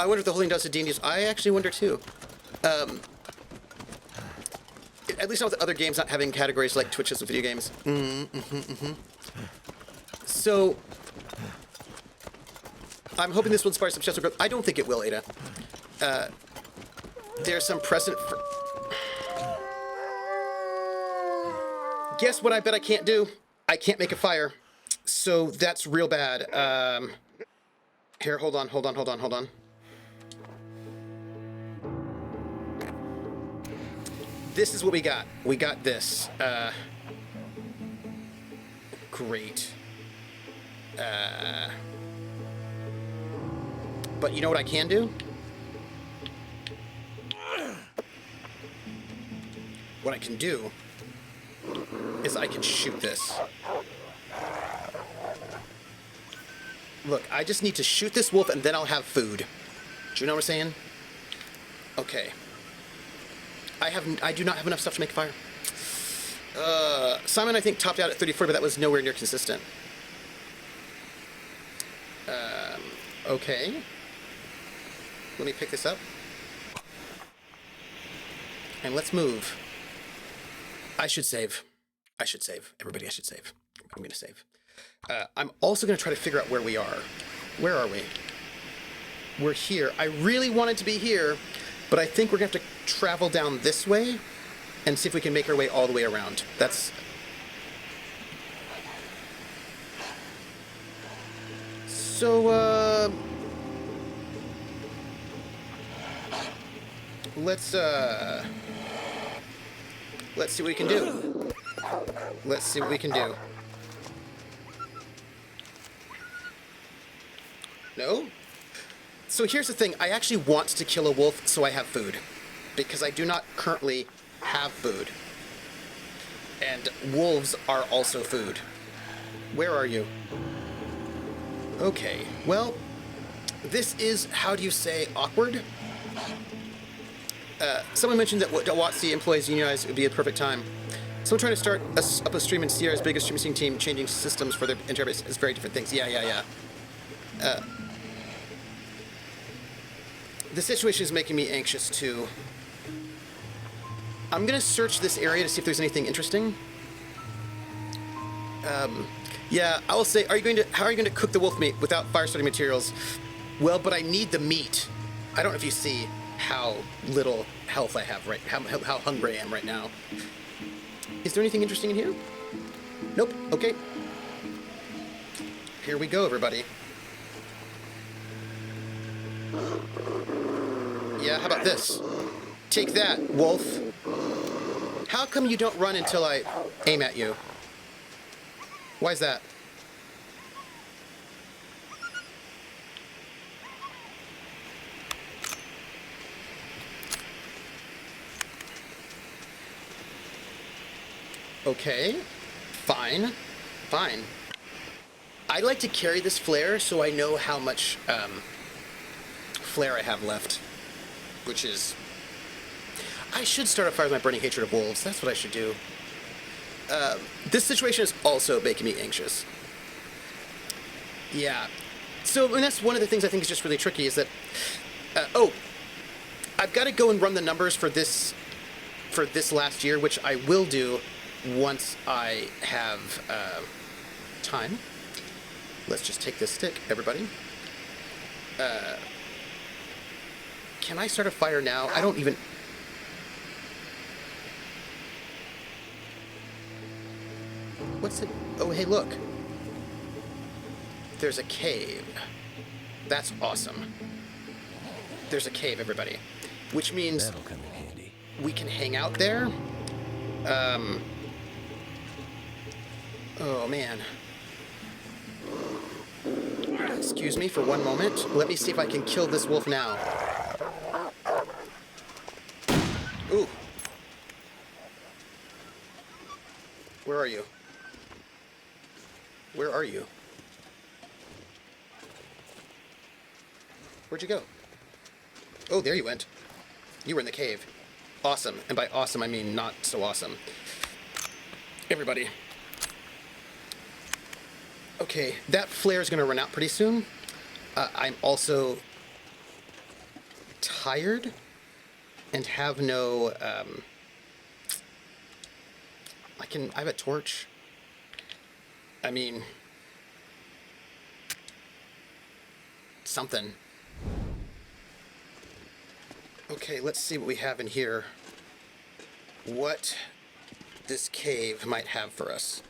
wonder if the holding does to D&D. I actually wonder too. At least not with other games not having categories like Twitches with video games. So, I'm hoping this will inspire some successful growth. I don't think it will, Ada. There's some precedent for... Guess what I bet I can't do? I can't make a fire. So that's real bad. Here, hold on. This is what we got. We got this. Great. But you know what I can do? What I can do is I can shoot this. Look, I just need to shoot this wolf and then I'll have food. Do you know what I'm saying? Okay. I do not have enough stuff to make a fire. Simon, I think, topped out at 34, but that was nowhere near consistent. Okay. Let me pick this up. And let's move. I should save. Everybody, I should save. I'm gonna save. I'm also gonna try to figure out where we are. Where are we? We're here. I really wanted to be here, but I think we're gonna have to travel down this way and see if we can make our way all the way around. That's... So, let's see what we can do. Let's see what we can do. No? So here's the thing. I actually want to kill a wolf so I have food. Because I do not currently have food. And wolves are also food. Where are you? Okay, well, this is, how do you say, awkward? Someone mentioned that WotC employees unionize would be a perfect time. Someone trying to start up a stream in Sierra's biggest streaming team, changing systems for their interface is very different things. Yeah. The situation is making me anxious too. I'm gonna search this area to see if there's anything interesting. Yeah, I will say, how are you going to cook the wolf meat without fire starting materials? Well, but I need the meat. I don't know if you see how little health I have how hungry I am right now. Is there anything interesting in here? Nope. Okay. Here we go, everybody. Yeah, how about this? Take that, wolf. How come you don't run until I aim at you? Why is that? Okay. Fine. I like to carry this flare so I know how much flare I have left. Which is... I should start a fire with my burning hatred of wolves. That's what I should do. This situation is also making me anxious. Yeah. So, and that's one of the things I think is just really tricky is that... I've got to go and run the numbers for this last year, which I will do once I have time. Let's just take this stick, everybody. Can I start a fire now? I don't even... What's it? Oh, hey, look. There's a cave. That's awesome. There's a cave, everybody. Which means That'll come in handy. we can hang out there. Oh, man. Excuse me for one moment. Let me see if I can kill this wolf now. Ooh. Where are you? Where are you? Where'd you go? Oh, there you went. You were in the cave. Awesome. And by awesome, I mean not so awesome. Everybody. Okay, that flare is going to run out pretty soon. I'm also tired and have no... I have a torch. I mean... something. Okay, let's see what we have in here. What this cave might have for us.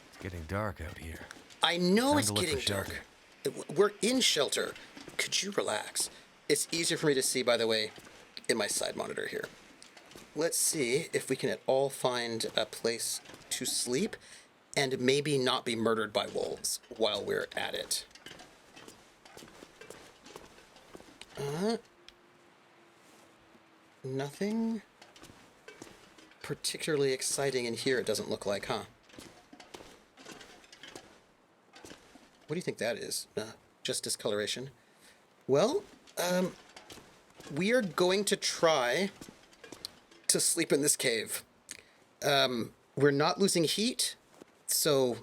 It's getting dark out here. I know Time it's to look for getting dark. shelter. We're in shelter. Could you relax? It's easier for me to see, by the way, in my side monitor here. Let's see if we can at all find a place to sleep and maybe not be murdered by wolves while we're at it. Nothing particularly exciting in here, it doesn't look like, huh? What do you think that is? Just discoloration. Well, we are going to try to sleep in this cave. We're not losing heat, so,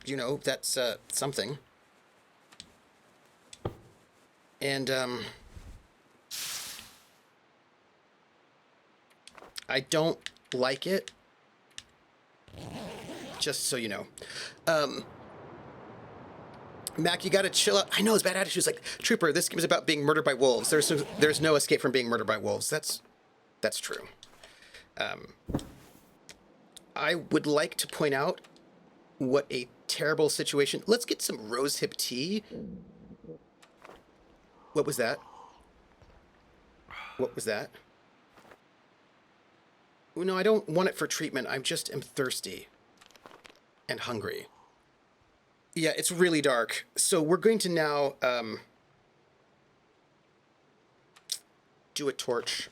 you know, that's something. And, I don't like it. Just so you know. Mac, you gotta chill out. I know his bad attitude is like, Trooper, this game is about being murdered by wolves. There's no escape from being murdered by wolves. That's true. I would like to point out what a terrible situation. Let's get some rosehip tea. What was that? What was that? No, I don't want it for treatment. I just am thirsty and hungry. Yeah, it's really dark. So we're going to now do a torch.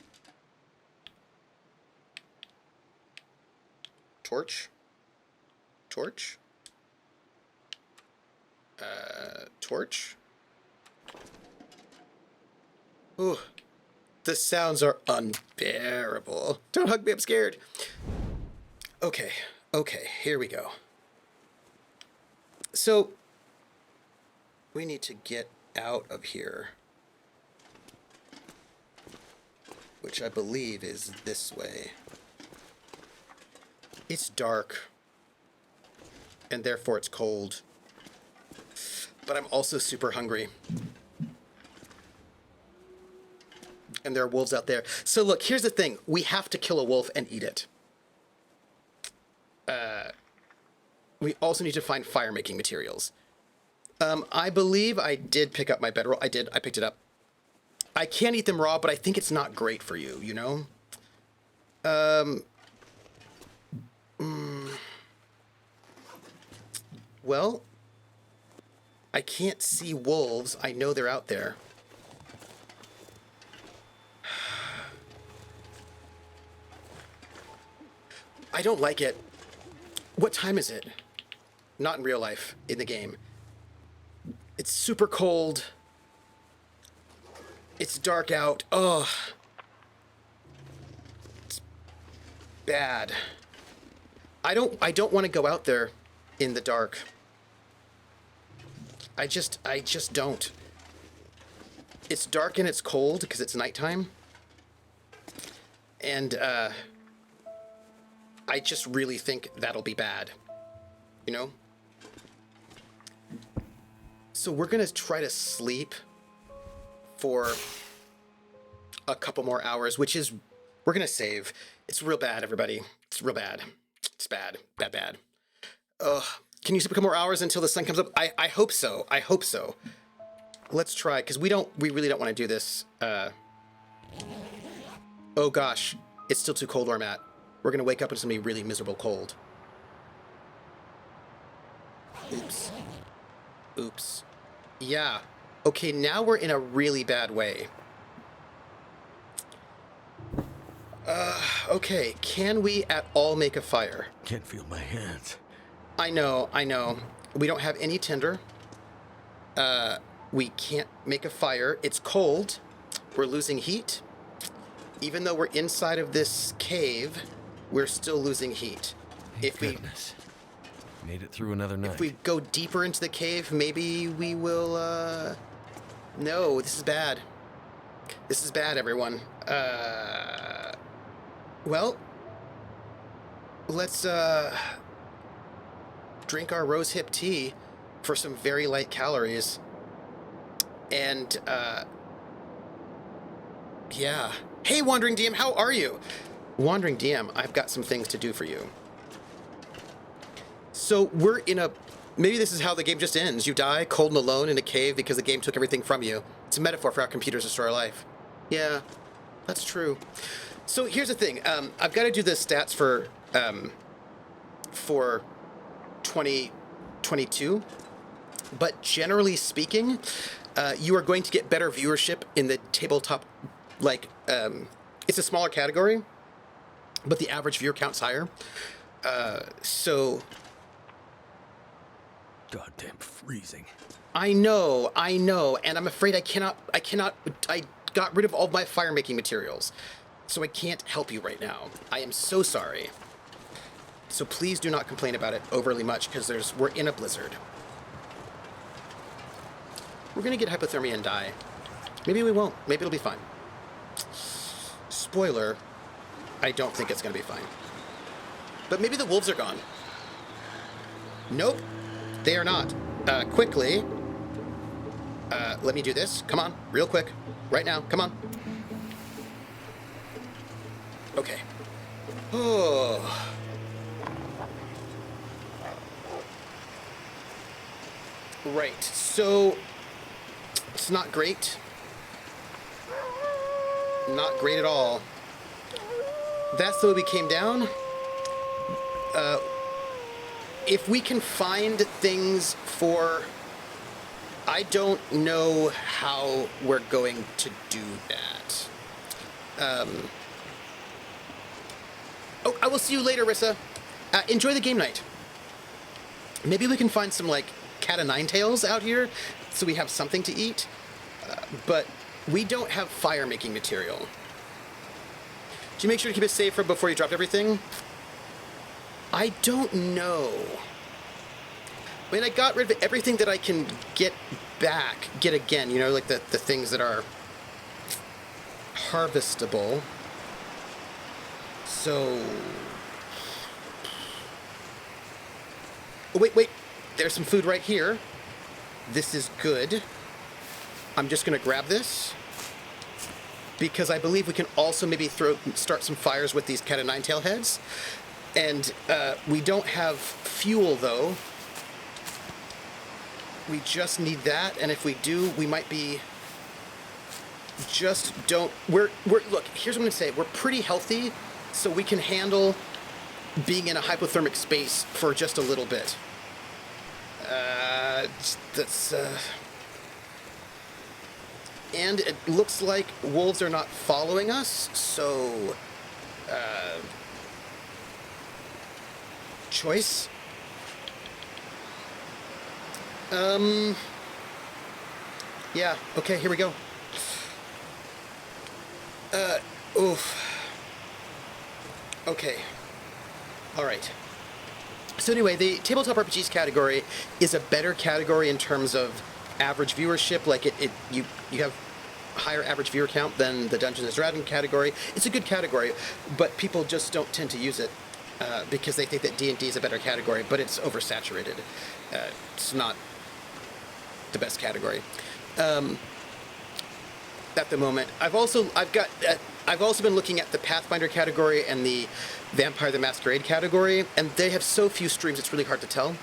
Torch? Torch? Torch? Ooh, the sounds are unbearable. Don't hug me, I'm scared. Okay, here we go. So, we need to get out of here. Which I believe is this way. It's dark. And therefore it's cold. But I'm also super hungry. And there are wolves out there. So look, here's the thing. We have to kill a wolf and eat it. We also need to find fire-making materials. I believe I did pick up my bedroll. I picked it up. I can't eat them raw, but I think it's not great for you, you know? Well, I can't see wolves. I know they're out there. I don't like it. What time is it? Not in real life, in the game. It's super cold. It's dark out. Ugh. It's bad. I don't want to go out there in the dark. I just don't. It's dark and it's cold because it's nighttime. And I just really think that'll be bad. You know? So we're gonna try to sleep for a couple more hours, which is, we're gonna save. It's real bad, everybody. It's real bad. It's bad. Bad. Ugh. Can you sleep a couple more hours until the sun comes up? I hope so. I hope so. Let's try, because we really don't want to do this. Oh gosh. It's still too cold where I'm at. We're gonna wake up and it's gonna be really miserable cold. Oops. Yeah. Okay, now we're in a really bad way. Okay. Can we at all make a fire? Can't feel my hands. I know. We don't have any tinder. We can't make a fire. It's cold. We're losing heat. Even though we're inside of this cave, we're still losing heat. Thank goodness. Made it through another night. If we go deeper into the cave, maybe we will, No, this is bad. This is bad, everyone. Well, let's, drink our rosehip tea for some very light calories. And, yeah. Hey, Wandering DM, how are you? Wandering DM, I've got some things to do for you. So we're in a... Maybe this is how the game just ends. You die cold and alone in a cave because the game took everything from you. It's a metaphor for how computers destroy our life. Yeah, that's true. So here's the thing. I've got to do the stats for 2022. But generally speaking, you are going to get better viewership in the tabletop. Like, it's a smaller category, but the average viewer count's higher. So... Goddamn freezing. I know, and I'm afraid I got rid of all my fire-making materials. So I can't help you right now. I am so sorry. So please do not complain about it overly much, because we're in a blizzard. We're gonna get hypothermia and die. Maybe we won't. Maybe it'll be fine. Spoiler, I don't think it's gonna be fine. But maybe the wolves are gone. Nope, they are not. Quickly. Let me do this. Come on, real quick. Right now, come on. Okay. Oh. Right, so it's not great. Not great at all. That's the way we came down. If we can find things for... I don't know how we're going to do that. Oh, I will see you later, Rissa. Enjoy the game night. Maybe we can find some, like, cat o' nine tails out here so we have something to eat. But we don't have fire-making material. Did you make sure to keep it safe from before you dropped everything? I don't know. I mean, I got rid of everything that I can get back, get again, you know, like the things that are harvestable. So... Oh, wait. There's some food right here. This is good. I'm just going to grab this, because I believe we can also maybe start some fires with these cat o' nine tail heads. And we don't have fuel, though. We just need that, and if we do, we might be... Just don't... We're look, here's what I'm going to say. We're pretty healthy, so we can handle being in a hypothermic space for just a little bit. That's... And it looks like wolves are not following us, so... Choice? Yeah, okay, here we go. Oof. Okay. Alright. So anyway, the Tabletop RPGs category is a better category in terms of average viewership. Like, you have higher average viewer count than the Dungeons & Dragons category. It's a good category, but people just don't tend to use it because they think that D&D is a better category, but it's oversaturated. It's not the best category at the moment. I've also been looking at the Pathfinder category and the Vampire the Masquerade category, and they have so few streams it's really hard to tell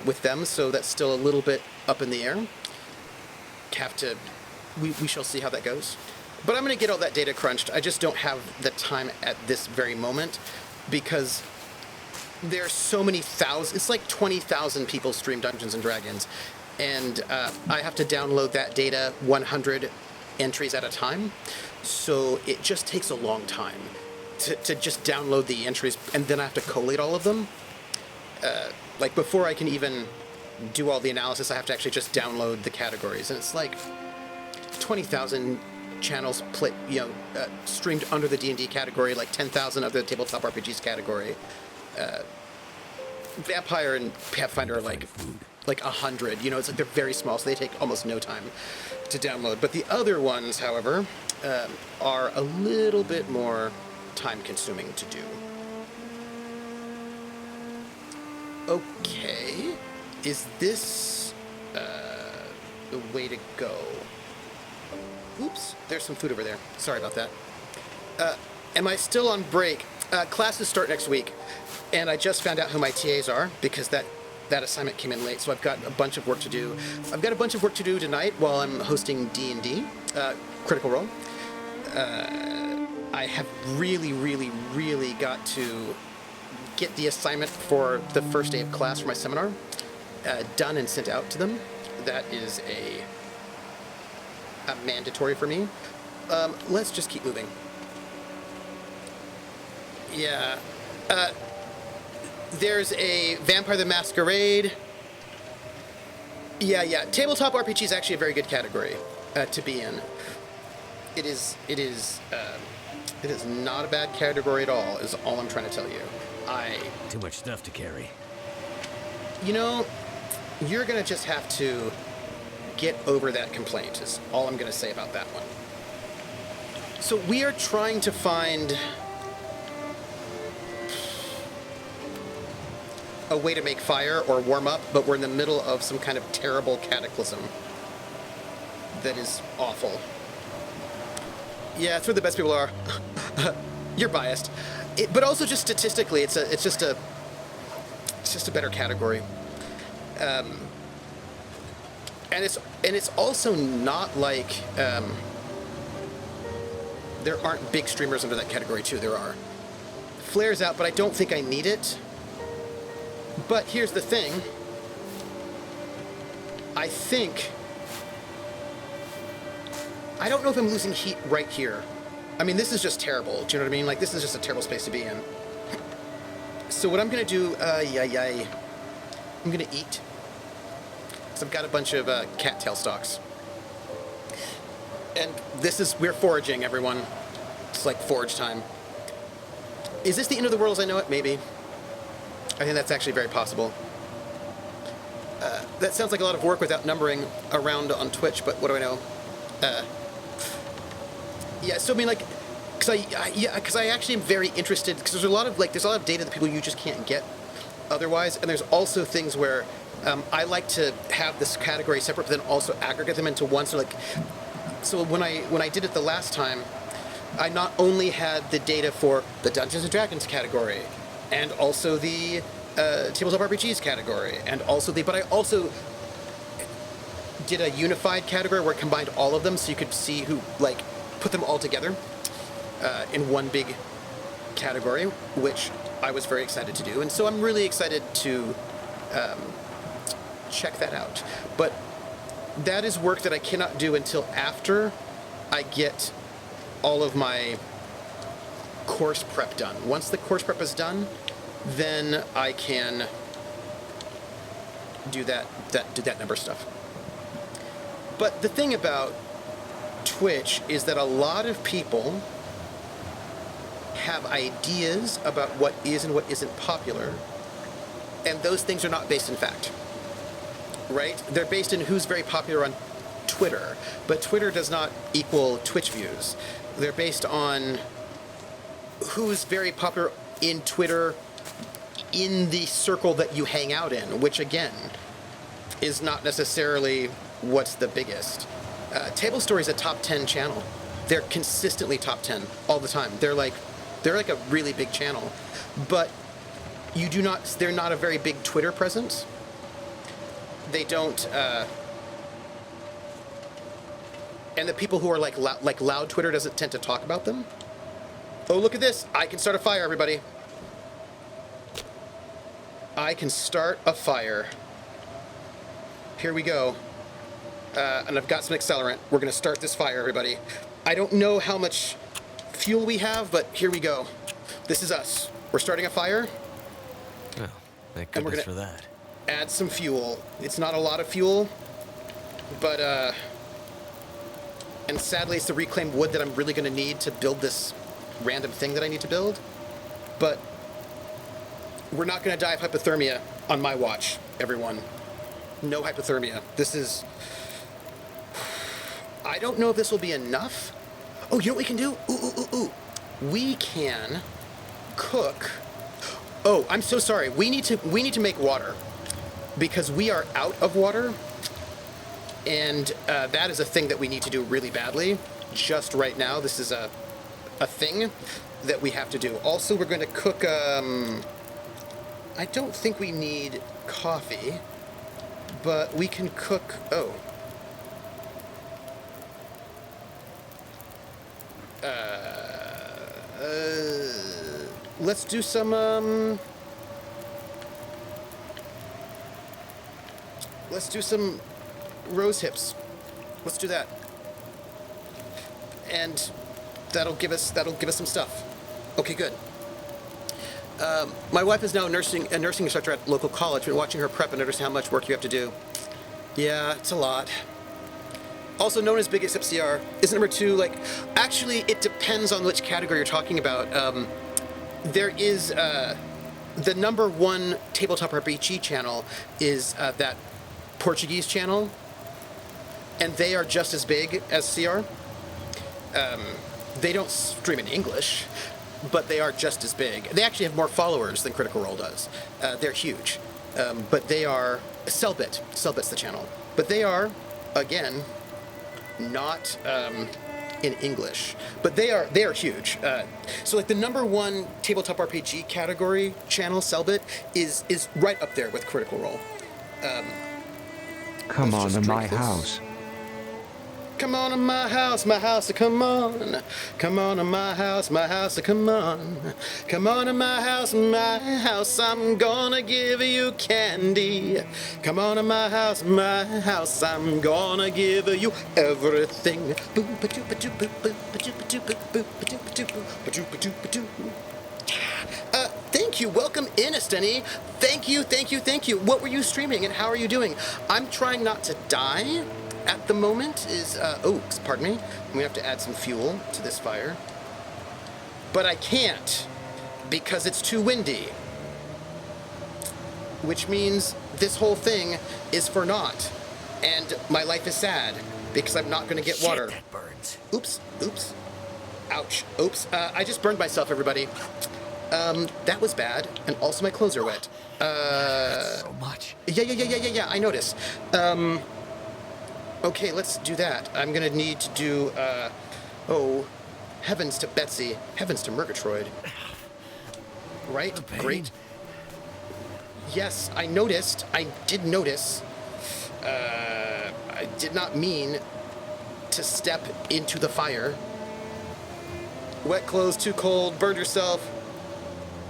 with them, so that's still a little bit up in the air. We shall see how that goes. But I'm going to get all that data crunched. I just don't have the time at this very moment, because there's so many thousands. It's like 20,000 people stream Dungeons & Dragons, and I have to download that data 100 entries at a time, so it just takes a long time to just download the entries, and then I have to collate all of them. Like, before I can even do all the analysis, I have to actually just download the categories, and it's like 20,000 channels streamed under the D&D category, like 10,000 of the Tabletop RPGs category. Vampire and Pathfinder are like 100. You know, it's like they're very small, so they take almost no time to download. But the other ones, however, are a little bit more time-consuming to do. Okay, is this the way to go? Oops, there's some food over there. Sorry about that. Am I still on break? Classes start next week, and I just found out who my TAs are, because that assignment came in late, so I've got a bunch of work to do. I've got a bunch of work to do tonight while I'm hosting D&D, Critical Role. I have really got to get the assignment for the first day of class for my seminar done and sent out to them. That is a mandatory for me. Let's just keep moving. Yeah. There's a Vampire the Masquerade. Yeah. Tabletop RPG is actually a very good category to be in. It is not a bad category at all, is all I'm trying to tell you. Too much stuff to carry. You know, you're going to just have to get over that complaint, is all I'm going to say about that one. So we are trying to find... a way to make fire or warm up, but we're in the middle of some kind of terrible cataclysm that is awful. Yeah, that's where the best people are. You're biased, but also just statistically, it's just a better category. And it's also not like there aren't big streamers under that category too. There are. Flares out, but I don't think I need it. But here's the thing. I don't know if I'm losing heat right here. I mean, this is just terrible. Do you know what I mean? Like, this is just a terrible space to be in. So what I'm gonna do, I'm gonna eat. So I've got a bunch of cattail stalks. And we're foraging, everyone. It's like forage time. Is this the end of the world as I know it? Maybe. I think that's actually very possible. That sounds like a lot of work without numbering around on Twitch, but what do I know? Yeah, so I mean, like, because I actually am very interested, because there's a lot of data that people you just can't get otherwise, and there's also things where I like to have this category separate, but then also aggregate them into one. So when I did it the last time, I not only had the data for the Dungeons and Dragons category, and also the Tabletop RPGs category, but I also did a unified category where it combined all of them, so you could see who, like, put them all together in one big category, which I was very excited to do, and so I'm really excited to check that out. But that is work that I cannot do until after I get all of my course prep done. Once the course prep is done, then I can do that number stuff. But the thing about Twitch is that a lot of people have ideas about what is and what isn't popular, and those things are not based in fact, right? They're based in who's very popular on Twitter, but Twitter does not equal Twitch views. They're based on who's very popular in Twitter in the circle that you hang out in, which again is not necessarily what's the biggest. Table Story is a top 10 channel. They're consistently top 10 all the time. They're like a really big channel, but they're not a very big Twitter presence. They don't, and the people who are like loud Twitter doesn't tend to talk about them. Oh, look at this. I can start a fire, everybody. I can start a fire. Here we go. And I've got some accelerant. We're going to start this fire, everybody. I don't know how much fuel we have, but here we go. This is us. We're starting a fire. Oh, thank And we're goodness gonna for that. add some fuel. It's not a lot of fuel, but, and sadly it's the reclaimed wood that I'm really going to need to build this random thing that I need to build. But we're not going to die of hypothermia on my watch, everyone. No hypothermia. This is... I don't know if this will be enough. Oh, you know what we can do? Ooh. We can cook... Oh, I'm so sorry. We need to make water because we are out of water, and that is a thing that we need to do really badly. Just right now, this is a thing that we have to do. Also, we're going to cook. I don't think we need coffee, but we can cook. Oh. Let's do some, let's do some rose hips. Let's do that. And that'll give us some stuff. Okay, good. My wife is now a nursing instructor at local college. Been watching her prep and noticing how much work you have to do. Yeah, it's a lot. Also known as Biggest FCR. Isn't number 2 like... Actually, it depends on which category you're talking about. There is... the number 1 tabletop RPG channel is that Portuguese channel. And they are just as big as CR. They don't stream in English, but they are just as big. They actually have more followers than Critical Role does. They're huge, but they are Cellbit. Cellbit's the channel, but they are, again, not in English, but they are huge. So like the #1 tabletop RPG category channel, Cellbit, is right up there with Critical Role. Come Let's on just to my drink this. house. Come on to my house, come on. Come on to my house, come on. Come on to my house, I'm gonna give you candy. Come on to my house, I'm gonna give you everything. Thank you. Welcome in, Esteni. Thank you. What were you streaming and how are you doing? I'm trying not to die at the moment. Pardon me. I'm gonna have to add some fuel to this fire. But I can't because it's too windy. Which means this whole thing is for naught. And my life is sad because I'm not gonna get water. That burns. Oops. Ouch. Oops. I just burned myself, everybody. That was bad. And also my clothes are wet. So much. Yeah, I noticed. Okay, let's do that. I'm gonna need to do, heavens to Betsy, heavens to Murgatroyd. Right? pain. Great. Yes, I noticed. I did notice. I did not mean to step into the fire. Wet clothes, too cold, burned yourself.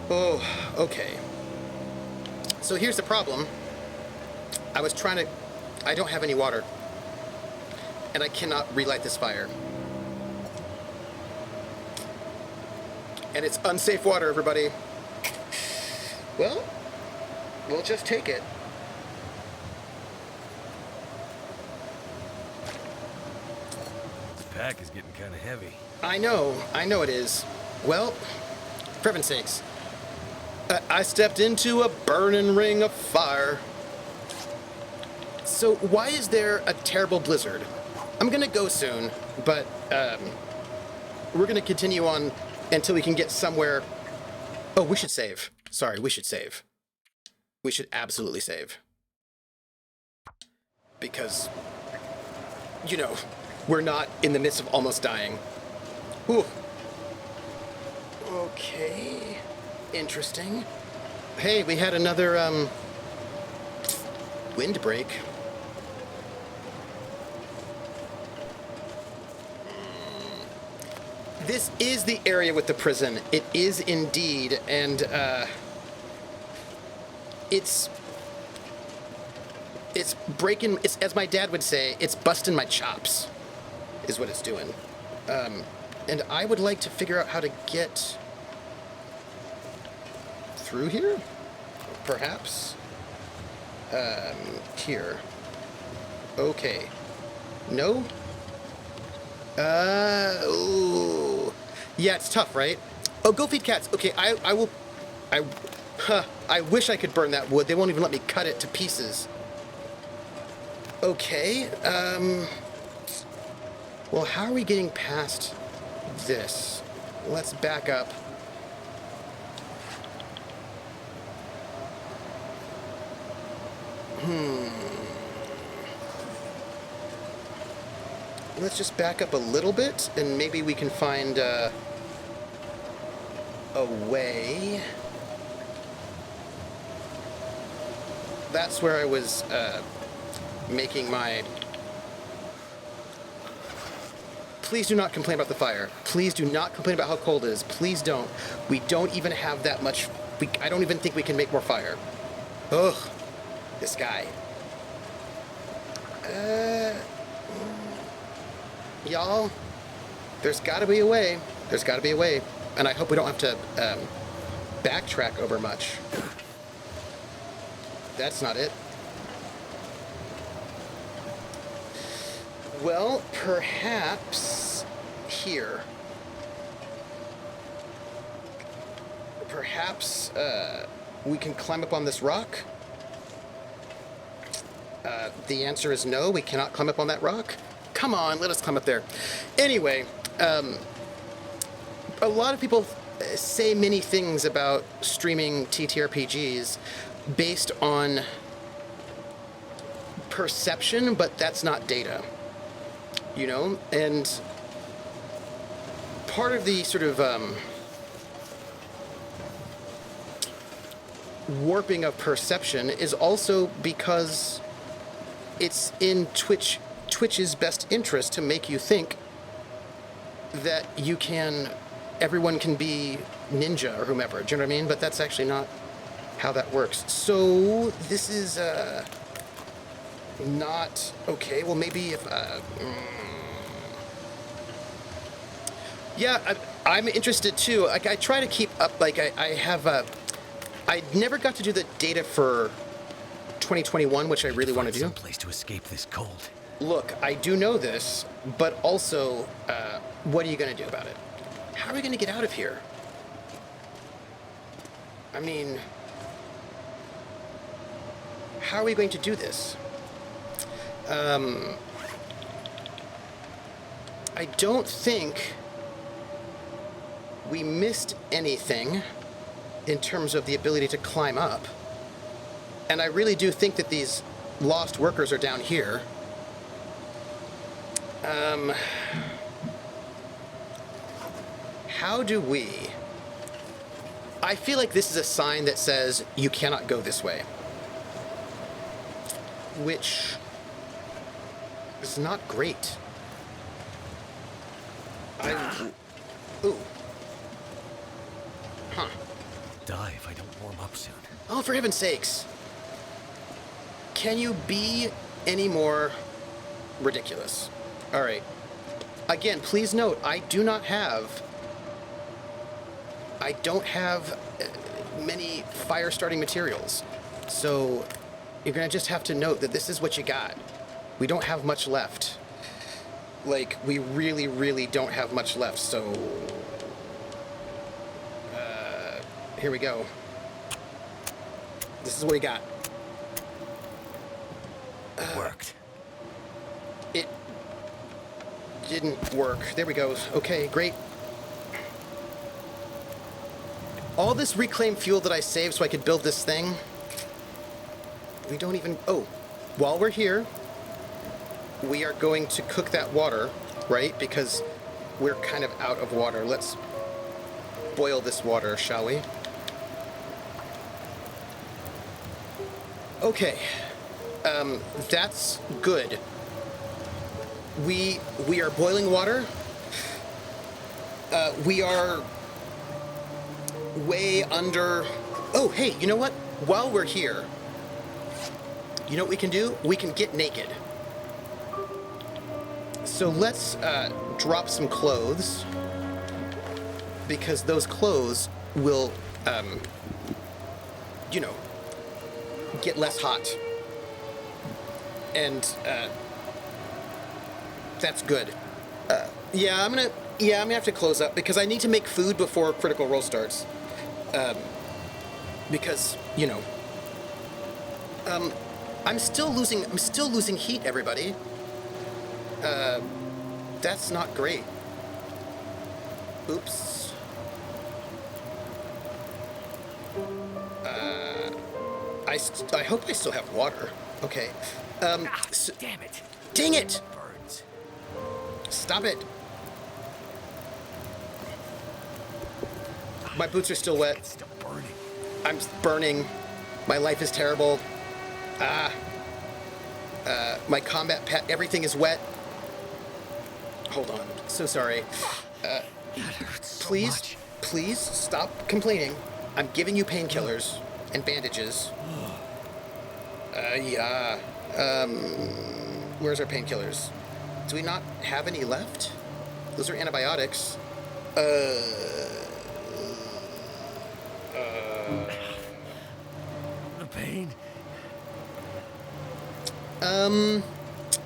Oh, okay. So here's the problem. I don't have any water. And I cannot relight this fire. And it's unsafe water, everybody. Well, we'll just take it. This pack is getting kind of heavy. I know it is. Well, for heaven's sakes. I stepped into a burning ring of fire. So why is there a terrible blizzard? I'm gonna go soon, but we're gonna continue on until we can get somewhere. Oh, we should save. Sorry, we should save. We should absolutely save. Because, we're not in the midst of almost dying. Whew. Okay. Interesting. Hey, we had another, windbreak. This is the area with the prison. It is indeed, and, it's breaking, as my dad would say, it's busting my chops, is what it's doing. And I would like to figure out how to get through here, perhaps. Here. Okay. No? Ooh. Yeah, it's tough, right? Oh, go feed cats. Okay, I will. I wish I could burn that wood. They won't even let me cut it to pieces. Okay, well, how are we getting past this? Let's back up. Let's just back up a little bit, and maybe we can find a way. That's where I was making my... Please do not complain about the fire. Please do not complain about how cold it is. Please don't. We don't even have that much... I don't even think we can make more fire. Ugh. This guy. Y'all, there's got to be a way. There's got to be a way. And I hope we don't have to backtrack over much. That's not it. Well, perhaps here. Perhaps we can climb up on this rock. The answer is no, we cannot climb up on that rock. Come on, let us climb up there. Anyway, a lot of people say many things about streaming TTRPGs based on perception, but that's not data. You know? And part of the sort of warping of perception is also because it's in Twitch's best interest to make you think that everyone can be Ninja or whomever. Do you know what I mean? But that's actually not how that works. So this is not okay. Well, maybe if yeah, I'm interested too. Like, I try to keep up. Like, I have I never got to do the data for 2021, which I really want to do. Some place to escape this cold. Look, I do know this, but also, what are you going to do about it? How are we going to get out of here? I mean, how are we going to do this? I don't think we missed anything in terms of the ability to climb up. And I really do think that these lost workers are down here. How do we... I feel like this is a sign that says you cannot go this way. Which is not great. Ooh. Huh. Die if I don't warm up soon. Oh, for heaven's sakes. Can you be any more ridiculous? All right. Again, please note, I don't have many fire starting materials. So you're gonna just have to note that this is what you got. We don't have much left. Like, we really, really don't have much left, so... here we go. This is what we got. Worked. It didn't work. There we go. Okay, great. All this reclaimed fuel that I saved so I could build this thing, we don't even... Oh, while we're here, we are going to cook that water, right? Because we're kind of out of water. Let's boil this water, shall we? Okay. That's good. We are boiling water. We are way under... Oh, hey, you know what? While we're here, you know what we can do? We can get naked. So let's drop some clothes, because those clothes will, you know, get less hot. And that's good. Yeah, I'm gonna have to close up because I need to make food before Critical Role starts. Because, you know, I'm still losing heat, everybody. That's not great. Oops. I hope I still have water. Okay. Damn it. Dang it! Burns. Stop it. My boots are still wet. It's still burning. I'm burning. My life is terrible. My combat pet, everything is wet. Hold on. So sorry. That hurts so Please, much. please stop complaining. I'm giving you painkillers and bandages. Yeah. Where's our painkillers? Do we not have any left? Those are antibiotics. The pain.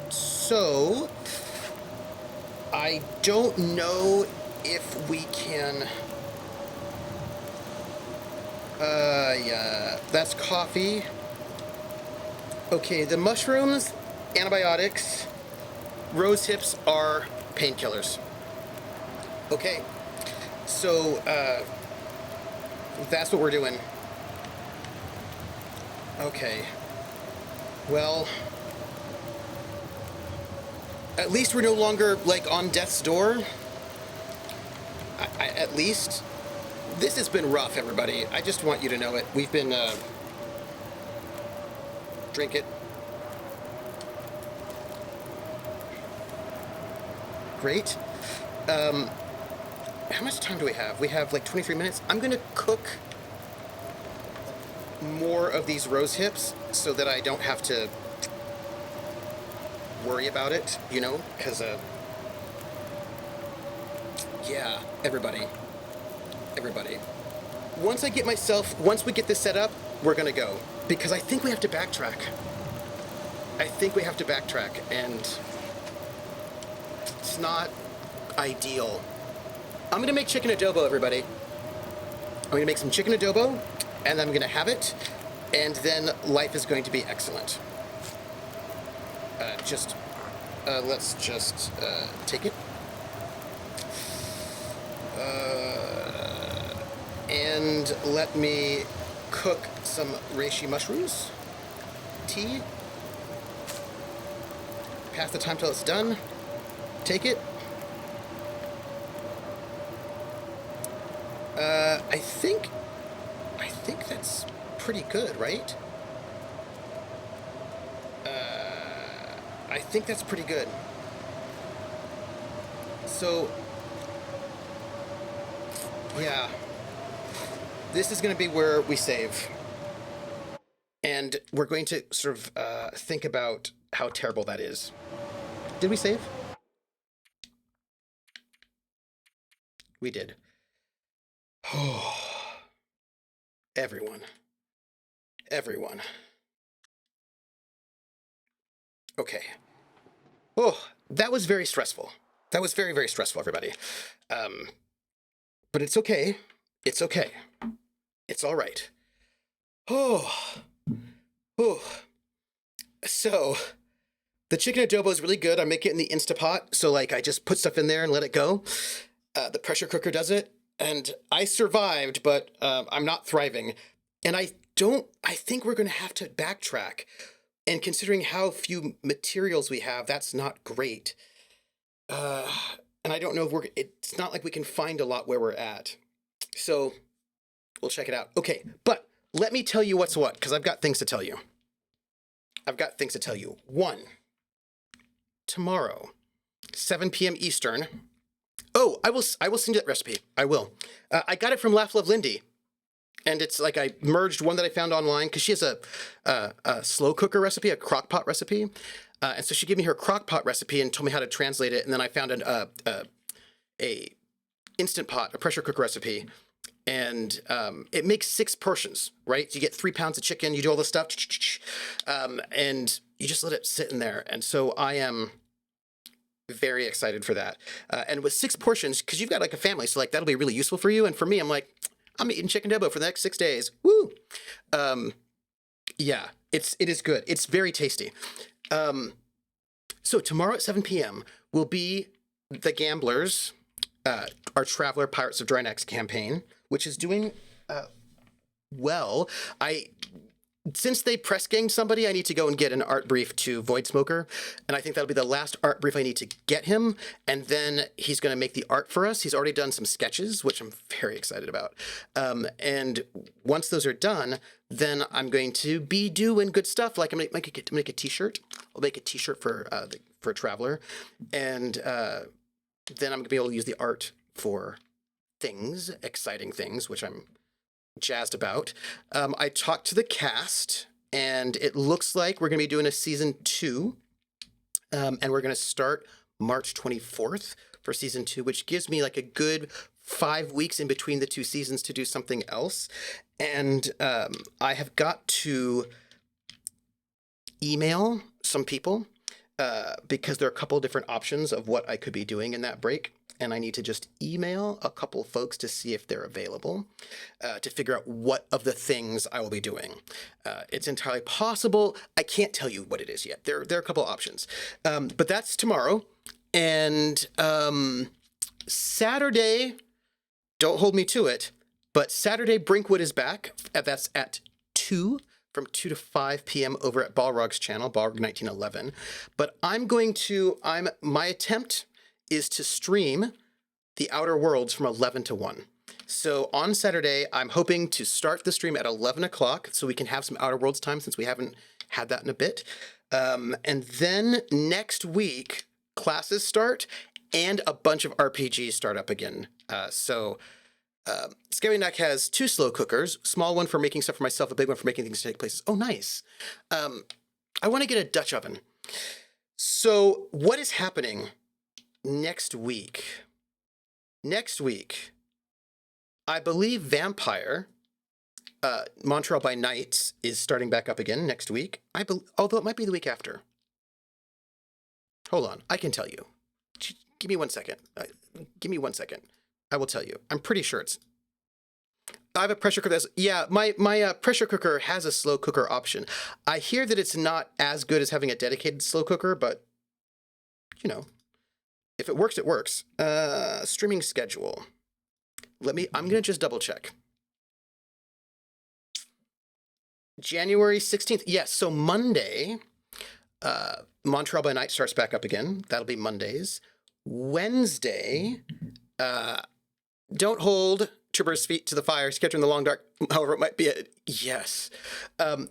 So, I don't know if we can... yeah, that's coffee. Okay, the mushrooms, antibiotics, rose hips are painkillers. Okay, so, That's what we're doing. Okay. Well, at least we're no longer, like, on death's door. At least. This has been rough, everybody. I just want you to know it. We've been, drink it. Great. How much time do we have? We have, like, 23 minutes. I'm gonna cook more of these rose hips so that I don't have to worry about it, you know, because yeah, everybody once we get this set up, we're gonna go, because I think we have to backtrack. And it's not ideal. I'm gonna make chicken adobo, everybody. I'm gonna make some chicken adobo, and I'm gonna have it, and then life is going to be excellent. Let's just take it. And let me cook some reishi mushrooms. Tea. Pass the time till it's done. Take it. I think that's pretty good, right? I think that's pretty good. So, yeah. This is going to be where we save. And we're going to sort of think about how terrible that is. Did we save? We did. Oh. Everyone. Okay. Oh, that was very stressful. That was very, very stressful, everybody. But it's okay. It's okay. It's all right. Oh. So, the chicken adobo is really good. I make it in the Instapot. So, like, I just put stuff in there and let it go. The pressure cooker does it. And I survived, but I'm not thriving. And I think we're going to have to backtrack. And considering how few materials we have, that's not great. And I don't know if it's not like we can find a lot where we're at. So we'll check it out. Okay, but let me tell you what's what, because I've got things to tell you. One, tomorrow, 7 p.m. Eastern. Oh, I will send you that recipe. I will. I got it from Laugh Love Lindy. And it's like I merged one that I found online, because she has a slow cooker recipe, a crock pot recipe. And so she gave me her crock pot recipe and told me how to translate it. And then I found a Instant Pot, a pressure cooker recipe. And it makes 6 portions, right? You get 3 pounds of chicken, you do all this stuff, and you just let it sit in there. And so I am very excited for that. And with 6 portions, because you've got like a family, so like that'll be really useful for you. And for me, I'm like, I'm eating chicken adobo for the next 6 days. Woo! Yeah, it is good. It's very tasty. So tomorrow at 7 p.m. will be The Gamblers, our Traveler Pirates of Drynax campaign, which is doing well. Since they press ganged somebody, I need to go and get an art brief to Void Smoker, and I think that'll be the last art brief I need to get him, and then he's going to make the art for us. He's already done some sketches, which I'm very excited about. And once those are done, then I'm going to be doing good stuff. Like I'm going to make a t-shirt. I'll make a t-shirt for Traveler, and then I'm going to be able to use the art for things, exciting things, which I'm jazzed about. I talked to the cast, and it looks like we're going to be doing a season 2, and we're going to start March 24th for season 2, which gives me like a good 5 weeks in between the 2 seasons to do something else. And I have got to email some people because there are a couple of different options of what I could be doing in that break. And I need to just email a couple folks to see if they're available, to figure out what of the things I will be doing. It's entirely possible. I can't tell you what it is yet. There are a couple of options. But that's tomorrow. And Saturday, don't hold me to it, But Saturday, Brinkwood is back. That's at 2, from 2 to 5 p.m. over at Balrog's channel, Balrog 1911. But my attempt is to stream The Outer Worlds from 11 to 1. So on Saturday, I'm hoping to start the stream at 11 o'clock so we can have some Outer Worlds time since we haven't had that in a bit. And then next week, classes start and a bunch of RPGs start up again. Scary Neck has 2 slow cookers, small one for making stuff for myself, a big one for making things take places. Oh, nice. I want to get a Dutch oven. So what is happening next week? Next week, I believe Vampire, Montreal by Night, is starting back up again next week. Although it might be the week after. Hold on, I can tell you. Give me 1 second. Give me 1 second. I will tell you. I'm pretty sure it's. I have a pressure cooker. My pressure cooker has a slow cooker option. I hear that it's not as good as having a dedicated slow cooker, but you know, if it works, it works. Streaming schedule. I'm gonna just double check. January 16th. Yes, so Monday, Montreal by Night starts back up again. That'll be Mondays. Wednesday, don't hold Tripper's feet to the fire, Sketcher in the Long Dark, however it might be. Yes.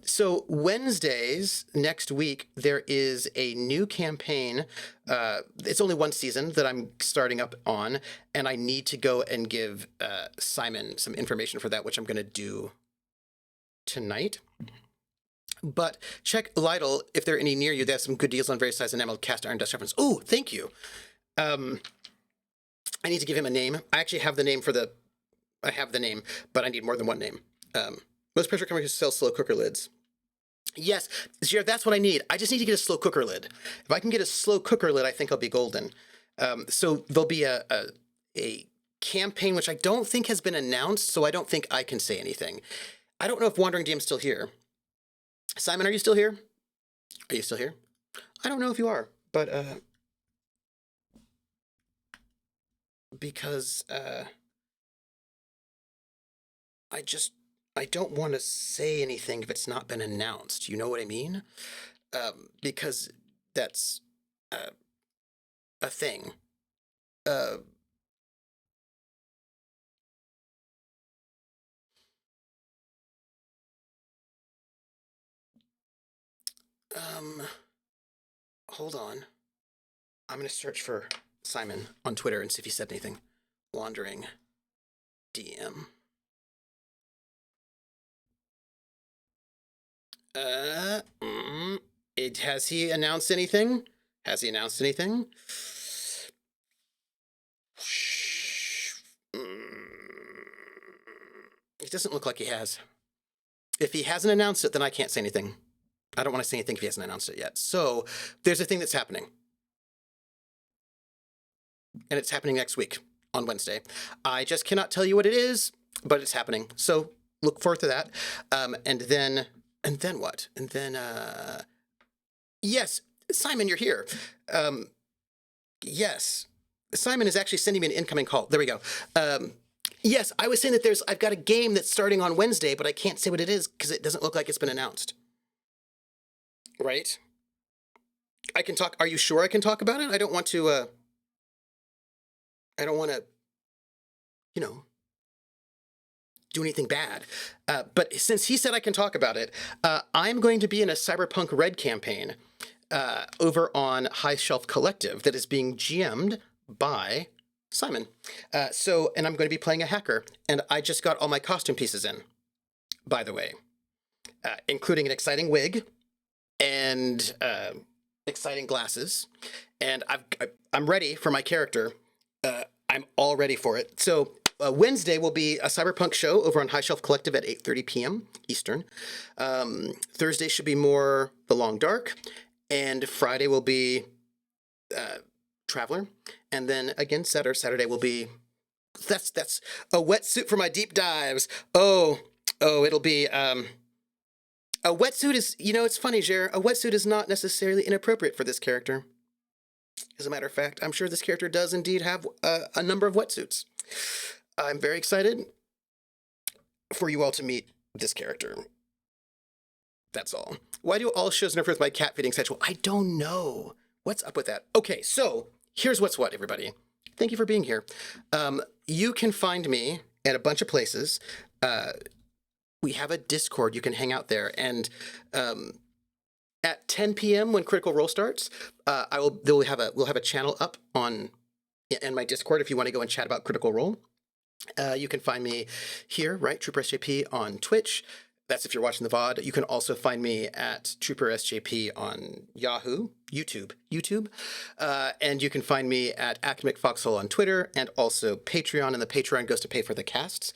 So Wednesdays next week, there is a new campaign. It's only 1 season that I'm starting up on, and I need to go and give Simon some information for that, which I'm going to do tonight. But check Lidl if they're any near you. They have some good deals on various sizes enameled cast iron dust ovens. Oh, thank you. I need to give him a name. I actually have the name I have the name, but I need more than one name. Most pressure companies sell slow cooker lids. Yes, Jared, that's what I need. I just need to get a slow cooker lid. If I can get a slow cooker lid, I think I'll be golden. So there'll be a campaign, which I don't think has been announced, so I don't think I can say anything. I don't know if Wandering DM's still here. Simon, are you still here? Are you still here? I don't know if you are, but because I don't want to say anything if it's not been announced. You know what I mean? Because that's a thing. Hold on. I'm going to search for Simon on Twitter and see if he said anything. Wandering DM. Has he announced anything? Has he announced anything? It doesn't look like he has. If he hasn't announced it, then I can't say anything. I don't want to say anything if he hasn't announced it yet. So there's a thing that's happening. And it's happening next week on Wednesday. I just cannot tell you what it is, but it's happening. So look forward to that. And then what? And then, yes, Simon, you're here. Yes, Simon is actually sending me an incoming call. There we go. Yes, I was saying that I've got a game that's starting on Wednesday, but I can't say what it is because it doesn't look like it's been announced. Right? I can talk. Are you sure I can talk about it? I don't want to, do anything bad. But since he said I can talk about it, I'm going to be in a Cyberpunk Red campaign over on High Shelf Collective that is being GM'd by Simon. And I'm going to be playing a hacker, and I just got all my costume pieces in, by the way, including an exciting wig and exciting glasses, and I'm ready for my character. I'm all ready for it. So Wednesday will be a Cyberpunk show over on High Shelf Collective at 8:30 p.m. Eastern. Thursday should be more The Long Dark, and Friday will be Traveler, and then again Saturday will be that's a wetsuit for my deep dives. It'll be a wetsuit is, it's funny, Jer, a wetsuit is not necessarily inappropriate for this character. As a matter of fact, I'm sure this character does indeed have a number of wetsuits. I'm very excited. for you all to meet this character. That's all. Why do all shows interfere with my cat feeding schedule? I don't know. What's up with that? Okay, so here's what's what, everybody. Thank you for being here. You can find me at a bunch of places. We have a Discord. You can hang out there. And at 10 p.m. when Critical Role starts, we'll have a channel up on in my Discord if you want to go and chat about Critical Role. You can find me here, right? Trooper SJP on Twitch. That's if you're watching the VOD. You can also find me at Trooper SJP on YouTube. And you can find me at Academic Foxhole on Twitter and also Patreon. And the Patreon goes to pay for the casts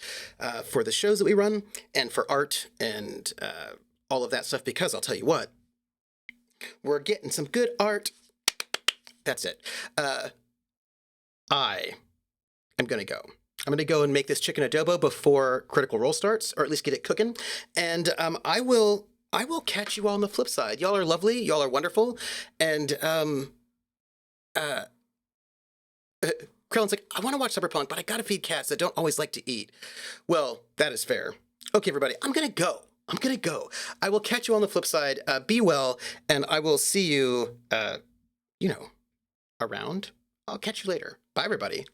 for the shows that we run and for art and all of that stuff. Because I'll tell you what, we're getting some good art. That's it. I am going to go. I'm going to go and make this chicken adobo before Critical Role starts, or at least get it cooking. And I will catch you all on the flip side. Y'all are lovely. Y'all are wonderful. And Krellin's like, I want to watch Cyberpunk, but I got to feed cats that don't always like to eat. Well, that is fair. Okay, everybody, I'm going to go. I will catch you on the flip side. Be well, and I will see you, around. I'll catch you later. Bye, everybody.